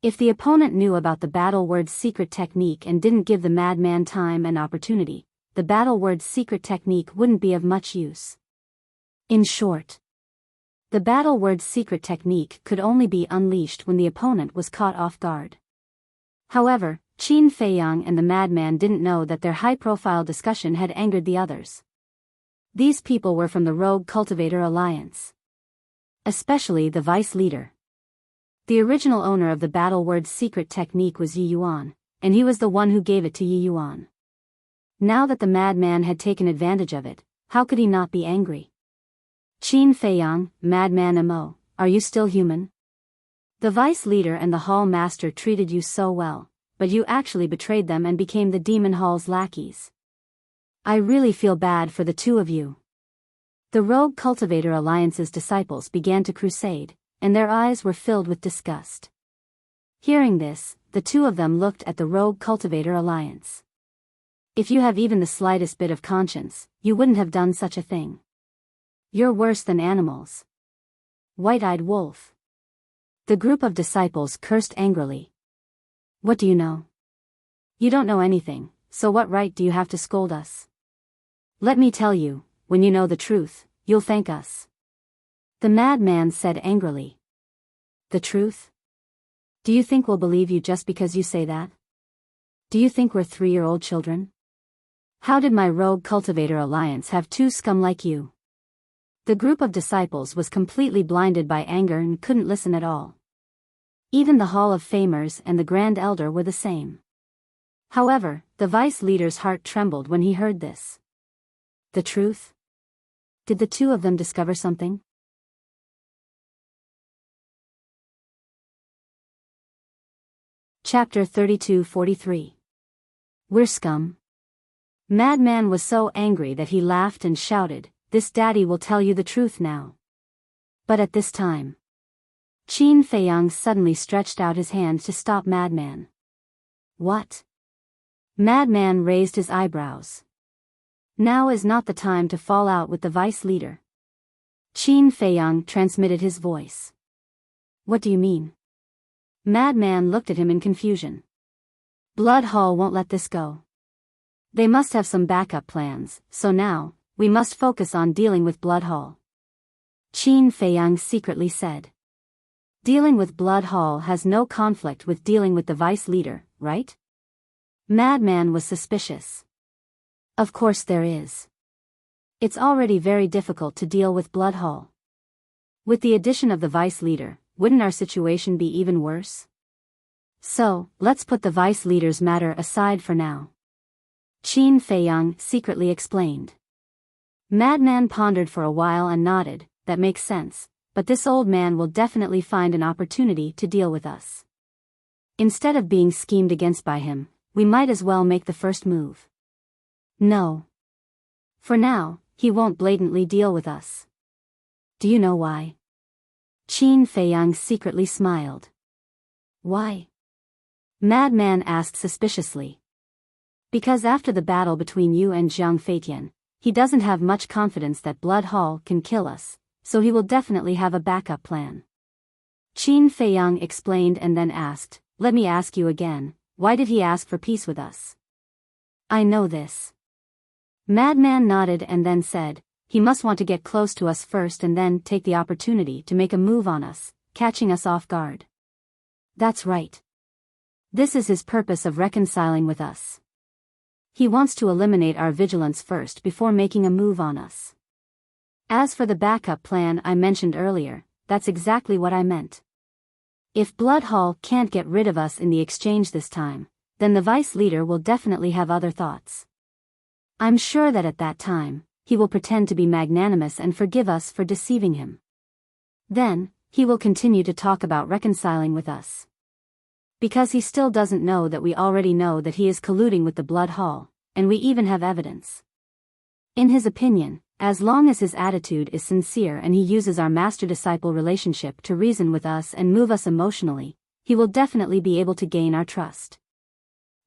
If the opponent knew about the battle word's secret technique and didn't give the madman time and opportunity, the battle word's secret technique wouldn't be of much use. In short, the battle word's secret technique could only be unleashed when the opponent was caught off guard. However, Qin Feiyang and the madman didn't know that their high-profile discussion had angered the others. These people were from the Rogue Cultivator Alliance. Especially the vice leader. The original owner of the battle word's secret technique was Yi Yuan, and he was the one who gave it to Yi Yuan. Now that the madman had taken advantage of it, how could he not be angry? Qin Feiyang, madman mo, are you still human? The vice leader and the hall master treated you so well, but you actually betrayed them and became the demon hall's lackeys. I really feel bad for the two of you. The Rogue Cultivator Alliance's disciples began to crusade, and their eyes were filled with disgust. Hearing this, the two of them looked at the Rogue Cultivator Alliance. If you have even the slightest bit of conscience, you wouldn't have done such a thing. You're worse than animals. White-eyed wolf. The group of disciples cursed angrily. What do you know? You don't know anything, so what right do you have to scold us? Let me tell you, when you know the truth, you'll thank us. The madman said angrily. The truth? Do you think we'll believe you just because you say that? Do you think we're 3-year-old children? How did my Rogue Cultivator Alliance have two scum like you? The group of disciples was completely blinded by anger and couldn't listen at all. Even the Hall of Famers and the Grand Elder were the same. However, the vice leader's heart trembled when he heard this. The truth? Did the two of them discover something? Chapter 32-43. We're scum. Madman was so angry that he laughed and shouted, "This daddy will tell you the truth now." But at this time, Qin Feiyang suddenly stretched out his hand to stop Madman. What? Madman raised his eyebrows. Now is not the time to fall out with the vice leader. Qin Feiyang transmitted his voice. What do you mean? Madman looked at him in confusion. Blood Hall won't let this go. They must have some backup plans, so now, we must focus on dealing with Blood Hall. Qin Feiyang secretly said. Dealing with Blood Hall has no conflict with dealing with the vice leader, right? Madman was suspicious. Of course there is. It's already very difficult to deal with Blood Hall. With the addition of the vice leader, wouldn't our situation be even worse? So, let's put the vice leader's matter aside for now. Qin Feiyang secretly explained. Madman pondered for a while and nodded, that makes sense, but this old man will definitely find an opportunity to deal with us. Instead of being schemed against by him, we might as well make the first move. No. For now, he won't blatantly deal with us. Do you know why? Qin Feiyang secretly smiled. Why? Madman asked suspiciously. Because after the battle between you and Zhang Feitian, he doesn't have much confidence that Blood Hall can kill us, so he will definitely have a backup plan. Qin Feiyang explained and then asked, let me ask you again, why did he ask for peace with us? I know this. Madman nodded and then said, he must want to get close to us first and then take the opportunity to make a move on us, catching us off guard. That's right. This is his purpose of reconciling with us. He wants to eliminate our vigilance first before making a move on us. As for the backup plan I mentioned earlier, that's exactly what I meant. If Blood Hall can't get rid of us in the exchange this time, then the vice leader will definitely have other thoughts. I'm sure that at that time, he will pretend to be magnanimous and forgive us for deceiving him. Then, he will continue to talk about reconciling with us. Because he still doesn't know that we already know that he is colluding with the Blood Hall, and we even have evidence. In his opinion, as long as his attitude is sincere and he uses our master-disciple relationship to reason with us and move us emotionally, he will definitely be able to gain our trust.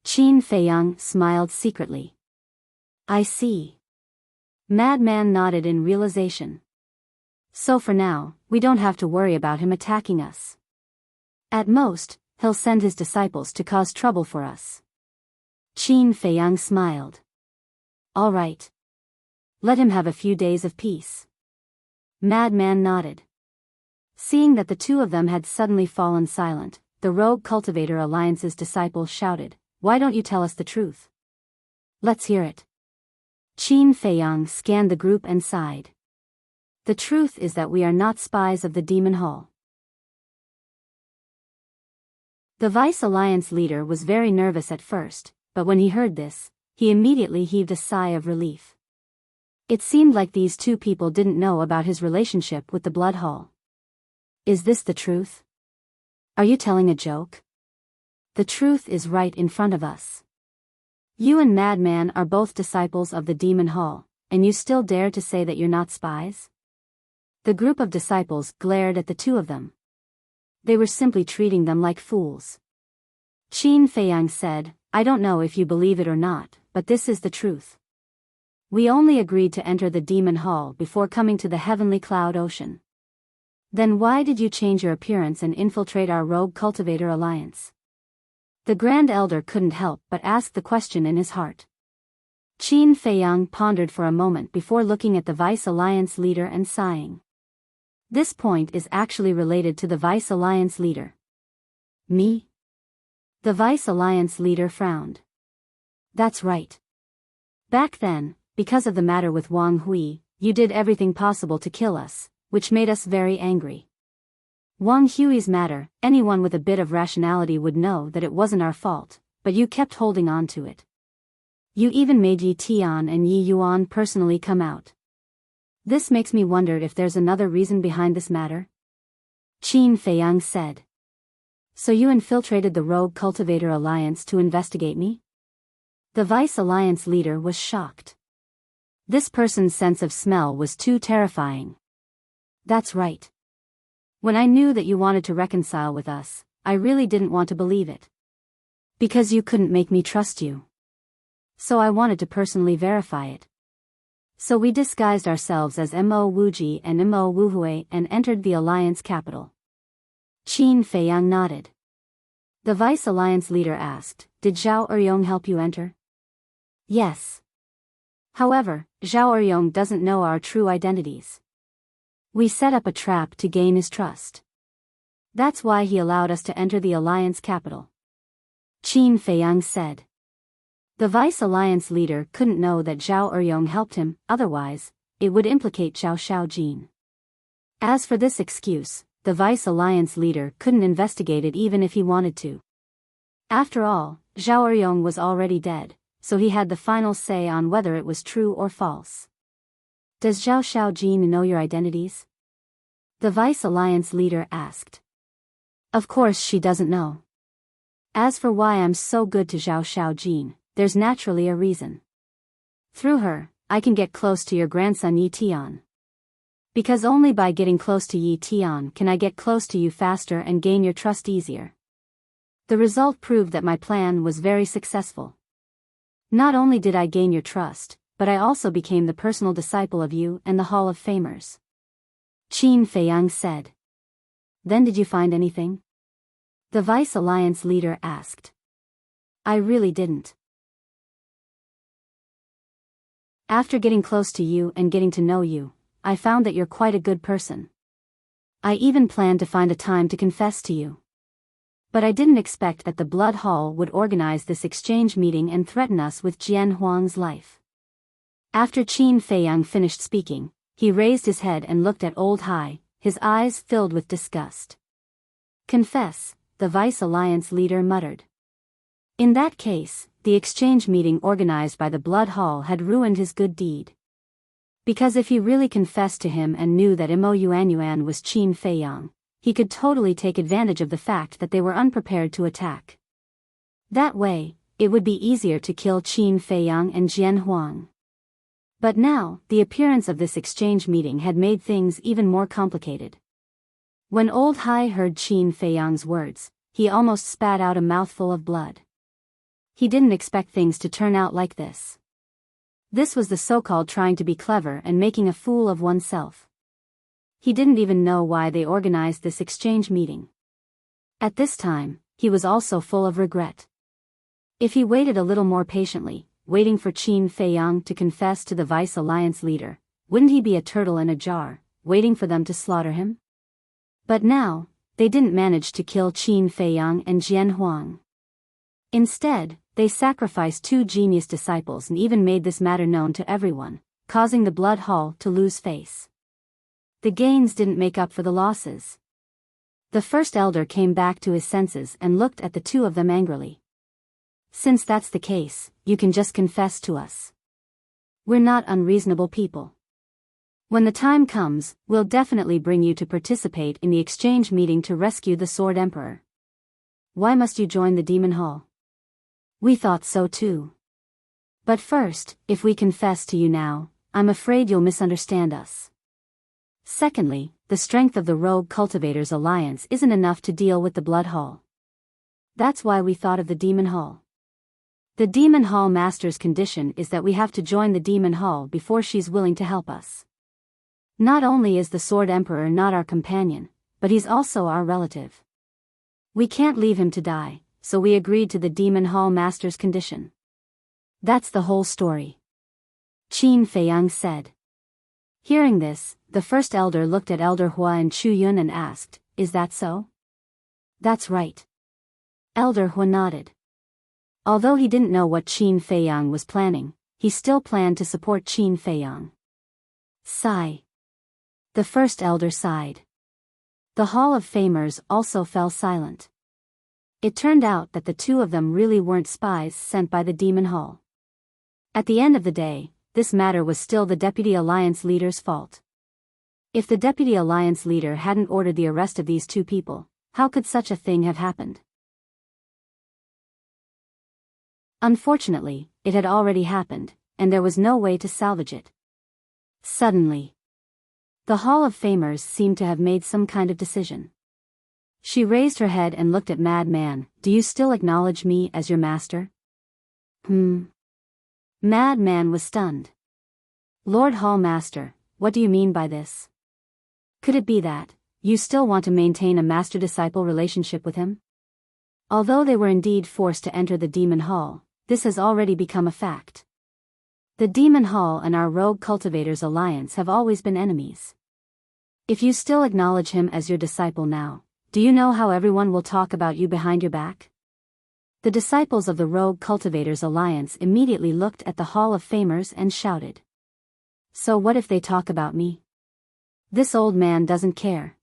Qin Feiyang smiled secretly. I see. Madman nodded in realization. So for now, we don't have to worry about him attacking us. At most, he'll send his disciples to cause trouble for us. Qin Feiyang smiled. All right. Let him have a few days of peace. Madman nodded. Seeing that the two of them had suddenly fallen silent, the Rogue Cultivator Alliance's disciple shouted, why don't you tell us the truth? Let's hear it. Qin Feiyang scanned the group and sighed. The truth is that we are not spies of the Demon Hall. The Vice Alliance leader was very nervous at first, but when he heard this, he immediately heaved a sigh of relief. It seemed like these two people didn't know about his relationship with the Blood Hall. Is this the truth? Are you telling a joke? The truth is right in front of us. You and Madman are both disciples of the Demon Hall, and you still dare to say that you're not spies? The group of disciples glared at the two of them. They were simply treating them like fools. Qin Feiyang said, I don't know if you believe it or not, but this is the truth. We only agreed to enter the Demon Hall before coming to the Heavenly Cloud Ocean. Then why did you change your appearance and infiltrate our Rogue Cultivator Alliance? The Grand Elder couldn't help but ask the question in his heart. Qin Feiyang pondered for a moment before looking at the Vice Alliance leader and sighing. This point is actually related to the Vice Alliance leader. Me? The Vice Alliance leader frowned. That's right. Back then, because of the matter with Wang Hui, you did everything possible to kill us, which made us very angry. Wang Hui's matter, anyone with a bit of rationality would know that it wasn't our fault, but you kept holding on to it. You even made Yi Tian and Yi Yuan personally come out. This makes me wonder if there's another reason behind this matter. Qin Feiyang said. So you infiltrated the Rogue Cultivator Alliance to investigate me? The Vice Alliance leader was shocked. This person's sense of smell was too terrifying. That's right. When I knew that you wanted to reconcile with us, I really didn't want to believe it. Because you couldn't make me trust you. So I wanted to personally verify it. So we disguised ourselves as Mo Wuji and Mo Wuhui and entered the Alliance capital. Qin Feiyang nodded. The Vice Alliance leader asked, did Zhao Eryong help you enter? Yes. However, Zhao Eryong doesn't know our true identities. We set up a trap to gain his trust. That's why he allowed us to enter the Alliance capital. Qin Feiyang said. The Vice Alliance leader couldn't know that Zhao Eryong helped him, otherwise, it would implicate Zhao Xiaojin. As for this excuse, the Vice Alliance leader couldn't investigate it even if he wanted to. After all, Zhao Eryong was already dead, so he had the final say on whether it was true or false. Does Zhao Xiaojin know your identities? The Vice Alliance leader asked. Of course she doesn't know. As for why I'm so good to Zhao Xiaojin, there's naturally a reason. Through her, I can get close to your grandson Yi Tian. Because only by getting close to Yi Tian can I get close to you faster and gain your trust easier. The result proved that my plan was very successful. Not only did I gain your trust, but I also became the personal disciple of you and the Hall of Famers. Qin Feiyang said. Then did you find anything? The Vice Alliance leader asked. I really didn't. After getting close to you and getting to know you, I found that you're quite a good person. I even planned to find a time to confess to you. But I didn't expect that the Blood Hall would organize this exchange meeting and threaten us with Jian Huang's life. After Qin Feiyang finished speaking, he raised his head and looked at Old Hai, his eyes filled with disgust. Confess, the Vice Alliance leader muttered. In that case, the exchange meeting organized by the Blood Hall had ruined his good deed. Because if he really confessed to him and knew that Imo Yuanyuan was Qin Feiyang, he could totally take advantage of the fact that they were unprepared to attack. That way, it would be easier to kill Qin Feiyang and Jian Huang. But now, the appearance of this exchange meeting had made things even more complicated. When Old Hai heard Qin Feiyang's words, he almost spat out a mouthful of blood. He didn't expect things to turn out like this. This was the so-called trying to be clever and making a fool of oneself. He didn't even know why they organized this exchange meeting. At this time, he was also full of regret. If he waited a little more patiently, waiting for Qin Feiyang to confess to the Vice Alliance leader, wouldn't he be a turtle in a jar, waiting for them to slaughter him? But now, they didn't manage to kill Qin Feiyang and Jian Huang. Instead, they sacrificed two genius disciples and even made this matter known to everyone, causing the Blood Hall to lose face. The gains didn't make up for the losses. The first elder came back to his senses and looked at the two of them angrily. Since that's the case, you can just confess to us. We're not unreasonable people. When the time comes, we'll definitely bring you to participate in the exchange meeting to rescue the Sword Emperor. Why must you join the Demon Hall? We thought so too. But first, if we confess to you now, I'm afraid you'll misunderstand us. Secondly, the strength of the Rogue Cultivators Alliance isn't enough to deal with the Blood Hall. That's why we thought of the Demon Hall. The Demon Hall Master's condition is that we have to join the Demon Hall before she's willing to help us. Not only is the Sword Emperor not our companion, but he's also our relative. We can't leave him to die, so we agreed to the Demon Hall Master's condition. That's the whole story. Qin Feiyang said. Hearing this, the first elder looked at Elder Hua and Chu Yun and asked, Is that so? That's right. Elder Hua nodded. Although he didn't know what Qin Feiyang was planning, he still planned to support Qin Feiyang. Sigh. The first elder sighed. The Hall of Famers also fell silent. It turned out that the two of them really weren't spies sent by the Demon Hall. At the end of the day, this matter was still the Deputy Alliance leader's fault. If the Deputy Alliance leader hadn't ordered the arrest of these two people, how could such a thing have happened? Unfortunately, it had already happened, and there was no way to salvage it. Suddenly, the Hall of Famers seemed to have made some kind of decision. She raised her head and looked at Madman. Do you still acknowledge me as your master? Madman was stunned. Lord Hall Master, what do you mean by this? Could it be that you still want to maintain a master-disciple relationship with him? Although they were indeed forced to enter the Demon Hall, this has already become a fact. The Demon Hall and our Rogue Cultivators Alliance have always been enemies. If you still acknowledge him as your disciple now, do you know how everyone will talk about you behind your back? The disciples of the Rogue Cultivators Alliance immediately looked at the Hall of Famers and shouted. So what if they talk about me? This old man doesn't care.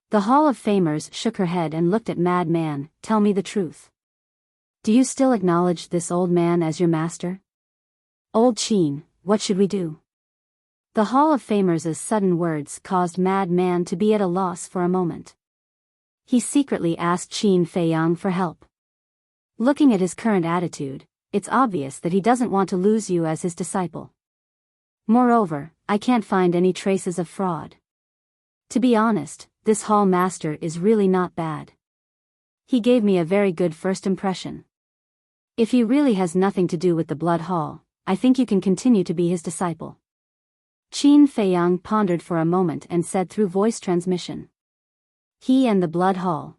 The Hall of Famers shook her head and looked at Mad Man. Tell me the truth. Do you still acknowledge this old man as your master? Old Qin, what should we do? The Hall of Famers' sudden words caused Mad Man to be at a loss for a moment. He secretly asked Qin Feiyang for help. Looking at his current attitude, it's obvious that he doesn't want to lose you as his disciple. Moreover, I can't find any traces of fraud. To be honest, this hall master is really not bad. He gave me a very good first impression. If he really has nothing to do with the Blood Hall, I think you can continue to be his disciple. Qin Feiyang pondered for a moment and said through voice transmission. He and the Blood Hall.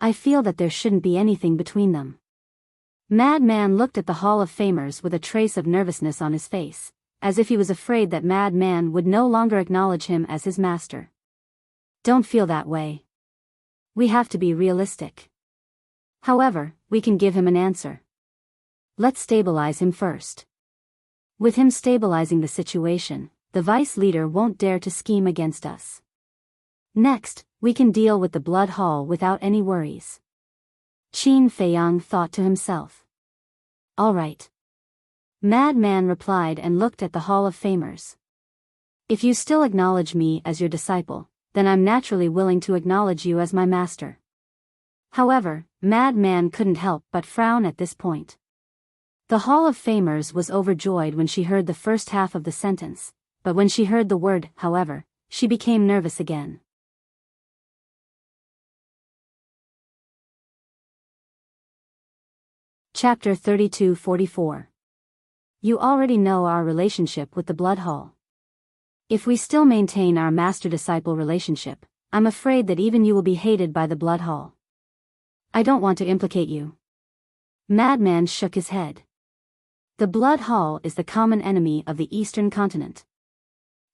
I feel that there shouldn't be anything between them. Mad Man looked at the Hall of Famers with a trace of nervousness on his face, as if he was afraid that Mad Man would no longer acknowledge him as his master. Don't feel that way. We have to be realistic. However, we can give him an answer. Let's stabilize him first. With him stabilizing the situation, the vice leader won't dare to scheme against us. Next, we can deal with the Blood Hall without any worries. Qin Feiyang thought to himself. All right. Mad Man replied and looked at the Hall of Famers. If you still acknowledge me as your disciple, then I'm naturally willing to acknowledge you as my master. However, Mad Man couldn't help but frown at this point. The Hall of Famers was overjoyed when she heard the first half of the sentence, but when she heard the word, however, she became nervous again. Chapter 32-44. You already know our relationship with the Blood Hall. If we still maintain our master-disciple relationship, I'm afraid that even you will be hated by the Blood Hall. I don't want to implicate you. Madman shook his head. The Blood Hall is the common enemy of the Eastern continent.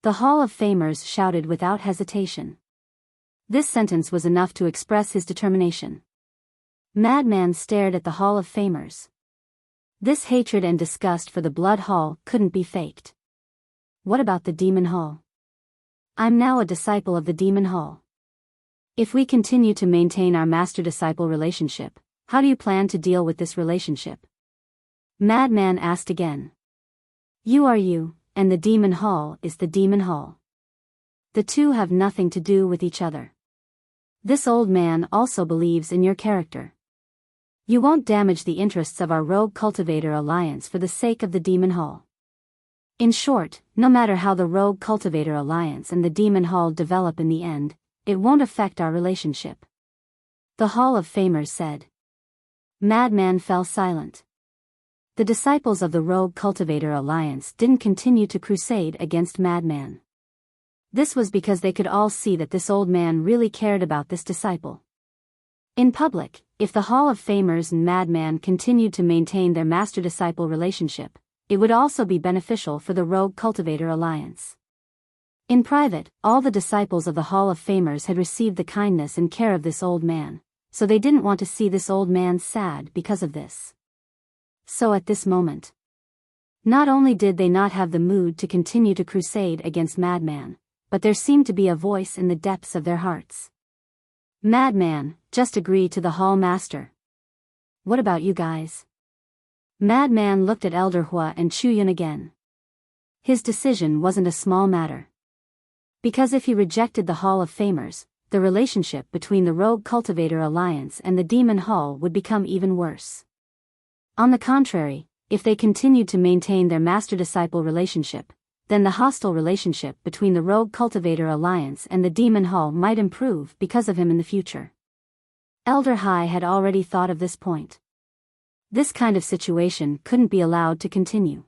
The Hall of Famers shouted without hesitation. This sentence was enough to express his determination. Madman stared at the Hall of Famers. This hatred and disgust for the Blood Hall couldn't be faked. What about the Demon Hall? I'm now a disciple of the Demon Hall. If we continue to maintain our master-disciple relationship, how do you plan to deal with this relationship? Madman asked again. You are you, and the Demon Hall is the Demon Hall. The two have nothing to do with each other. This old man also believes in your character. You won't damage the interests of our Rogue Cultivator Alliance for the sake of the Demon Hall. In short, no matter how the Rogue Cultivator Alliance and the Demon Hall develop in the end, it won't affect our relationship. The Hall of Famers said. Madman fell silent. The disciples of the Rogue Cultivator Alliance didn't continue to crusade against Madman. This was because they could all see that this old man really cared about this disciple. In public, if the Hall of Famers and Madman continued to maintain their master-disciple relationship, it would also be beneficial for the Rogue Cultivator Alliance. In private, all the disciples of the Hall of Famers had received the kindness and care of this old man, so they didn't want to see this old man sad because of this. So at this moment, not only did they not have the mood to continue to crusade against Madman, but there seemed to be a voice in the depths of their hearts. Madman, just agree to the Hall Master. What about you guys? Madman looked at Elder Hua and Chuyun again. His decision wasn't a small matter. Because if he rejected the Hall of Famers, the relationship between the Rogue Cultivator Alliance and the Demon Hall would become even worse. On the contrary, if they continued to maintain their master-disciple relationship, then the hostile relationship between the Rogue Cultivator Alliance and the Demon Hall might improve because of him in the future. Elder Hai had already thought of this point. This kind of situation couldn't be allowed to continue.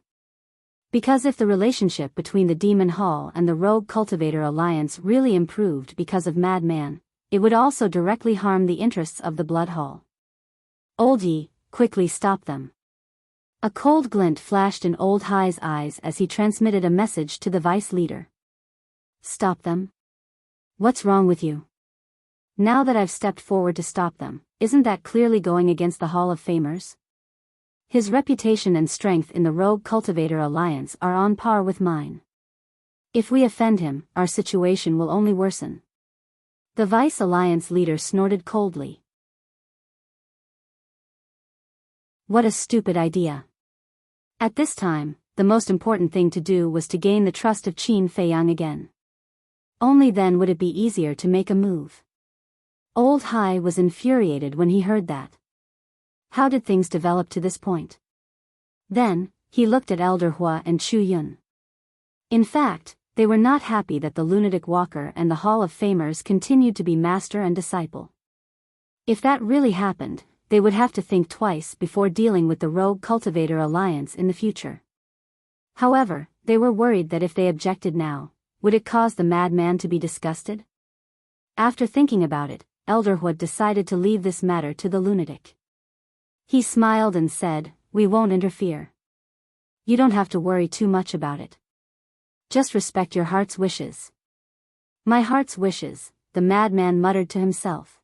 Because if the relationship between the Demon Hall and the Rogue Cultivator Alliance really improved because of Madman, it would also directly harm the interests of the Blood Hall. Old Yi, quickly stop them. A cold glint flashed in Old Hai's eyes as he transmitted a message to the vice leader. Stop them? What's wrong with you? Now that I've stepped forward to stop them, isn't that clearly going against the Hall of Famers? His reputation and strength in the Rogue Cultivator Alliance are on par with mine. If we offend him, our situation will only worsen. The Vice Alliance leader snorted coldly. What a stupid idea. At this time, the most important thing to do was to gain the trust of Qin Feiyang again. Only then would it be easier to make a move. Old Hai was infuriated when he heard that. How did things develop to this point? Then, he looked at Elder Hua and Chu Yun. In fact, they were not happy that the lunatic walker and the Hall of Famers continued to be master and disciple. If that really happened, they would have to think twice before dealing with the Rogue Cultivator Alliance in the future. However, they were worried that if they objected now, would it cause the madman to be disgusted? After thinking about it, Elder Hua decided to leave this matter to the lunatic. He smiled and said, "We won't interfere. You don't have to worry too much about it. Just respect your heart's wishes." "My heart's wishes," the madman muttered to himself.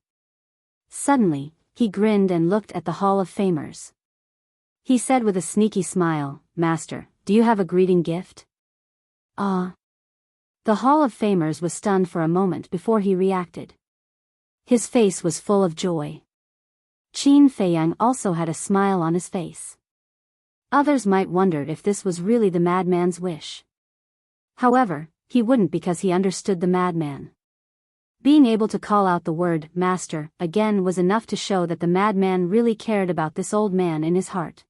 Suddenly, he grinned and looked at the Hall of Famers. He said with a sneaky smile, "Master, do you have a greeting gift?" "Ah." The Hall of Famers was stunned for a moment before he reacted. His face was full of joy. Qin Feiyang also had a smile on his face. Others might wonder if this was really the madman's wish. However, he wouldn't because he understood the madman. Being able to call out the word "master" again was enough to show that the madman really cared about this old man in his heart.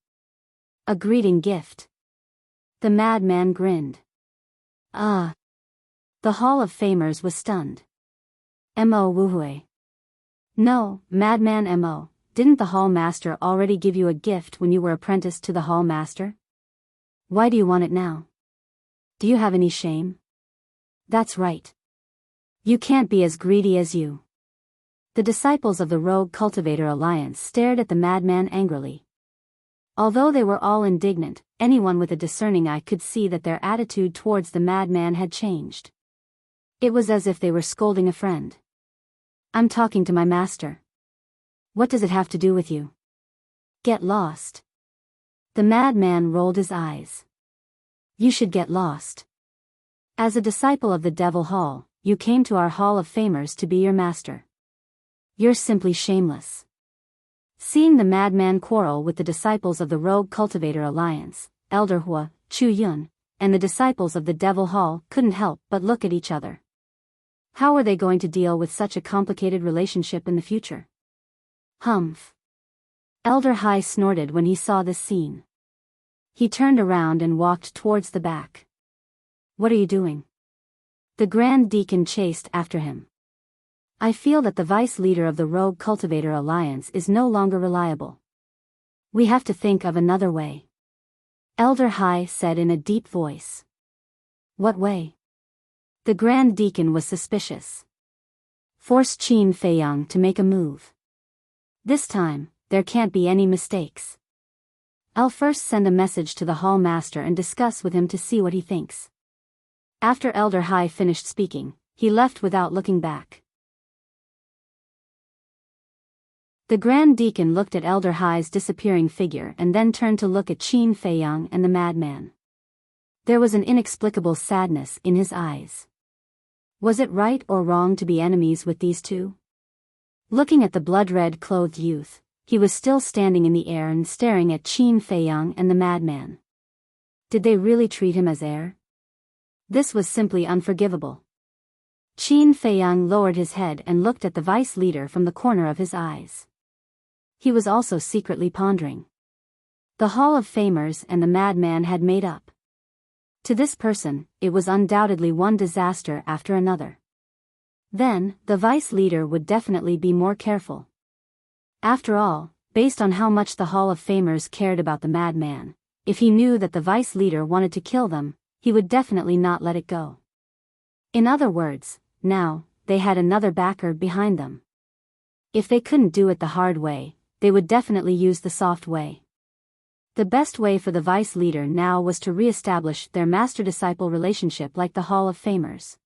A greeting gift. The madman grinned. "Ah." The Hall of Famers was stunned. "Mo Wuhui." "No, madman Mo, didn't the Hall Master already give you a gift when you were apprenticed to the Hall Master? Why do you want it now? Do you have any shame?" "That's right. You can't be as greedy as you." The disciples of the Rogue Cultivator Alliance stared at the madman angrily. Although they were all indignant, anyone with a discerning eye could see that their attitude towards the madman had changed. It was as if they were scolding a friend. "I'm talking to my master. What does it have to do with you? Get lost." The madman rolled his eyes. "You should get lost. As a disciple of the Devil Hall, you came to our Hall of Famers to be your master. You're simply shameless." Seeing the madman quarrel with the disciples of the Rogue Cultivator Alliance, Elder Hua, Chu Yun, and the disciples of the Devil Hall couldn't help but look at each other. How were they going to deal with such a complicated relationship in the future? Humph. Elder Hai snorted when he saw this scene. He turned around and walked towards the back. "What are you doing?" The Grand Deacon chased after him. "I feel that the vice leader of the Rogue Cultivator Alliance is no longer reliable. We have to think of another way," Elder Hai said in a deep voice. "What way?" The Grand Deacon was suspicious. "Force Qin Feiyang to make a move. This time, there can't be any mistakes. I'll first send a message to the Hall Master and discuss with him to see what he thinks." After Elder Hai finished speaking, he left without looking back. The Grand Deacon looked at Elder Hai's disappearing figure and then turned to look at Qin Feiyang and the madman. There was an inexplicable sadness in his eyes. Was it right or wrong to be enemies with these two? Looking at the blood-red clothed youth, he was still standing in the air and staring at Qin Feiyang and the madman. Did they really treat him as heir? This was simply unforgivable. Qin Feiyang lowered his head and looked at the vice leader from the corner of his eyes. He was also secretly pondering. The Hall of Famers and the madman had made up. To this person, it was undoubtedly one disaster after another. Then, the vice leader would definitely be more careful. After all, based on how much the Hall of Famers cared about the madman, if he knew that the vice leader wanted to kill them, he would definitely not let it go. In other words, now, they had another backer behind them. If they couldn't do it the hard way, they would definitely use the soft way. The best way for the vice leader now was to re-establish their master-disciple relationship like the Hall of Famers.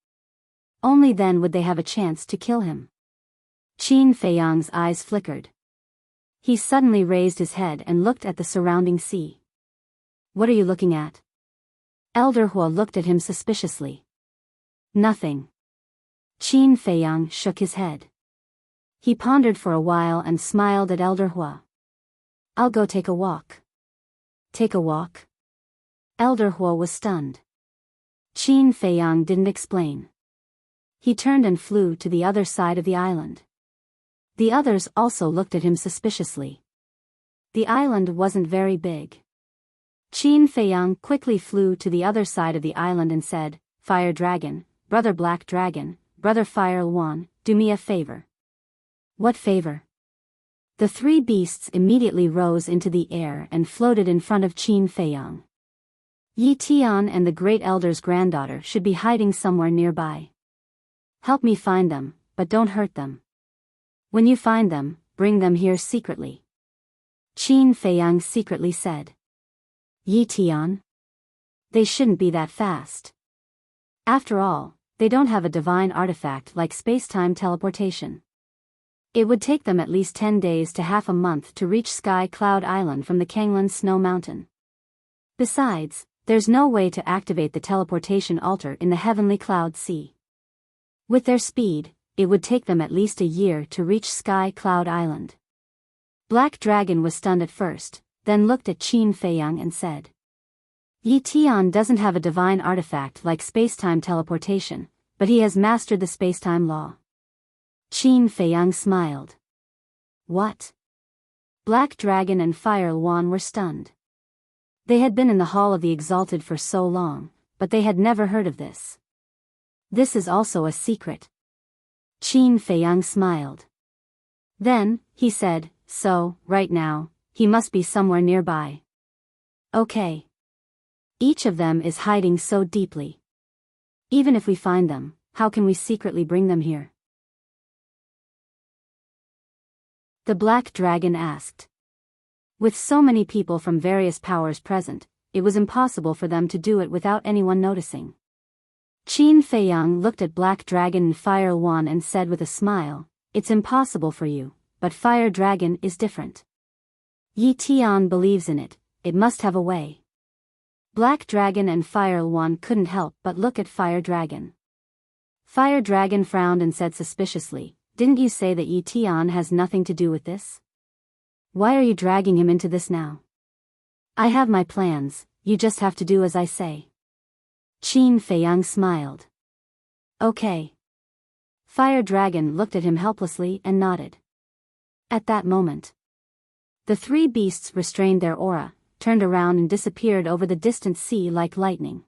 Only then would they have a chance to kill him. Qin Feiyang's eyes flickered. He suddenly raised his head and looked at the surrounding sea. "What are you looking at?" Elder Hua looked at him suspiciously. Nothing. Qin Feiyang shook his head. He pondered for a while and smiled at Elder Hua. I'll go take a walk. Take a walk? Elder Hua was stunned. Qin Feiyang didn't explain. He turned and flew to the other side of the island. The others also looked at him suspiciously. The island wasn't very big. Qin Feiyang quickly flew to the other side of the island and said, Fire Dragon, Brother Black Dragon, Brother Fire Luan, do me a favor. What favor? The three beasts immediately rose into the air and floated in front of Qin Feiyang. Yi Tian and the Great Elder's granddaughter should be hiding somewhere nearby. Help me find them, but don't hurt them. When you find them, bring them here secretly. Qin Feiyang secretly said. Yi Tian? They shouldn't be that fast. After all, they don't have a divine artifact like space-time teleportation. It would take them at least 10 days to half a month to reach Sky Cloud Island from the Kanglan Snow Mountain. Besides, there's no way to activate the teleportation altar in the Heavenly Cloud Sea. With their speed, it would take them at least a year to reach Sky Cloud Island. Black Dragon was stunned at first, then looked at Qin Feiyang and said. Yi Tian doesn't have a divine artifact like space-time teleportation, but he has mastered the space-time law. Qin Feiyang smiled. What? Black Dragon and Fire Luan were stunned. They had been in the Hall of the Exalted for so long, but they had never heard of this. This is also a secret. Qin Feiyang smiled. Then, he said, so, right now, he must be somewhere nearby. Okay. Each of them is hiding so deeply. Even if we find them, how can we secretly bring them here? The Black Dragon asked. With so many people from various powers present, it was impossible for them to do it without anyone noticing. Qin Feiyang looked at Black Dragon and Fire Luan and said with a smile, It's impossible for you, but Fire Dragon is different. Yi Tian believes in it, it must have a way. Black Dragon and Fire Luan couldn't help but look at Fire Dragon. Fire Dragon frowned and said suspiciously, Didn't you say that Yi Tian has nothing to do with this? Why are you dragging him into this now? I have my plans, you just have to do as I say. Qin Feiyang smiled. Okay. Fire Dragon looked at him helplessly and nodded. At that moment, the three beasts restrained their aura, turned around and disappeared over the distant sea like lightning.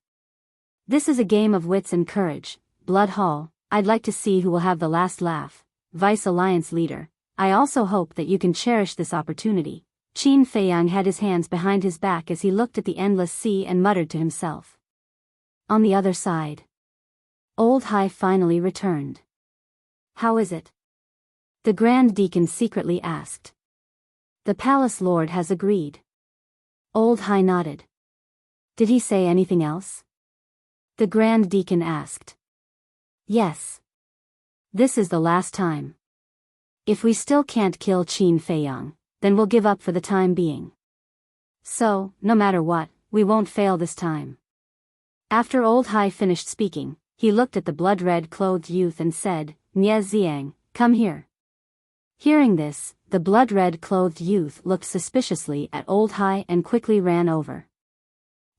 This is a game of wits and courage, Blood Hall. I'd like to see who will have the last laugh. Vice Alliance Leader, I also hope that you can cherish this opportunity. Qin Feiyang had his hands behind his back as he looked at the endless sea and muttered to himself. On the other side, Old Hai finally returned. How is it? The Grand Deacon secretly asked. The Palace Lord has agreed. Old Hai nodded. Did he say anything else? The Grand Deacon asked. Yes. This is the last time. If we still can't kill Qin Feiyang, then we'll give up for the time being. So, no matter what, we won't fail this time. After Old Hai finished speaking, he looked at the blood-red clothed youth and said, Nye Xiang, come here. Hearing this, the blood-red clothed youth looked suspiciously at Old Hai and quickly ran over.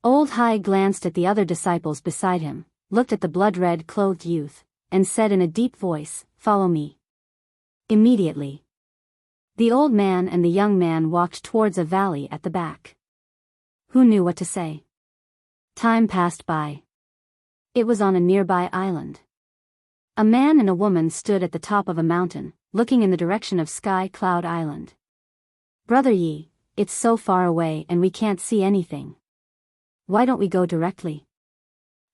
Old Hai glanced at the other disciples beside him, looked at the blood-red clothed youth, and said in a deep voice, Follow me. Immediately, the old man and the young man walked towards a valley at the back. Who knew what to say? Time passed by. It was on a nearby island. A man and a woman stood at the top of a mountain, looking in the direction of Sky Cloud Island. Brother Yi, it's so far away and we can't see anything. Why don't we go directly?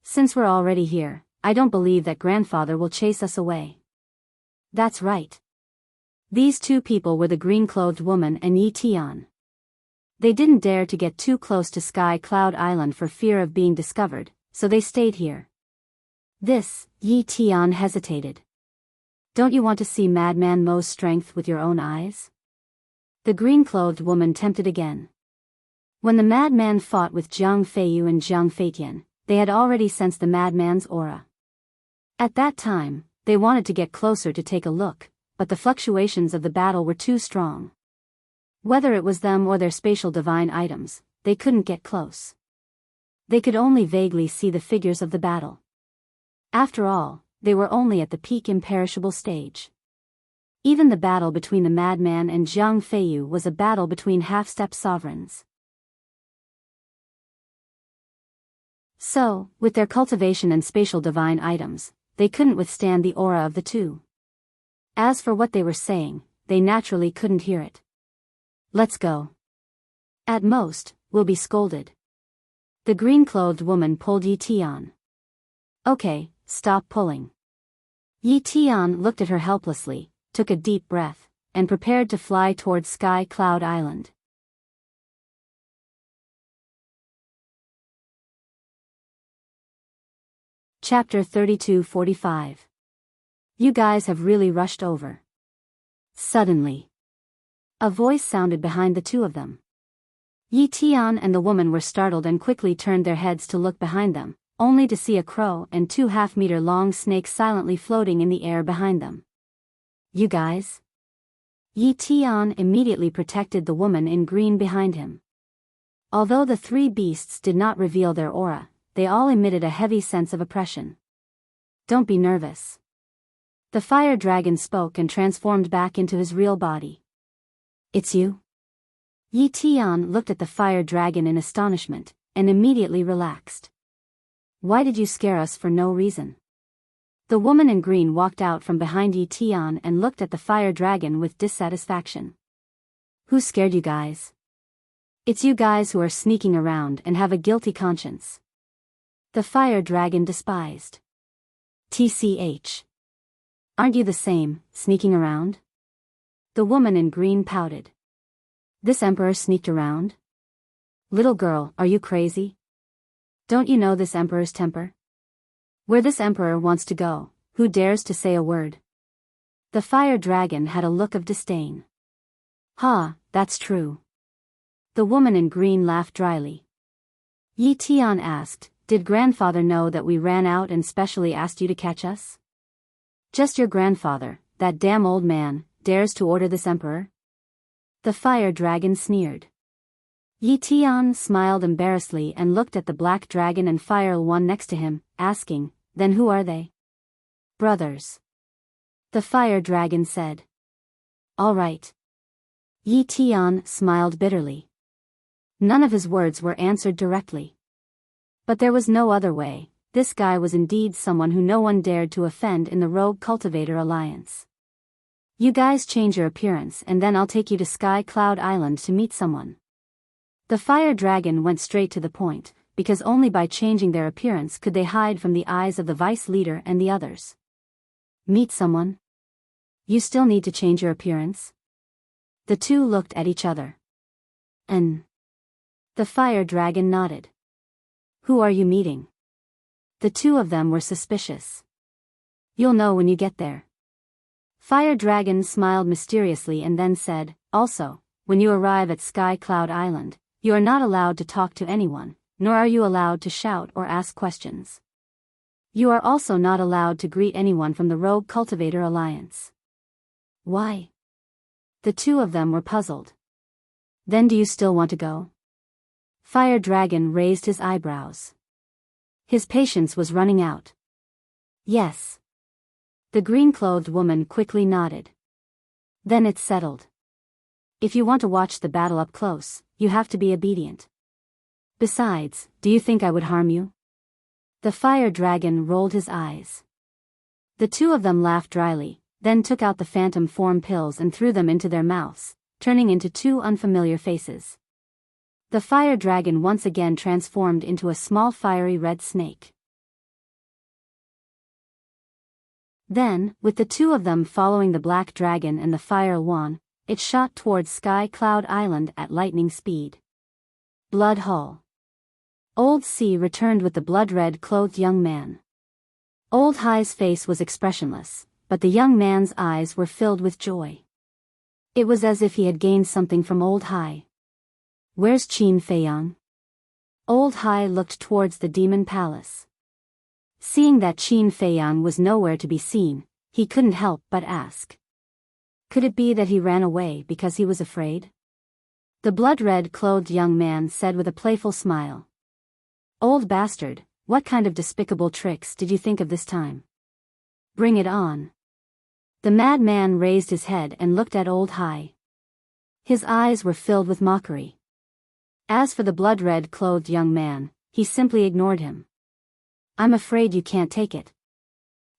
Since we're already here, I don't believe that grandfather will chase us away. That's right. These two people were the green-clothed woman and Yi Tian. They didn't dare to get too close to Sky Cloud Island for fear of being discovered, so they stayed here. This, Yi Tian hesitated. Don't you want to see Madman Mo's strength with your own eyes? The green-clothed woman tempted again. When the madman fought with Zhang Feiyu and Zhang Feitian, they had already sensed the madman's aura. At that time, they wanted to get closer to take a look, but the fluctuations of the battle were too strong. Whether it was them or their spatial divine items, they couldn't get close. They could only vaguely see the figures of the battle. After all, they were only at the peak imperishable stage. Even the battle between the madman and Zhang Feiyu was a battle between half-step sovereigns. So, with their cultivation and spatial divine items, they couldn't withstand the aura of the two. As for what they were saying, they naturally couldn't hear it. Let's go. At most, we'll be scolded. The green-clothed woman pulled Yi Tian. Okay, stop pulling. Yi Tian looked at her helplessly, took a deep breath, and prepared to fly towards Sky Cloud Island. Chapter 32:45. You guys have really rushed over. Suddenly, a voice sounded behind the two of them. Yi Tian and the woman were startled and quickly turned their heads to look behind them, only to see a crow and 2 half-meter-long snakes silently floating in the air behind them. You guys? Yi Tian immediately protected the woman in green behind him. Although the 3 beasts did not reveal their aura, they all emitted a heavy sense of oppression. Don't be nervous. The fire dragon spoke and transformed back into his real body. It's you? Yi Tian looked at the fire dragon in astonishment, and immediately relaxed. Why did you scare us for no reason? The woman in green walked out from behind Yi Tian and looked at the fire dragon with dissatisfaction. Who scared you guys? It's you guys who are sneaking around and have a guilty conscience. The fire dragon despised. TCH. Aren't you the same, sneaking around? The woman in green pouted. This emperor sneaked around? Little girl, are you crazy? Don't you know this emperor's temper? Where this emperor wants to go, who dares to say a word? The fire dragon had a look of disdain. Ha, that's true. The woman in green laughed dryly. Yi Tian asked, did grandfather know that we ran out and specially asked you to catch us? Just your grandfather, that damn old man, dares to order this emperor? The fire dragon sneered. Yi Tian smiled embarrassedly and looked at the black dragon and fire one next to him, asking, then who are they? Brothers. The fire dragon said. All right. Yi Tian smiled bitterly. None of his words were answered directly. But there was no other way. This guy was indeed someone who no one dared to offend in the Rogue Cultivator Alliance. You guys change your appearance and then I'll take you to Sky Cloud Island to meet someone. The fire dragon went straight to the point, because only by changing their appearance could they hide from the eyes of the vice leader and the others. Meet someone? You still need to change your appearance? The two looked at each other. The fire dragon nodded. Who are you meeting? The two of them were suspicious. You'll know when you get there. Fire Dragon smiled mysteriously and then said, also, when you arrive at Sky Cloud Island, you are not allowed to talk to anyone, nor are you allowed to shout or ask questions. You are also not allowed to greet anyone from the Rogue Cultivator Alliance. Why? The two of them were puzzled. Then do you still want to go? Fire Dragon raised his eyebrows. His patience was running out. Yes. The green-clothed woman quickly nodded. Then it's settled. If you want to watch the battle up close, you have to be obedient. Besides, do you think I would harm you? The fire dragon rolled his eyes. The two of them laughed dryly, then took out the phantom form pills and threw them into their mouths, turning into 2 unfamiliar faces. The fire dragon once again transformed into a small fiery red snake. Then, with the two of them following the black dragon and the fire one, it shot towards Sky Cloud Island at lightning speed. Blood Hull. Old C returned with the blood-red clothed young man. Old High's face was expressionless, but the young man's eyes were filled with joy. It was as if he had gained something from Old High. Where's Qin Feiyang? Old High looked towards the demon palace. Seeing that Qin Feiyang was nowhere to be seen, he couldn't help but ask. Could it be that he ran away because he was afraid? The blood-red clothed young man said with a playful smile. Old bastard, what kind of despicable tricks did you think of this time? Bring it on. The madman raised his head and looked at Old Hai. His eyes were filled with mockery. As for the blood-red clothed young man, he simply ignored him. I'm afraid you can't take it.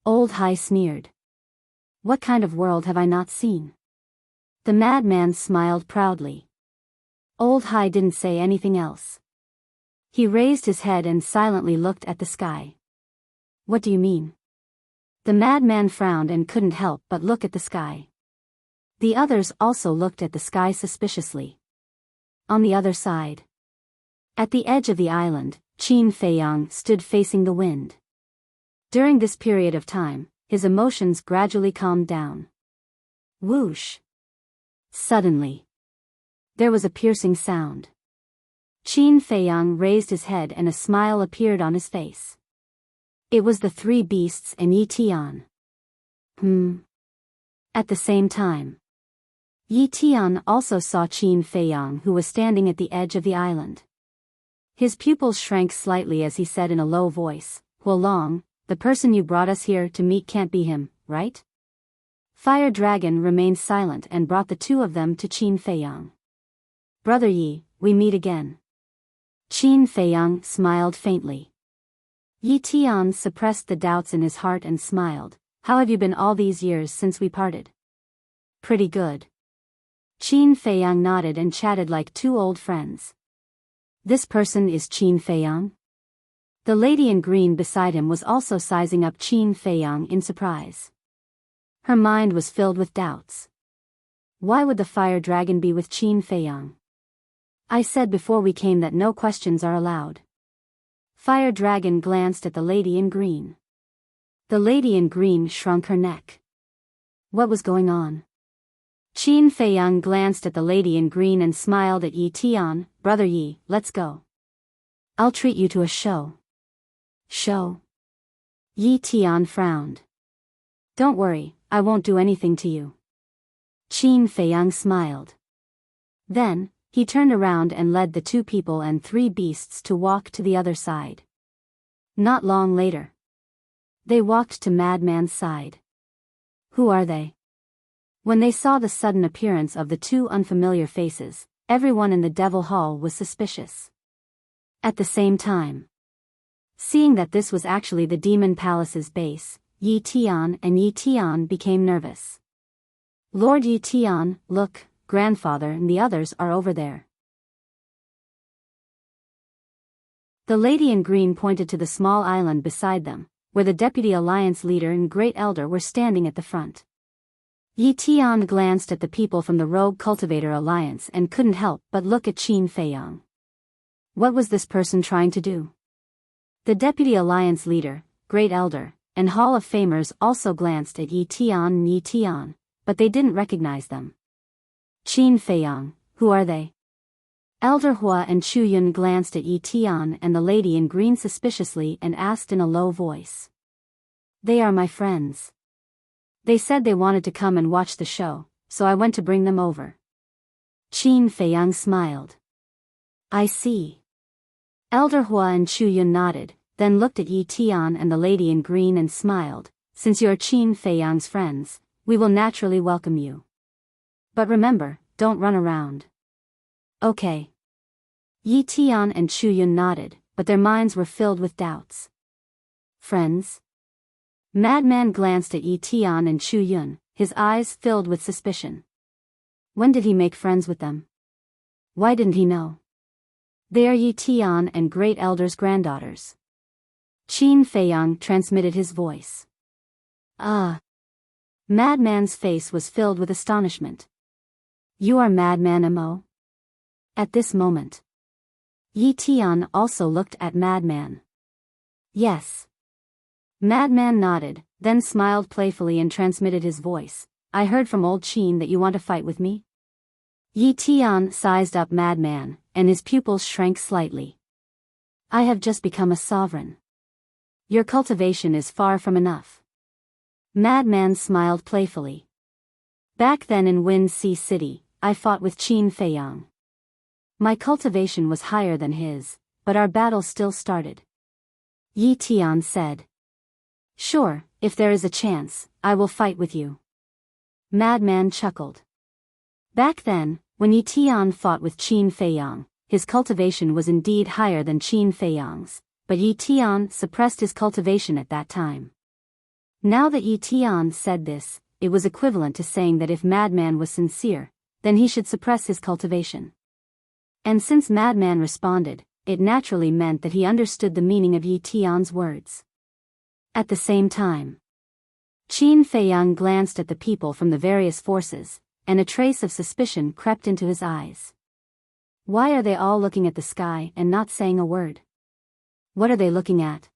Old Hai sneered. What kind of world have I not seen? The madman smiled proudly. Old Hai didn't say anything else. He raised his head and silently looked at the sky. What do you mean? The madman frowned and couldn't help but look at the sky. The others also looked at the sky suspiciously. On the other side, at the edge of the island, Qin Feiyang stood facing the wind. During this period of time, his emotions gradually calmed down. Whoosh! Suddenly, there was a piercing sound. Qin Feiyang raised his head and a smile appeared on his face. It was the three beasts and Yi Tian. At the same time, Yi Tian also saw Qin Feiyang, who was standing at the edge of the island. His pupils shrank slightly as he said in a low voice, Huolong, the person you brought us here to meet can't be him, right? Fire Dragon remained silent and brought the two of them to Qin Feiyang. Brother Yi, we meet again. Qin Feiyang smiled faintly. Yi Tian suppressed the doubts in his heart and smiled. How have you been all these years since we parted? Pretty good. Qin Feiyang nodded and chatted like two old friends. This person is Qin Feiyang? The lady in green beside him was also sizing up Qin Feiyang in surprise. Her mind was filled with doubts. Why would the fire dragon be with Qin Feiyang? I said before we came that no questions are allowed. Fire Dragon glanced at the lady in green. The lady in green shrunk her neck. What was going on? Qin Feiyang glanced at the lady in green and smiled at Yi Tian. Brother Yi, let's go. I'll treat you to a show. Show? Yi Tian frowned. Don't worry, I won't do anything to you. Qin Feiyang smiled. Then, he turned around and led the two people and three beasts to walk to the other side. Not long later, they walked to Madman's side. Who are they? When they saw the sudden appearance of the two unfamiliar faces, everyone in the Devil Hall was suspicious. At the same time, seeing that this was actually the Demon Palace's base, Yi Tian and Yi Tian became nervous. Lord Yi Tian, look, grandfather and the others are over there. The lady in green pointed to the small island beside them, where the Deputy Alliance leader and Great Elder were standing at the front. Yi Tian glanced at the people from the Rogue Cultivator Alliance and couldn't help but look at Qin Feiyang. What was this person trying to do? The Deputy Alliance leader, Great Elder, and Hall of Famers also glanced at Yi Tian and Yi Tian, but they didn't recognize them. Qin Feiyang, who are they? Elder Hua and Chu Yun glanced at Yi Tian and the lady in green suspiciously and asked in a low voice. They are my friends. They said they wanted to come and watch the show, so I went to bring them over. Qin Feiyang smiled. I see. Elder Hua and Chu Yun nodded, then looked at Yi Tian and the lady in green and smiled. Since you're Qin Feiyang's friends, we will naturally welcome you. But remember, don't run around. Okay. Yi Tian and Chu Yun nodded, but their minds were filled with doubts. Friends? Madman glanced at Yi Tian and Chu Yun, his eyes filled with suspicion. When did he make friends with them? Why didn't he know? They are Yi Tian and Great Elder's granddaughters. Qin Feiyang transmitted his voice. Madman's face was filled with astonishment. You are Madman Mo? At this moment, Yi Tian also looked at Madman. Yes. Madman nodded, then smiled playfully and transmitted his voice. I heard from old Qin that you want to fight with me? Yi Tian sized up Madman, and his pupils shrank slightly. I have just become a sovereign. Your cultivation is far from enough. Madman smiled playfully. Back then in Wind Sea City, I fought with Qin Feiyang. My cultivation was higher than his, but our battle still started. Yi Tian said. Sure, if there is a chance, I will fight with you. Madman chuckled. Back then, when Yi Tian fought with Qin Feiyang, his cultivation was indeed higher than Qin Feiyang's, but Yi Tian suppressed his cultivation at that time. Now that Yi Tian said this, it was equivalent to saying that if Madman was sincere, then he should suppress his cultivation. And since Madman responded, it naturally meant that he understood the meaning of Yi Tian's words. At the same time, Qin Feiyang glanced at the people from the various forces, and a trace of suspicion crept into his eyes. Why are they all looking at the sky and not saying a word? What are they looking at?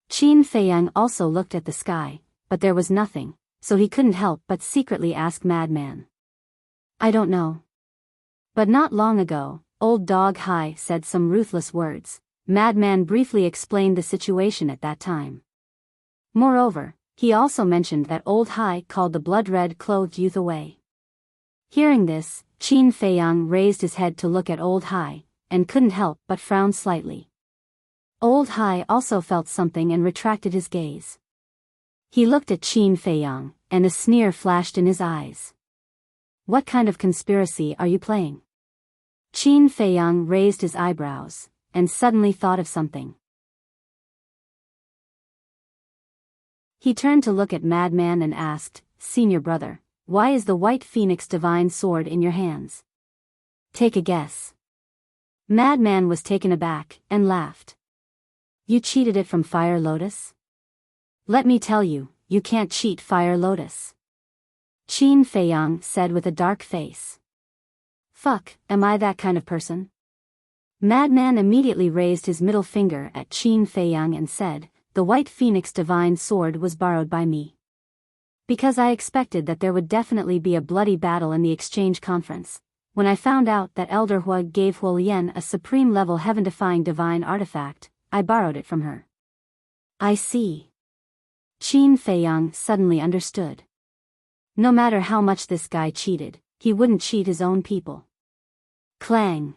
Qin Feiyang also looked at the sky, but there was nothing, so he couldn't help but secretly ask Madman. I don't know. But not long ago, Old Dog Hai said some ruthless words. Madman briefly explained the situation at that time. Moreover, he also mentioned that Old Hai called the blood-red clothed youth away. Hearing this, Qin Feiyang raised his head to look at Old Hai, and couldn't help but frown slightly. Old Hai also felt something and retracted his gaze. He looked at Qin Feiyang, and a sneer flashed in his eyes. What kind of conspiracy are you playing? Qin Feiyang raised his eyebrows, and suddenly thought of something. He turned to look at Madman and asked, Senior brother, why is the White Phoenix divine sword in your hands? Take a guess. Madman was taken aback, and laughed. You cheated it from Fire Lotus? Let me tell you, you can't cheat Fire Lotus. Qin Feiyang said with a dark face. Fuck, am I that kind of person? Madman immediately raised his middle finger at Qin Feiyang and said, The White Phoenix divine sword was borrowed by me. Because I expected that there would definitely be a bloody battle in the exchange conference. When I found out that Elder Hua gave Huolian a supreme-level heaven-defying divine artifact, I borrowed it from her. I see. Qin Feiyang suddenly understood. No matter how much this guy cheated, he wouldn't cheat his own people. Clang.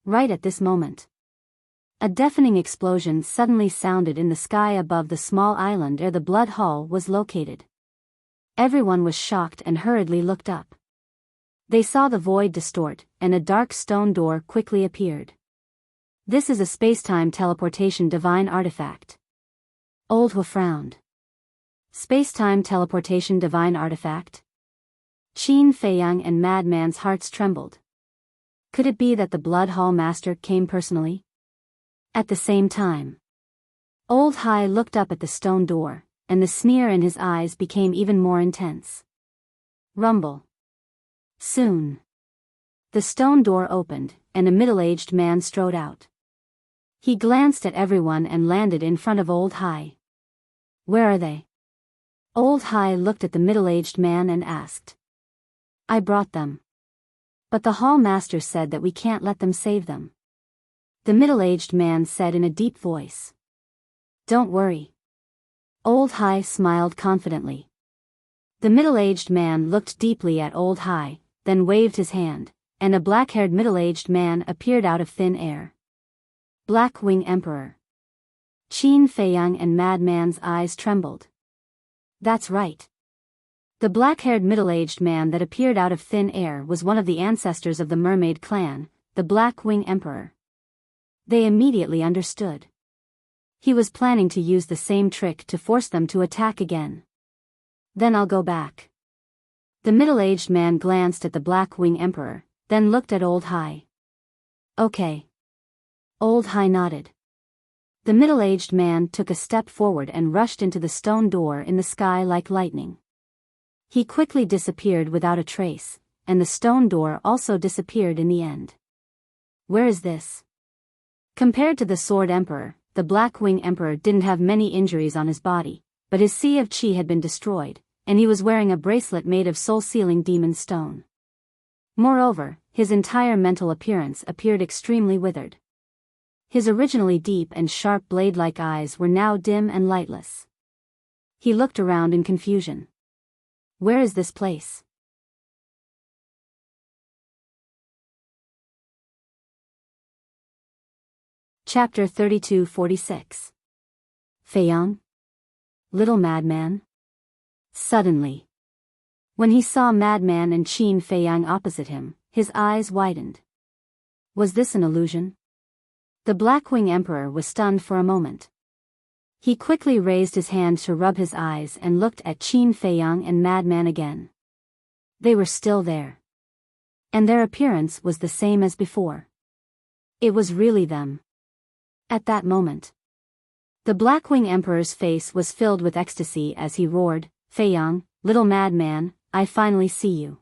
Right at this moment, a deafening explosion suddenly sounded in the sky above the small island where the blood hall was located. Everyone was shocked and hurriedly looked up. They saw the void distort, and a dark stone door quickly appeared. This is a space-time teleportation divine artifact. Old Hua frowned. Space-time teleportation divine artifact? Qin Feiyang and Madman's hearts trembled. Could it be that the Blood Hall Master came personally? At the same time, Old Hai looked up at the stone door, and the sneer in his eyes became even more intense. Rumble. Soon, the stone door opened, and a middle-aged man strode out. He glanced at everyone and landed in front of Old Hai. Where are they? Old Hai looked at the middle-aged man and asked. I brought them. But the Hall Master said that we can't let them save them. The middle-aged man said in a deep voice. Don't worry. Old Hai smiled confidently. The middle-aged man looked deeply at Old Hai, then waved his hand, and a black-haired middle-aged man appeared out of thin air. Black Wing Emperor. Qin Feiyang and Madman's eyes trembled. That's right. The black-haired middle-aged man that appeared out of thin air was one of the ancestors of the Mermaid clan, the Black Wing Emperor. They immediately understood. He was planning to use the same trick to force them to attack again. Then I'll go back. The middle-aged man glanced at the Black Wing Emperor, then looked at Old Hai. Okay. Old Hai nodded. The middle-aged man took a step forward and rushed into the stone door in the sky like lightning. He quickly disappeared without a trace, and the stone door also disappeared in the end. Where is this? Compared to the Sword Emperor, the Black Wing Emperor didn't have many injuries on his body, but his Sea of Qi had been destroyed, and he was wearing a bracelet made of soul-sealing demon stone. Moreover, his entire mental appearance appeared extremely withered. His originally deep and sharp blade-like eyes were now dim and lightless. He looked around in confusion. Where is this place? Chapter 32-46. Feiyang? Little madman? Suddenly, when he saw Madman and Qin Feiyang opposite him, his eyes widened. Was this an illusion? The Blackwing Emperor was stunned for a moment. He quickly raised his hand to rub his eyes and looked at Qin Feiyang and Madman again. They were still there. And their appearance was the same as before. It was really them. At that moment, the Blackwing Emperor's face was filled with ecstasy as he roared, "Feiyang, little madman, I finally see you.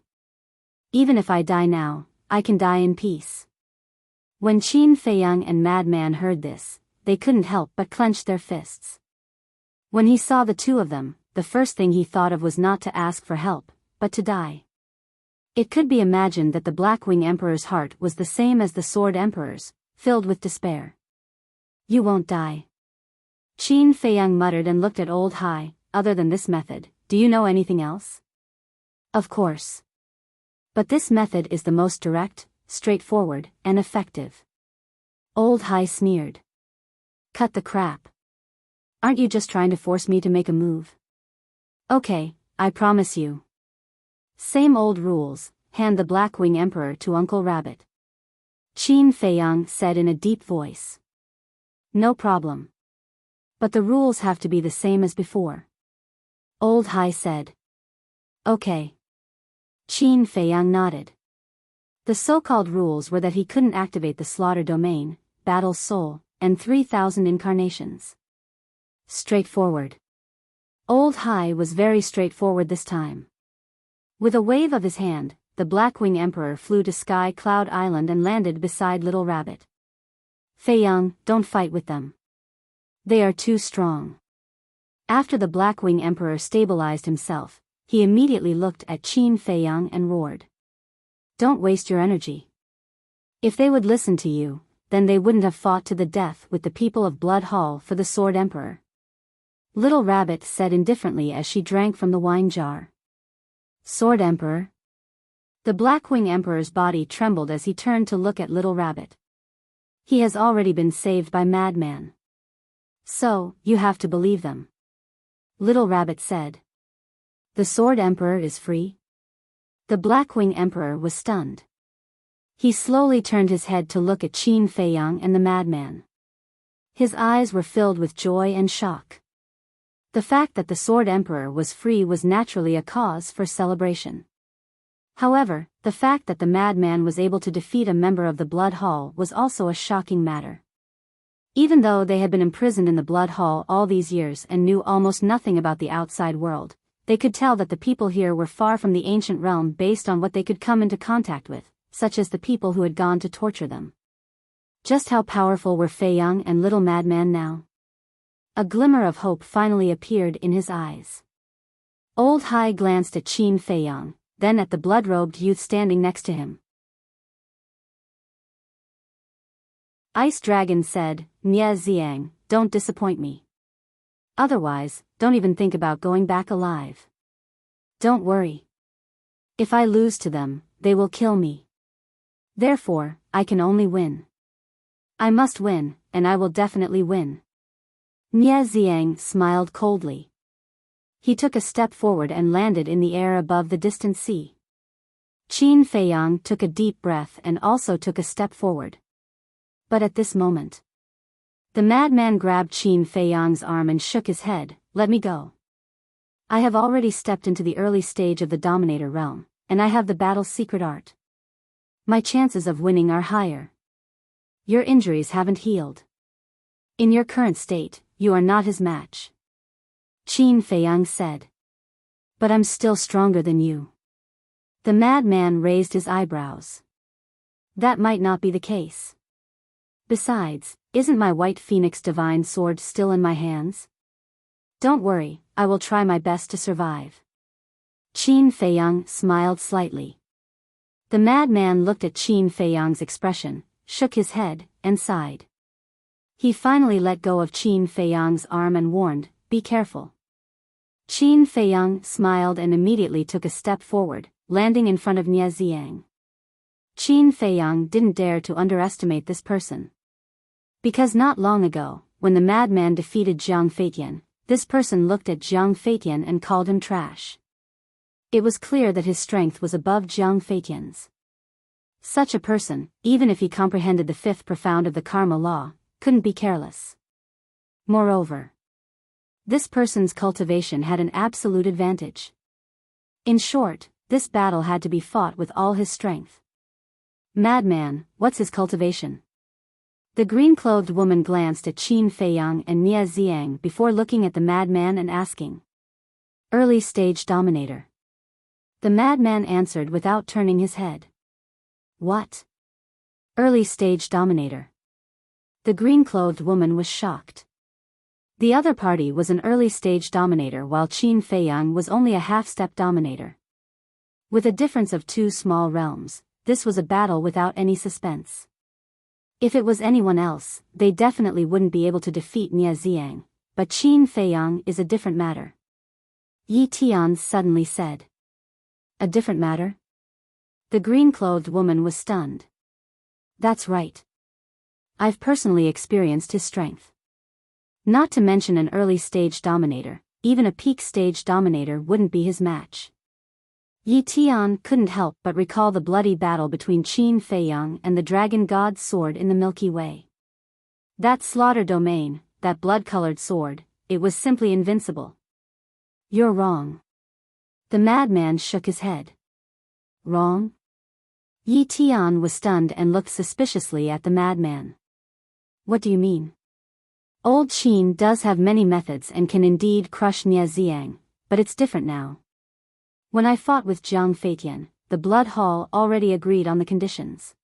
Even if I die now, I can die in peace." When Qin Feiyang and Madman heard this, they couldn't help but clench their fists. When he saw the two of them, the first thing he thought of was not to ask for help, but to die. It could be imagined that the Blackwing Emperor's heart was the same as the Sword Emperor's, filled with despair. "You won't die." Qin Feiyang muttered and looked at Old Hai. "Other than this method, do you know anything else?" "Of course. But this method is the most direct, straightforward, and effective." Old Hai sneered. "Cut the crap. Aren't you just trying to force me to make a move?" "Okay, I promise you." "Same old rules, hand the Blackwing Emperor to Uncle Rabbit," Qin Feiyang said in a deep voice. "No problem. But the rules have to be the same as before," Old Hai said. "Okay." Qin Feiyang nodded. The so-called rules were that he couldn't activate the Slaughter Domain, Battle Soul, and 3,000 incarnations. Straightforward. Old Hai was very straightforward this time. With a wave of his hand, the Blackwing Emperor flew to Sky Cloud Island and landed beside Little Rabbit. "Feiyang, don't fight with them. They are too strong." After the Blackwing Emperor stabilized himself, he immediately looked at Qin Feiyang and roared. "Don't waste your energy. If they would listen to you, then they wouldn't have fought to the death with the people of Blood Hall for the Sword Emperor," Little Rabbit said indifferently as she drank from the wine jar. "Sword Emperor?" The Blackwing Emperor's body trembled as he turned to look at Little Rabbit. "He has already been saved by Madman. So, you have to believe them," Little Rabbit said. "The Sword Emperor is free?" The Blackwing Emperor was stunned. He slowly turned his head to look at Qin Feiyang and the Madman. His eyes were filled with joy and shock. The fact that the Sword Emperor was free was naturally a cause for celebration. However, the fact that the Madman was able to defeat a member of the Blood Hall was also a shocking matter. Even though they had been imprisoned in the Blood Hall all these years and knew almost nothing about the outside world, they could tell that the people here were far from the ancient realm based on what they could come into contact with, such as the people who had gone to torture them. Just how powerful were Feiyang and Little Madman now? A glimmer of hope finally appeared in his eyes. Old Hai glanced at Qin Feiyang, then at the blood-robed youth standing next to him. Ice Dragon said, "Nye Xiang, don't disappoint me. Otherwise, don't even think about going back alive. Don't worry. If I lose to them, they will kill me. Therefore, I can only win. I must win, and I will definitely win." Nye Xiang smiled coldly. He took a step forward and landed in the air above the distant sea. Qin Feiyang took a deep breath and also took a step forward. But at this moment, the madman grabbed Qin Feiyang's arm and shook his head. "Let me go. I have already stepped into the early stage of the Dominator realm, and I have the battle's secret art. My chances of winning are higher. Your injuries haven't healed. In your current state, you are not his match," Qin Feiyang said. "But I'm still stronger than you." The madman raised his eyebrows. "That might not be the case. Besides, isn't my White Phoenix Divine Sword still in my hands? Don't worry, I will try my best to survive." Qin Feiyang smiled slightly. The madman looked at Qin Feiyang's expression, shook his head, and sighed. He finally let go of Qin Feiyang's arm and warned, "Be careful." Qin Feiyang smiled and immediately took a step forward, landing in front of Nie Ziang. Qin Feiyang didn't dare to underestimate this person. Because not long ago, when the madman defeated Jiang Feitian, this person looked at Jiang Feitian and called him trash. It was clear that his strength was above Jiang Feitian's. Such a person, even if he comprehended the fifth profound of the karma law, couldn't be careless. Moreover, this person's cultivation had an absolute advantage. In short, this battle had to be fought with all his strength. Madman, what's his cultivation? The green-clothed woman glanced at Qin Feiyang and Nie Ziang before looking at the madman and asking. Early stage dominator. The madman answered without turning his head. What? Early stage dominator. The green-clothed woman was shocked. The other party was an early stage dominator while Qin Feiyang was only a half-step dominator. With a difference of 2 small realms, this was a battle without any suspense. If it was anyone else, they definitely wouldn't be able to defeat Nie Ziang, but Qin Feiyang is a different matter. Yi Tian suddenly said. A different matter? The green-clothed woman was stunned. That's right. I've personally experienced his strength. Not to mention an early stage dominator, even a peak stage dominator wouldn't be his match. Yi Tian couldn't help but recall the bloody battle between Qin Feiyang and the dragon god's sword in the Milky Way. That slaughter domain, that blood-colored sword, it was simply invincible. You're wrong. The madman shook his head. Wrong? Yi Tian was stunned and looked suspiciously at the madman. What do you mean? Old Qin does have many methods and can indeed crush Nie Ziang, but it's different now. When I fought with Jiang Feitian, the Blood Hall already agreed on the conditions.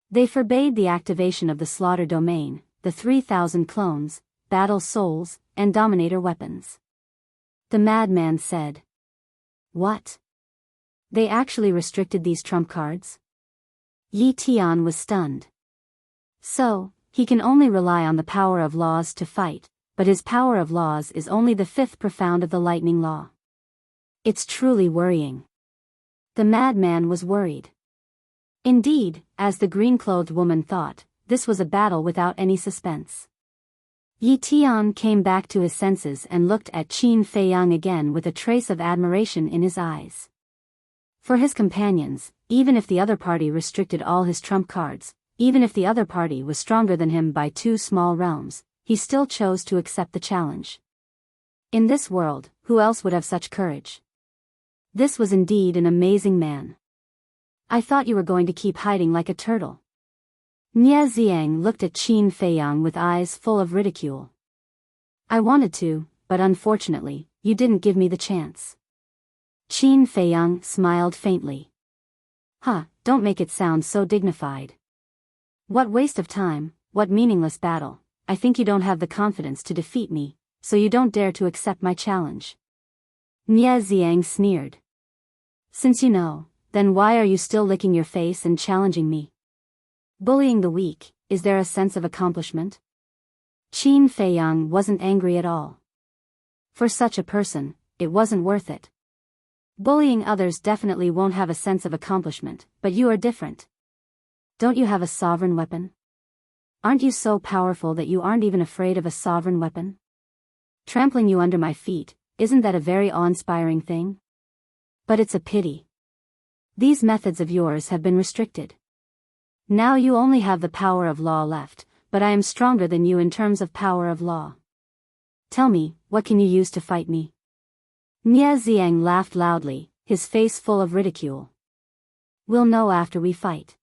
They forbade the activation of the slaughter domain, the 3,000 clones, battle souls, and dominator weapons. The madman said. What? They actually restricted these trump cards? Yi Tian was stunned. So, he can only rely on the power of laws to fight, but his power of laws is only the 5th profound of the lightning law. It's truly worrying. The madman was worried. Indeed, as the green-clothed woman thought, this was a battle without any suspense. Yi Tian came back to his senses and looked at Qin Feiyang again with a trace of admiration in his eyes. For his companions, even if the other party restricted all his trump cards, even if the other party was stronger than him by 2 small realms, he still chose to accept the challenge. In this world, who else would have such courage? This was indeed an amazing man. I thought you were going to keep hiding like a turtle. Nie Ziang looked at Qin Feiyang with eyes full of ridicule. I wanted to, but unfortunately, you didn't give me the chance. Qin Feiyang smiled faintly. Don't make it sound so dignified. What waste of time, what meaningless battle. I think you don't have the confidence to defeat me, so you don't dare to accept my challenge. Nie Ziang sneered. Since you know, then why are you still licking your face and challenging me? Bullying the weak, is there a sense of accomplishment? Qin Feiyang wasn't angry at all. For such a person, it wasn't worth it. Bullying others definitely won't have a sense of accomplishment, but you are different. Don't you have a sovereign weapon? Aren't you so powerful that you aren't even afraid of a sovereign weapon? Trampling you under my feet, isn't that a very awe-inspiring thing? But it's a pity. These methods of yours have been restricted. Now you only have the power of law left, but I am stronger than you in terms of power of law. Tell me, what can you use to fight me? Nie Ziang laughed loudly, his face full of ridicule. We'll know after we fight.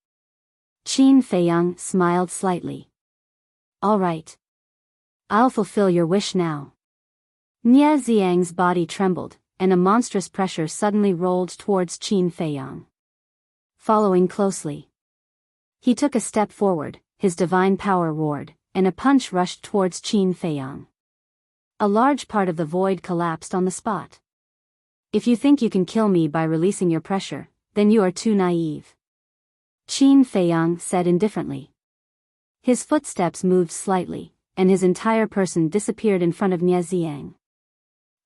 Qin Feiyang smiled slightly. All right. I'll fulfill your wish now. Nie Ziang's body trembled, and a monstrous pressure suddenly rolled towards Qin Feiyang. Following closely. He took a step forward, his divine power roared, and a punch rushed towards Qin Feiyang. A large part of the void collapsed on the spot. If you think you can kill me by releasing your pressure, then you are too naive. Qin Feiyang said indifferently. His footsteps moved slightly, and his entire person disappeared in front of Nie Ziang.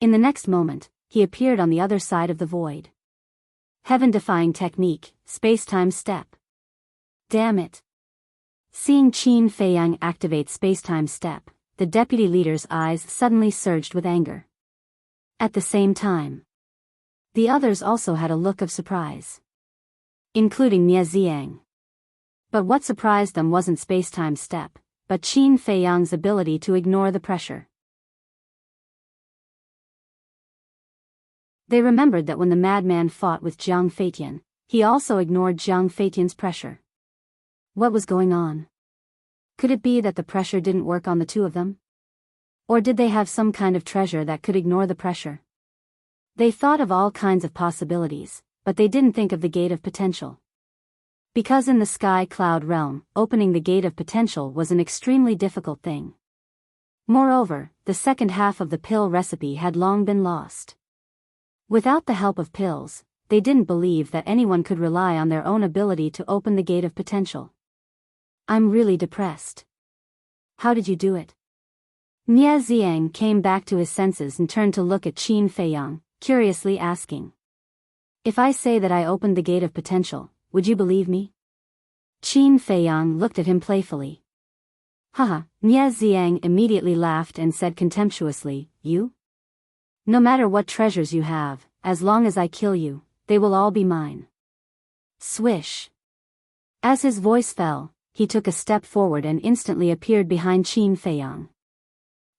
In the next moment, he appeared on the other side of the void. Heaven-defying technique, space-time step. Damn it. Seeing Qin Feiyang activate space-time step, the deputy leader's eyes suddenly surged with anger. At the same time, the others also had a look of surprise, including Nie Ziang. But what surprised them wasn't space-time step, but Qin Feiyang's ability to ignore the pressure. They remembered that when the madman fought with Jiang Feitian, he also ignored Jiang Feitian's pressure. What was going on? Could it be that the pressure didn't work on the two of them? Or did they have some kind of treasure that could ignore the pressure? They thought of all kinds of possibilities, but they didn't think of the gate of potential. Because in the sky cloud realm, opening the gate of potential was an extremely difficult thing. Moreover, the second half of the pill recipe had long been lost. Without the help of pills, they didn't believe that anyone could rely on their own ability to open the gate of potential. I'm really depressed. How did you do it? Nie Ziang came back to his senses and turned to look at Qin Feiyang, curiously asking. If I say that I opened the gate of potential, would you believe me? Qin Feiyang looked at him playfully. Haha, Nie Ziang immediately laughed and said contemptuously, you? No matter what treasures you have, as long as I kill you, they will all be mine. Swish. As his voice fell, he took a step forward and instantly appeared behind Qin Feiyang.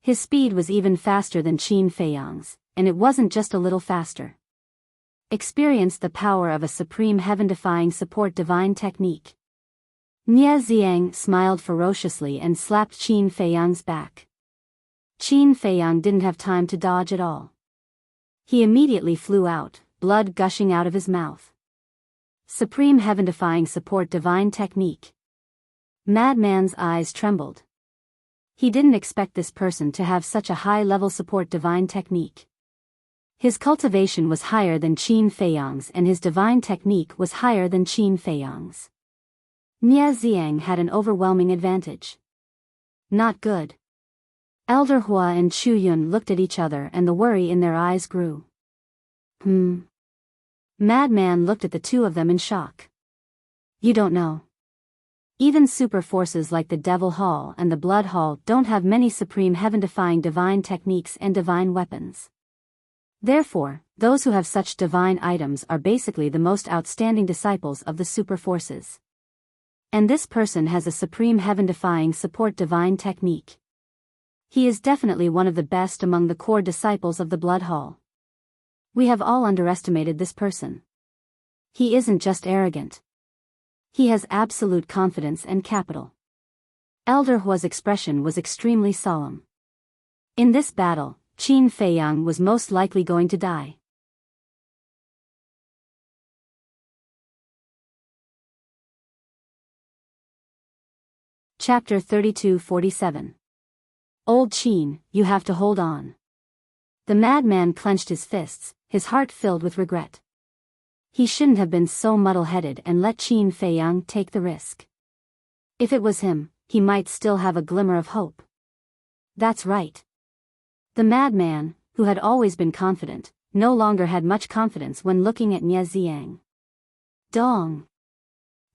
His speed was even faster than Qin Feiyang's, and it wasn't just a little faster. Experienced the power of a supreme heaven-defying support divine technique. Nie Ziang smiled ferociously and slapped Qin Feiyang's back. Qin Feiyang didn't have time to dodge at all. He immediately flew out, blood gushing out of his mouth. Supreme heaven-defying support divine technique. Madman's eyes trembled. He didn't expect this person to have such a high-level support divine technique. His cultivation was higher than Qin Feiyang's and his divine technique was higher than Qin Feiyang's. Nie Ziang had an overwhelming advantage. Not good. Elder Hua and Chu Yun looked at each other and the worry in their eyes grew. Madman looked at the two of them in shock. You don't know. Even super forces like the Devil Hall and the Blood Hall don't have many supreme heaven-defying divine techniques and divine weapons. Therefore, those who have such divine items are basically the most outstanding disciples of the super forces. And this person has a supreme heaven-defying support divine technique. He is definitely one of the best among the core disciples of the Blood Hall. We have all underestimated this person. He isn't just arrogant. He has absolute confidence and capital. Elder Hua's expression was extremely solemn. In this battle, Qin Feiyang was most likely going to die. Chapter 32-47. Old Qin, you have to hold on. The madman clenched his fists, his heart filled with regret. He shouldn't have been so muddle-headed and let Qin Feiyang take the risk. If it was him, he might still have a glimmer of hope. That's right. The madman, who had always been confident, no longer had much confidence when looking at Nie Ziang. Dong!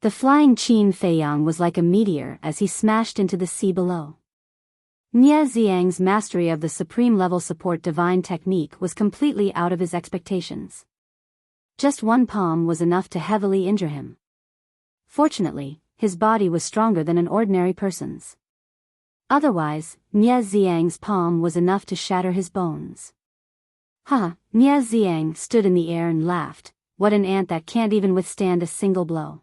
The flying Qin Feiyang was like a meteor as he smashed into the sea below. Nie Ziang's mastery of the supreme-level support divine technique was completely out of his expectations. Just one palm was enough to heavily injure him. Fortunately, his body was stronger than an ordinary person's. Otherwise, Nie Ziang's palm was enough to shatter his bones. Nie Ziang stood in the air and laughed. What an ant that can't even withstand a single blow.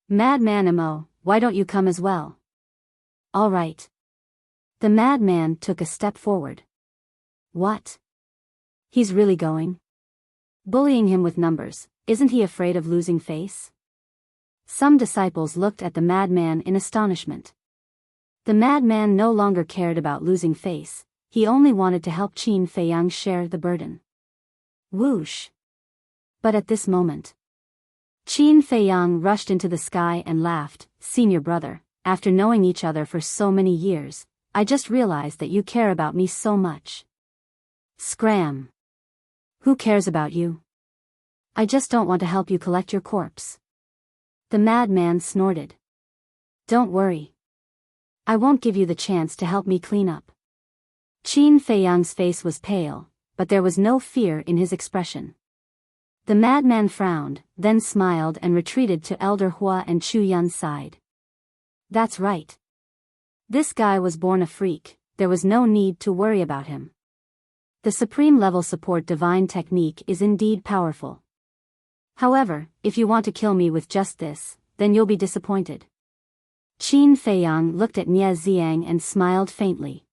Madman Mo, why don't you come as well? All right. The madman took a step forward. What? He's really going? Bullying him with numbers, isn't he afraid of losing face? Some disciples looked at the madman in astonishment. The madman no longer cared about losing face, he only wanted to help Qin Feiyang share the burden. Whoosh! But at this moment, Qin Feiyang rushed into the sky and laughed. Senior brother, after knowing each other for so many years, I just realized that you care about me so much. Scram. Who cares about you? I just don't want to help you collect your corpse. The madman snorted. Don't worry. I won't give you the chance to help me clean up. Qin Feiyang's face was pale, but there was no fear in his expression. The madman frowned, then smiled and retreated to Elder Hua and Chu Yun's side. That's right. This guy was born a freak, there was no need to worry about him. The supreme level support divine technique is indeed powerful. However, if you want to kill me with just this, then you'll be disappointed. Qin Feiyang looked at Nie Xiang and smiled faintly.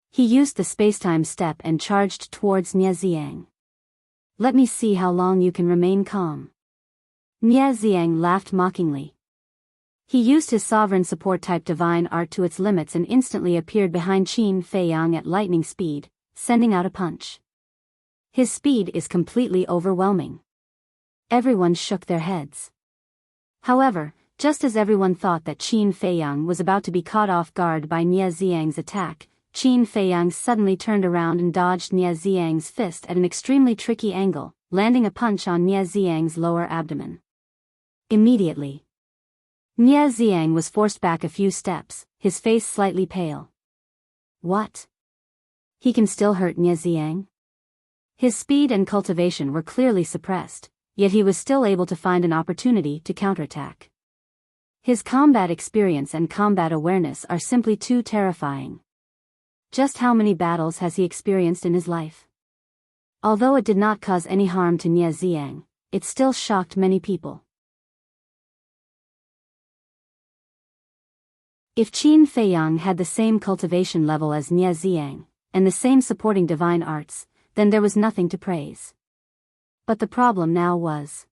He used the spacetime step and charged towards Nie Xiang. Let me see how long you can remain calm. Nie Xiang laughed mockingly. He used his sovereign support type divine art to its limits and instantly appeared behind Qin Feiyang at lightning speed, sending out a punch. His speed is completely overwhelming. Everyone shook their heads. However, just as everyone thought that Qin Feiyang was about to be caught off guard by Nie Xiang's attack, Qin Feiyang suddenly turned around and dodged Nie Xiang's fist at an extremely tricky angle, landing a punch on Nie Xiang's lower abdomen. Immediately, Nie Xiang was forced back a few steps, his face slightly pale. What? He can still hurt Nie Xiang? His speed and cultivation were clearly suppressed, yet he was still able to find an opportunity to counterattack. His combat experience and combat awareness are simply too terrifying. Just how many battles has he experienced in his life? Although it did not cause any harm to Nie Xiang, it still shocked many people. If Qin Feiyang had the same cultivation level as Nie Xiang, and the same supporting divine arts, then there was nothing to praise. But the problem now was,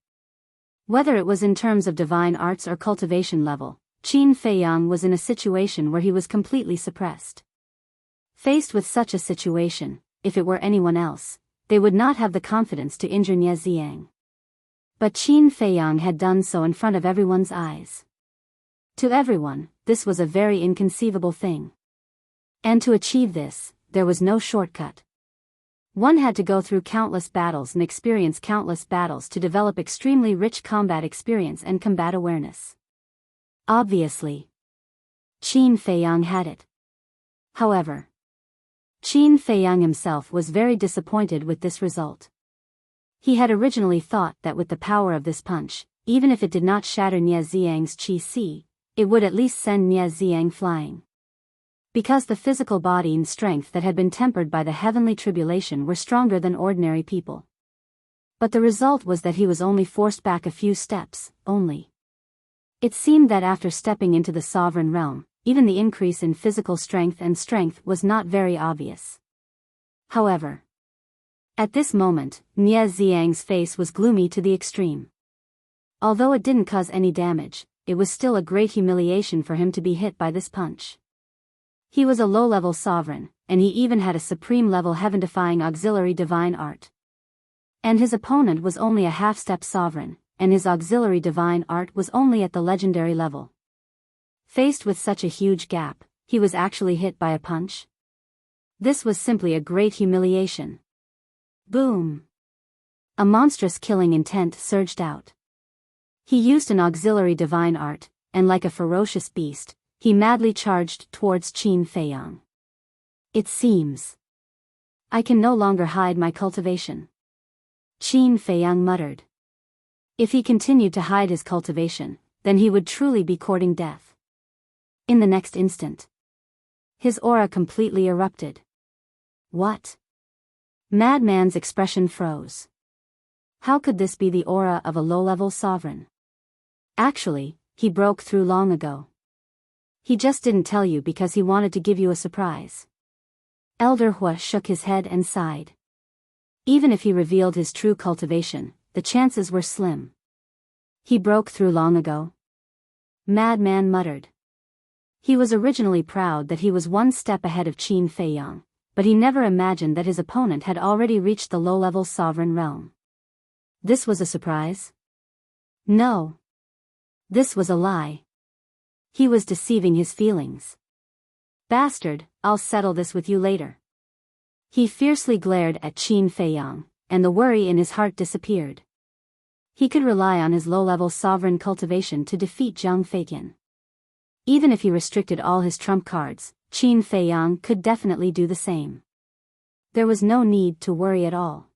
whether it was in terms of divine arts or cultivation level, Qin Feiyang was in a situation where he was completely suppressed. Faced with such a situation, if it were anyone else, they would not have the confidence to injure Nie Xiang. But Qin Feiyang had done so in front of everyone's eyes. To everyone, this was a very inconceivable thing. And to achieve this, there was no shortcut. One had to go through countless battles and experience countless battles to develop extremely rich combat experience and combat awareness. Obviously, Qin Feiyang had it. However, Qin Feiyang himself was very disappointed with this result. He had originally thought that with the power of this punch, even if it did not shatter Nie Xiang's qi, it would at least send Nie Xiang flying. Because the physical body and strength that had been tempered by the heavenly tribulation were stronger than ordinary people. But the result was that he was only forced back a few steps, only. It seemed that after stepping into the sovereign realm, even the increase in physical strength was not very obvious. However, at this moment, Nie Xiang's face was gloomy to the extreme. Although it didn't cause any damage, it was still a great humiliation for him to be hit by this punch. He was a low-level sovereign, and he even had a supreme-level heaven-defying auxiliary divine art. And his opponent was only a half-step sovereign, and his auxiliary divine art was only at the legendary level. Faced with such a huge gap, he was actually hit by a punch. This was simply a great humiliation. Boom! A monstrous killing intent surged out. He used an auxiliary divine art, and like a ferocious beast, he madly charged towards Qin Feiyang. It seems I can no longer hide my cultivation. Qin Feiyang muttered. If he continued to hide his cultivation, then he would truly be courting death. In the next instant, his aura completely erupted. What? Madman's expression froze. How could this be the aura of a low-level sovereign? Actually, he broke through long ago. He just didn't tell you because he wanted to give you a surprise. Elder Hua shook his head and sighed. Even if he revealed his true cultivation, the chances were slim. He broke through long ago? Madman muttered. He was originally proud that he was one step ahead of Qin Feiyang, but he never imagined that his opponent had already reached the low-level sovereign realm. This was a surprise? No. This was a lie. He was deceiving his feelings. Bastard, I'll settle this with you later. He fiercely glared at Qin Feiyang, and the worry in his heart disappeared. He could rely on his low-level sovereign cultivation to defeat Zhang Feiqian. Even if he restricted all his trump cards, Qin Feiyang could definitely do the same. There was no need to worry at all.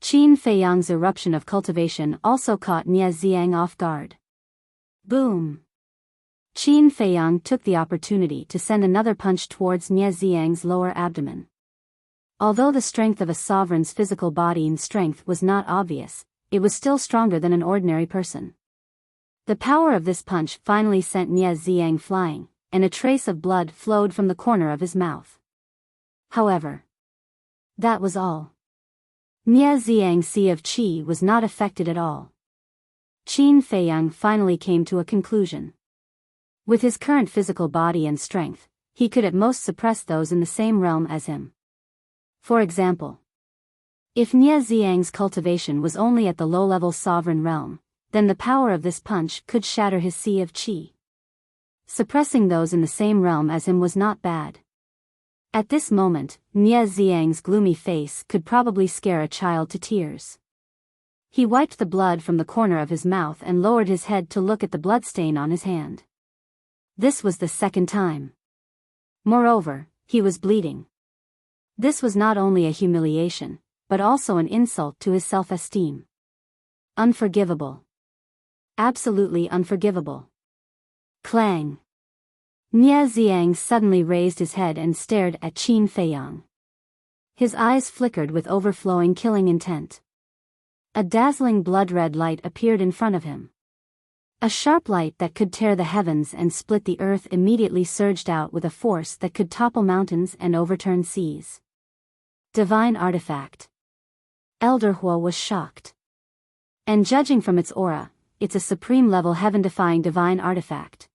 Qin Feiyang's eruption of cultivation also caught Nie Xiang off guard. Boom! Qin Feiyang took the opportunity to send another punch towards Nie Xiang's lower abdomen. Although the strength of a sovereign's physical body and strength was not obvious, it was still stronger than an ordinary person. The power of this punch finally sent Nie Xiang flying, and a trace of blood flowed from the corner of his mouth. However, that was all. Nie Xiang's sea of qi was not affected at all. Qin Feiyang finally came to a conclusion. With his current physical body and strength, he could at most suppress those in the same realm as him. For example, if Nie Xiang's cultivation was only at the low-level sovereign realm, then the power of this punch could shatter his sea of qi. Suppressing those in the same realm as him was not bad. At this moment, Nie Xiang's gloomy face could probably scare a child to tears. He wiped the blood from the corner of his mouth and lowered his head to look at the bloodstain on his hand. This was the second time. Moreover, he was bleeding. This was not only a humiliation, but also an insult to his self-esteem. Unforgivable. Absolutely unforgivable. Clang. Nie Xiang suddenly raised his head and stared at Qin Feiyang. His eyes flickered with overflowing killing intent. A dazzling blood-red light appeared in front of him. A sharp light that could tear the heavens and split the earth immediately surged out with a force that could topple mountains and overturn seas. Divine artifact. Elder Huo was shocked. And judging from its aura, it's a supreme-level heaven-defying divine artifact.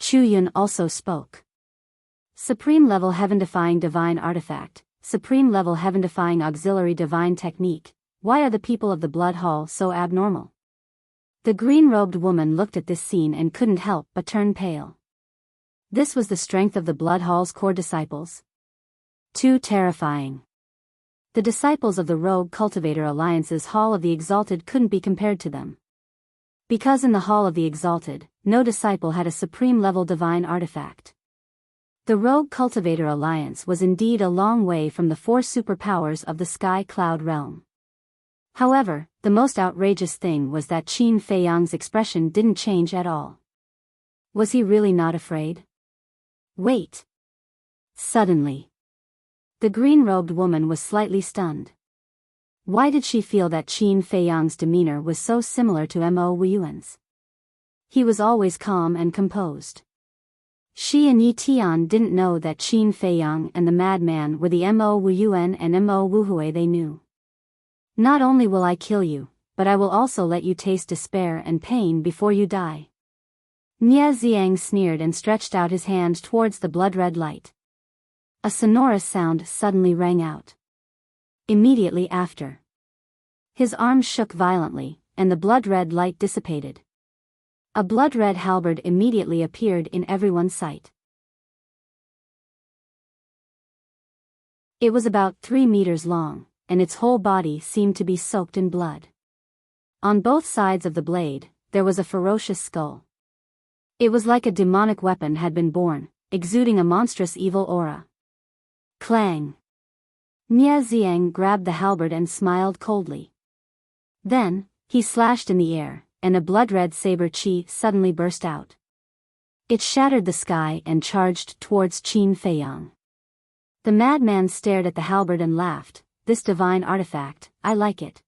Chu Yun also spoke. Supreme-level heaven-defying divine artifact, supreme-level heaven-defying auxiliary divine technique. Why are the people of the Blood Hall so abnormal? The green-robed woman looked at this scene and couldn't help but turn pale. This was the strength of the Blood Hall's core disciples. Too terrifying. The disciples of the Rogue Cultivator Alliance's Hall of the Exalted couldn't be compared to them. Because in the Hall of the Exalted, no disciple had a supreme-level divine artifact. The Rogue Cultivator Alliance was indeed a long way from the four superpowers of the Sky Cloud realm. However, the most outrageous thing was that Qin Feiyang's expression didn't change at all. Was he really not afraid? Wait. Suddenly, the green-robed woman was slightly stunned. Why did she feel that Qin Feiyang's demeanor was so similar to Mo Wuyuan's? He was always calm and composed. She and Yi Tian didn't know that Qin Feiyang and the madman were the Mo Wuyuan and Mo Wuhui they knew. Not only will I kill you, but I will also let you taste despair and pain before you die. Nie Xiang sneered and stretched out his hand towards the blood-red light. A sonorous sound suddenly rang out. Immediately after, his arms shook violently, and the blood-red light dissipated. A blood-red halberd immediately appeared in everyone's sight. It was about 3 meters long, and its whole body seemed to be soaked in blood. On both sides of the blade, there was a ferocious skull. It was like a demonic weapon had been born, exuding a monstrous evil aura. Clang! Nie Xiang grabbed the halberd and smiled coldly. Then, he slashed in the air, and a blood-red saber qi suddenly burst out. It shattered the sky and charged towards Qin Feiyang. The madman stared at the halberd and laughed. This divine artifact, I like it.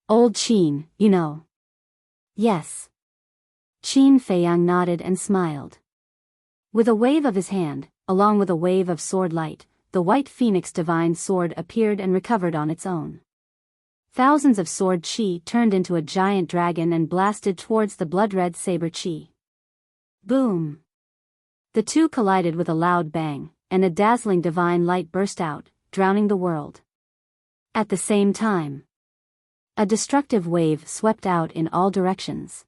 Old Qin, you know. Yes. Qin Feiyang nodded and smiled. With a wave of his hand, along with a wave of sword light, the white phoenix divine sword appeared and recovered on its own. Thousands of sword qi turned into a giant dragon and blasted towards the blood-red saber qi. Boom! The two collided with a loud bang, and a dazzling divine light burst out, drowning the world. At the same time, A destructive wave swept out in all directions.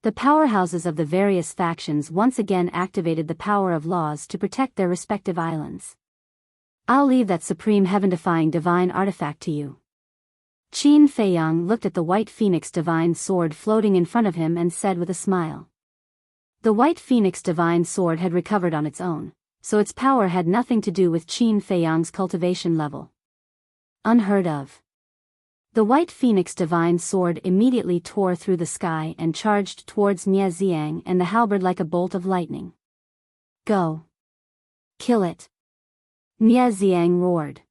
The powerhouses of the various factions once again activated the power of laws to protect their respective islands. I'll leave that supreme heaven-defying divine artifact to you. Qin Feiyang looked at the white phoenix divine sword floating in front of him and said with a smile. The white phoenix divine sword had recovered on its own, so its power had nothing to do with Qin Feiyang's cultivation level. Unheard of. The white phoenix divine sword immediately tore through the sky and charged towards Nie Xiang and the halberd like a bolt of lightning. Go. Kill it. Nie Xiang roared.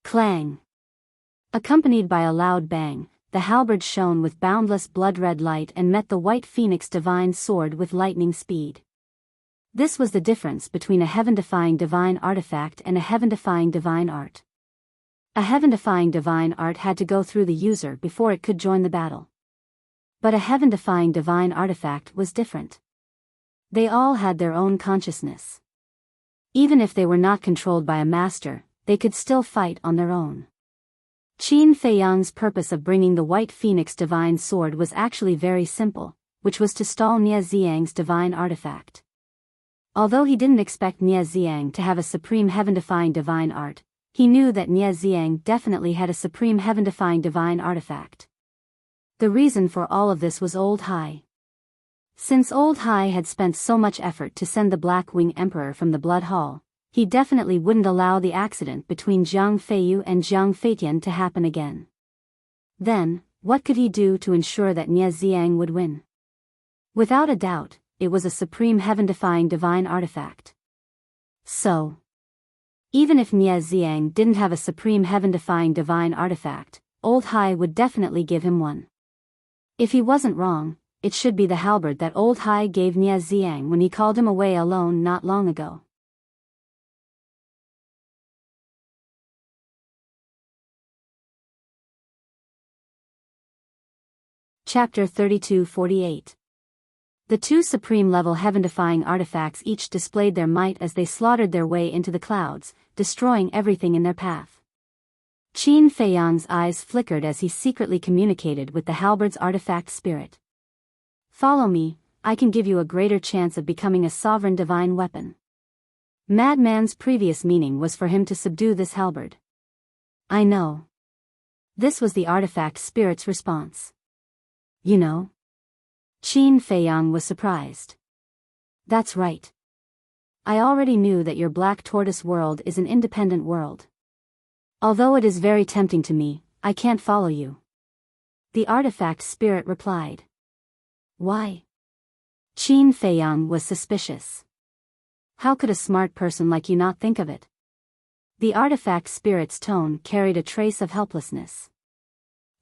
Clang. Accompanied by a loud bang, the halberd shone with boundless blood-red light and met the white phoenix divine sword with lightning speed. This was the difference between a heaven-defying divine artifact and a heaven-defying divine art. A heaven-defying divine art had to go through the user before it could join the battle. But a heaven-defying divine artifact was different. They all had their own consciousness. Even if they were not controlled by a master, they could still fight on their own. Qin Feiyang's purpose of bringing the white phoenix divine sword was actually very simple, which was to stall Nie Xiang's divine artifact. Although he didn't expect Nie Xiang to have a supreme heaven-defying divine art, he knew that Nie Xiang definitely had a supreme heaven-defying divine artifact. The reason for all of this was Old Hai. Since Old Hai had spent so much effort to send the Black Wing Emperor from the Blood Hall, he definitely wouldn't allow the accident between Jiang Feiyu and Jiang Feitian to happen again. Then, what could he do to ensure that Nie Xiang would win? Without a doubt, it was a supreme heaven-defying divine artifact. So, even if Nie Xiang didn't have a supreme heaven-defying divine artifact, Old Hai would definitely give him one. If he wasn't wrong, it should be the halberd that Old Hai gave Nie Xiang when he called him away alone not long ago. Chapter 32-48. The two supreme-level heaven-defying artifacts each displayed their might as they slaughtered their way into the clouds, destroying everything in their path. Qin Feiyang's eyes flickered as he secretly communicated with the halberd's artifact spirit. Follow me, I can give you a greater chance of becoming a sovereign divine weapon. Madman's previous meaning was for him to subdue this halberd. I know. This was the artifact spirit's response. You know? Qin Feiyang was surprised. That's right. I already knew that your Black Tortoise world is an independent world. Although it is very tempting to me, I can't follow you. The artifact spirit replied. Why? Qin Feiyang was suspicious. How could a smart person like you not think of it? The artifact spirit's tone carried a trace of helplessness.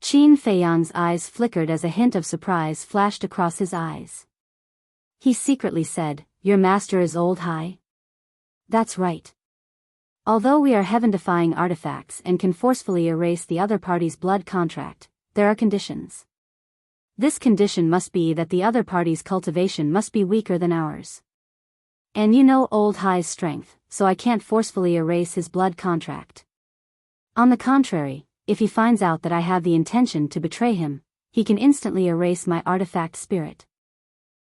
Qin Feiyang's eyes flickered as a hint of surprise flashed across his eyes. He secretly said, Your master is Old Hai? That's right. Although we are heaven-defying artifacts and can forcefully erase the other party's blood contract, there are conditions. This condition must be that the other party's cultivation must be weaker than ours. And you know Old Hai's strength, so I can't forcefully erase his blood contract. On the contrary, if he finds out that I have the intention to betray him, he can instantly erase my artifact spirit.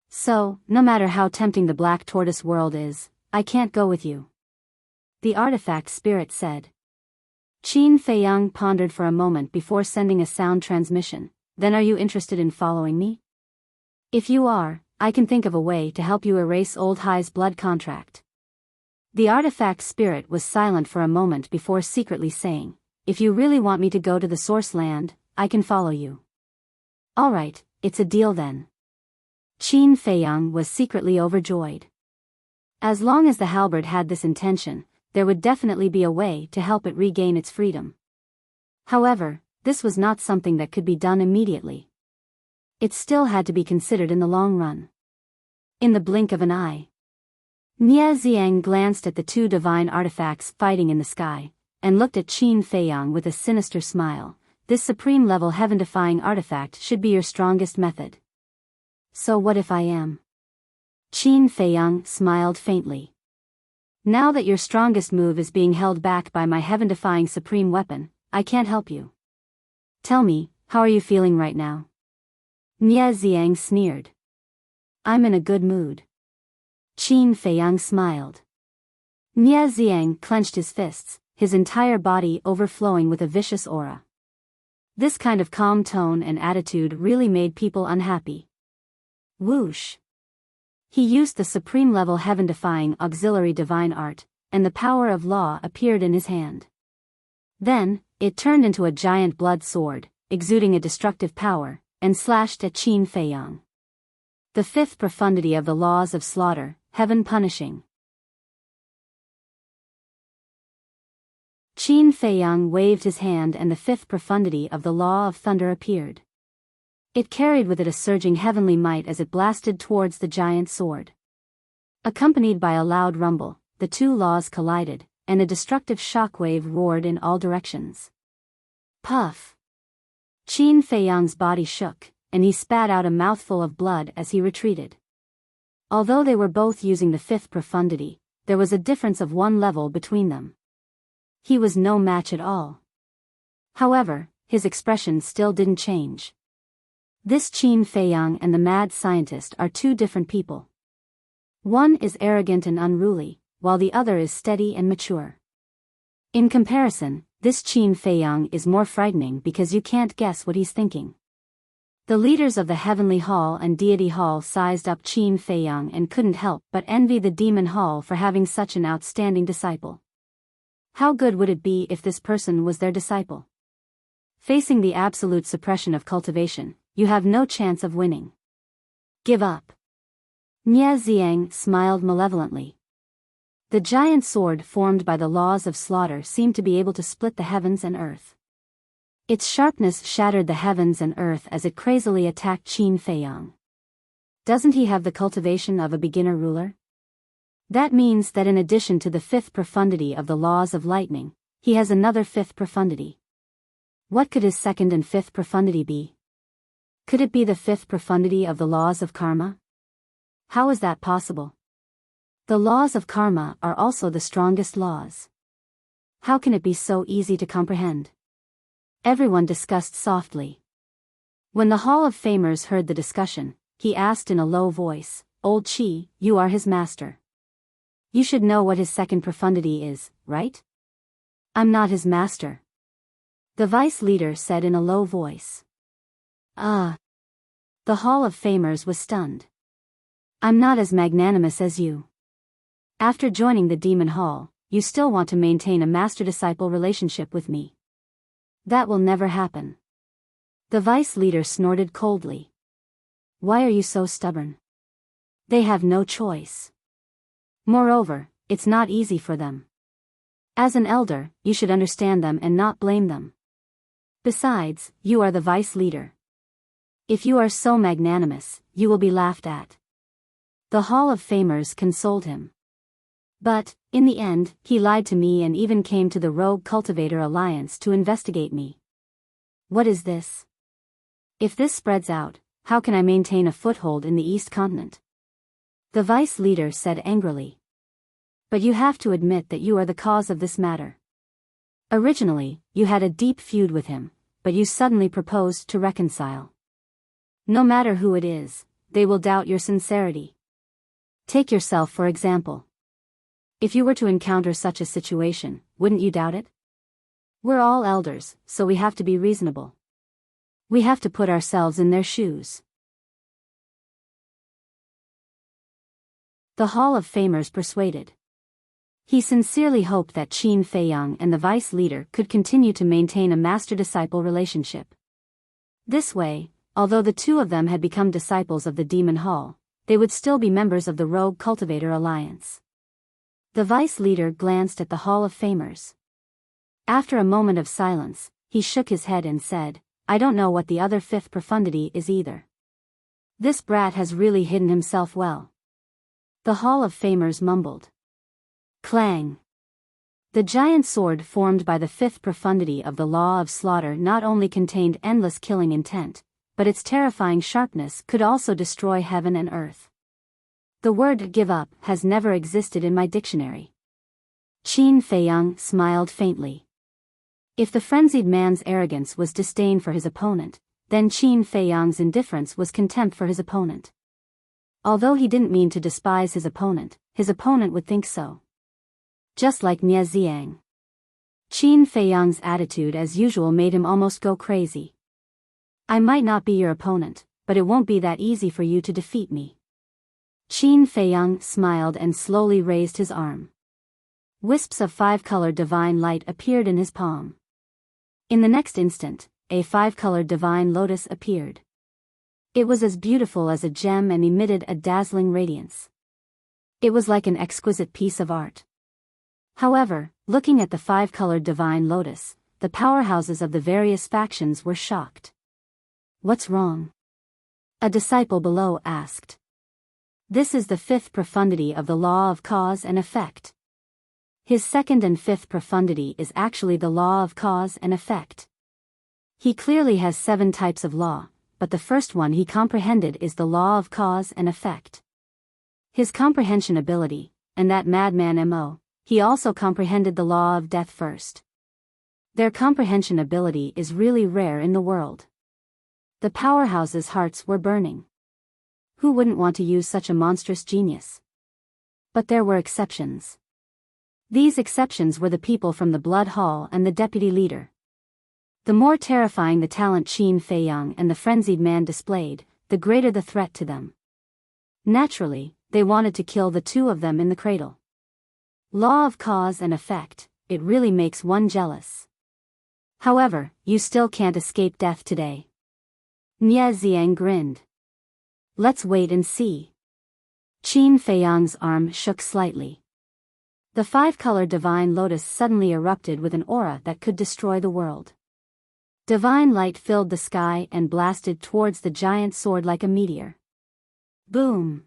So, no matter how tempting the Black Tortoise world is, I can't go with you. The artifact spirit said. Qin Feiyang pondered for a moment before sending a sound transmission. Then are you interested in following me? If you are, I can think of a way to help you erase Old Hai's blood contract. The artifact spirit was silent for a moment before secretly saying, If you really want me to go to the source land, I can follow you. Alright, it's a deal then. Qin Feiyang was secretly overjoyed. As long as the halberd had this intention, there would definitely be a way to help it regain its freedom. However, this was not something that could be done immediately. It still had to be considered in the long run. In the blink of an eye, Nie Xiang glanced at the two divine artifacts fighting in the sky, and looked at Qin Feiyang with a sinister smile. This supreme-level heaven-defying artifact should be your strongest method. So what if I am? Qin Feiyang smiled faintly. Now that your strongest move is being held back by my heaven-defying supreme weapon, I can't help you. Tell me, how are you feeling right now? Nie Xiang sneered. I'm in a good mood. Qin Feiyang smiled. Nie Xiang clenched his fists, his entire body overflowing with a vicious aura. This kind of calm tone and attitude really made people unhappy. Whoosh! He used the supreme-level heaven-defying auxiliary divine art, and the power of law appeared in his hand. Then, it turned into a giant blood sword, exuding a destructive power, and slashed at Qin Feiyang. The fifth profundity of the laws of slaughter, heaven punishing. Qin Feiyang waved his hand and the fifth profundity of the law of thunder appeared. It carried with it a surging heavenly might as it blasted towards the giant sword. Accompanied by a loud rumble, the two laws collided, and a destructive shockwave roared in all directions. Puff! Qin Feiyang's body shook, and he spat out a mouthful of blood as he retreated. Although they were both using the fifth profundity, there was a difference of one level between them. He was no match at all. However, his expression still didn't change. This Qin Feiyang and the mad scientist are two different people. One is arrogant and unruly, while the other is steady and mature. In comparison, this Qin Feiyang is more frightening because you can't guess what he's thinking. The leaders of the Heavenly Hall and Deity Hall sized up Qin Feiyang and couldn't help but envy the Demon Hall for having such an outstanding disciple. How good would it be if this person was their disciple? Facing the absolute suppression of cultivation, you have no chance of winning. Give up. Nie Xiang smiled malevolently. The giant sword formed by the laws of slaughter seemed to be able to split the heavens and earth. Its sharpness shattered the heavens and earth as it crazily attacked Qin Feiyang. Doesn't he have the cultivation of a beginner ruler? That means that in addition to the fifth profundity of the laws of lightning, he has another fifth profundity. What could his second and fifth profundity be? Could it be the fifth profundity of the laws of karma? How is that possible? The laws of karma are also the strongest laws. How can it be so easy to comprehend? Everyone discussed softly. When the Hall of Famers heard the discussion, he asked in a low voice, "Old Qi, you are his master. You should know what his second profundity is, right?" "I'm not his master," the vice leader said in a low voice. The Hall of Famers was stunned. "I'm not as magnanimous as you. After joining the Demon Hall, you still want to maintain a master-disciple relationship with me. That will never happen." The vice leader snorted coldly. "Why are you so stubborn? They have no choice. Moreover, it's not easy for them. As an elder, you should understand them and not blame them. Besides, you are the vice leader. If you are so magnanimous, you will be laughed at." The Hall of Famers consoled him. "But, in the end, he lied to me and even came to the Rogue Cultivator Alliance to investigate me. What is this? If this spreads out, how can I maintain a foothold in the East Continent?" The vice leader said angrily. "But you have to admit that you are the cause of this matter. Originally, you had a deep feud with him, but you suddenly proposed to reconcile. No matter who it is, they will doubt your sincerity. Take yourself for example. If you were to encounter such a situation, wouldn't you doubt it? We're all elders, so we have to be reasonable. We have to put ourselves in their shoes." The Hall of Famers persuaded. He sincerely hoped that Qin Feiyang and the vice leader could continue to maintain a master-disciple relationship. This way, although the two of them had become disciples of the Demon Hall, they would still be members of the Rogue Cultivator Alliance. The vice leader glanced at the Hall of Famers. After a moment of silence, he shook his head and said, "I don't know what the other fifth profundity is either. This brat has really hidden himself well." The Hall of Famers mumbled. Clang! The giant sword formed by the fifth profundity of the law of slaughter not only contained endless killing intent, but its terrifying sharpness could also destroy heaven and earth. The word "give up" has never existed in my dictionary. Qin Feiyang smiled faintly. If the frenzied man's arrogance was disdain for his opponent, then Qin Feiyang's indifference was contempt for his opponent. Although he didn't mean to despise his opponent would think so. Just like Nie Xiang. Qin Feiyang's attitude as usual made him almost go crazy. I might not be your opponent, but it won't be that easy for you to defeat me. Qin Feiyang smiled and slowly raised his arm. Wisps of five-colored divine light appeared in his palm. In the next instant, a five-colored divine lotus appeared. It was as beautiful as a gem and emitted a dazzling radiance. It was like an exquisite piece of art. However, looking at the five-colored divine lotus, the powerhouses of the various factions were shocked. What's wrong? A disciple below asked. This is the fifth profundity of the law of cause and effect. His second and fifth profundity is actually the law of cause and effect. He clearly has 7 types of law, but the first one he comprehended is the law of cause and effect. His comprehension ability, and that madman Mo, he also comprehended the law of death first. Their comprehension ability is really rare in the world. The powerhouses' hearts were burning. Who wouldn't want to use such a monstrous genius? But there were exceptions. These exceptions were the people from the Blood Hall and the deputy leader. The more terrifying the talent Qin Feiyang and the frenzied man displayed, the greater the threat to them. Naturally, they wanted to kill the two of them in the cradle. Law of cause and effect, it really makes one jealous. However, you still can't escape death today. Nie Xiang grinned. Let's wait and see. Qin Feiyang's arm shook slightly. The five-colored divine lotus suddenly erupted with an aura that could destroy the world. Divine light filled the sky and blasted towards the giant sword like a meteor. Boom!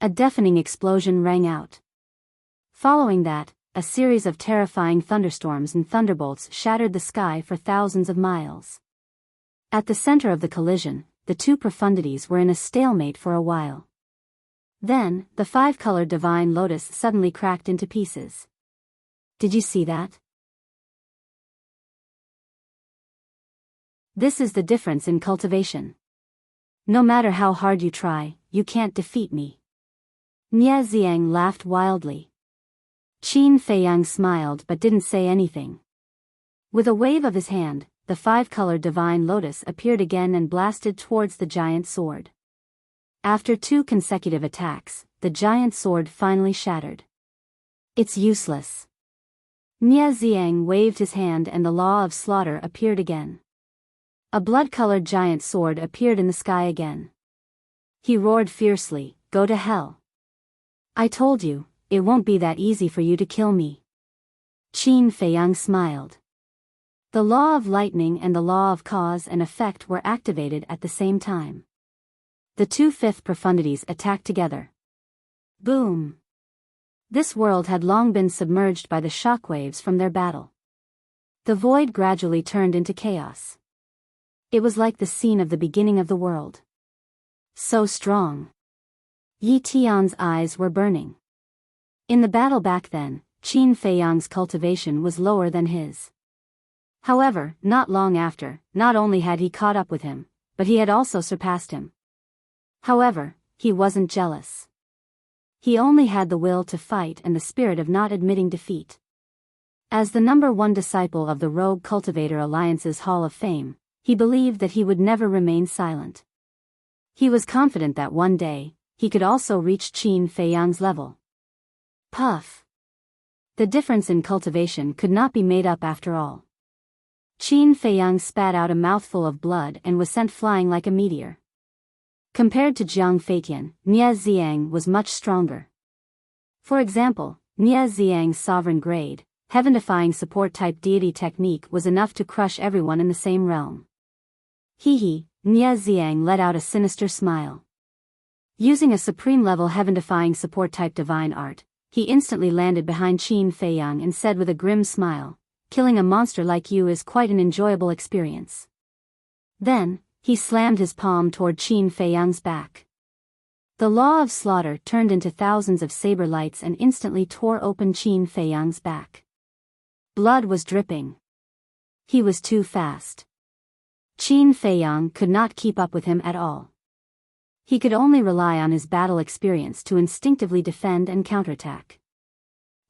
A deafening explosion rang out. Following that, a series of terrifying thunderstorms and thunderbolts shattered the sky for thousands of miles. At the center of the collision, the two profundities were in a stalemate for a while. Then, the five-colored divine lotus suddenly cracked into pieces. Did you see that? This is the difference in cultivation. No matter how hard you try, you can't defeat me. Nie Xiang laughed wildly. Qin Feiyang smiled but didn't say anything. With a wave of his hand, the five-colored divine lotus appeared again and blasted towards the giant sword. After 2 consecutive attacks, the giant sword finally shattered. It's useless. Nie Xiang waved his hand and the law of slaughter appeared again. A blood-colored giant sword appeared in the sky again. He roared fiercely, "Go to hell. I told you, it won't be that easy for you to kill me." Qin Feiyang smiled. The law of lightning and the law of cause and effect were activated at the same time. The 2 fifth profundities attacked together. Boom! This world had long been submerged by the shockwaves from their battle. The void gradually turned into chaos. It was like the scene of the beginning of the world. So strong. Yi Tian's eyes were burning. In the battle back then, Qin Feiyang's cultivation was lower than his. However, not long after, not only had he caught up with him, but he had also surpassed him. However, he wasn't jealous. He only had the will to fight and the spirit of not admitting defeat. As the number 1 disciple of the Rogue Cultivator Alliance's Hall of Fame, he believed that he would never remain silent. He was confident that one day, he could also reach Qin Feiyang's level. Puff! The difference in cultivation could not be made up after all. Qin Feiyang spat out a mouthful of blood and was sent flying like a meteor. Compared to Jiang Feitian, Nie Xiang was much stronger. For example, Nie Xiang's sovereign grade, heaven-defying support-type deity technique was enough to crush everyone in the same realm. Nie Xiang let out a sinister smile. Using a supreme-level heaven-defying support-type divine art, he instantly landed behind Qin Feiyang and said with a grim smile, "Killing a monster like you is quite an enjoyable experience." Then, he slammed his palm toward Qin Feiyang's back. The law of slaughter turned into thousands of saber lights and instantly tore open Qin Feiyang's back. Blood was dripping. He was too fast. Qin Feiyang could not keep up with him at all. He could only rely on his battle experience to instinctively defend and counterattack.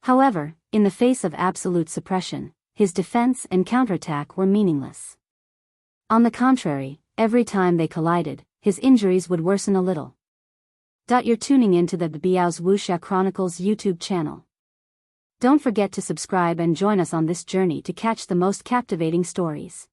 However, in the face of absolute suppression, his defense and counterattack were meaningless. On the contrary, every time they collided, his injuries would worsen a little. You're tuning into the Biyao's Wuxia Chronicles YouTube channel. Don't forget to subscribe and join us on this journey to catch the most captivating stories.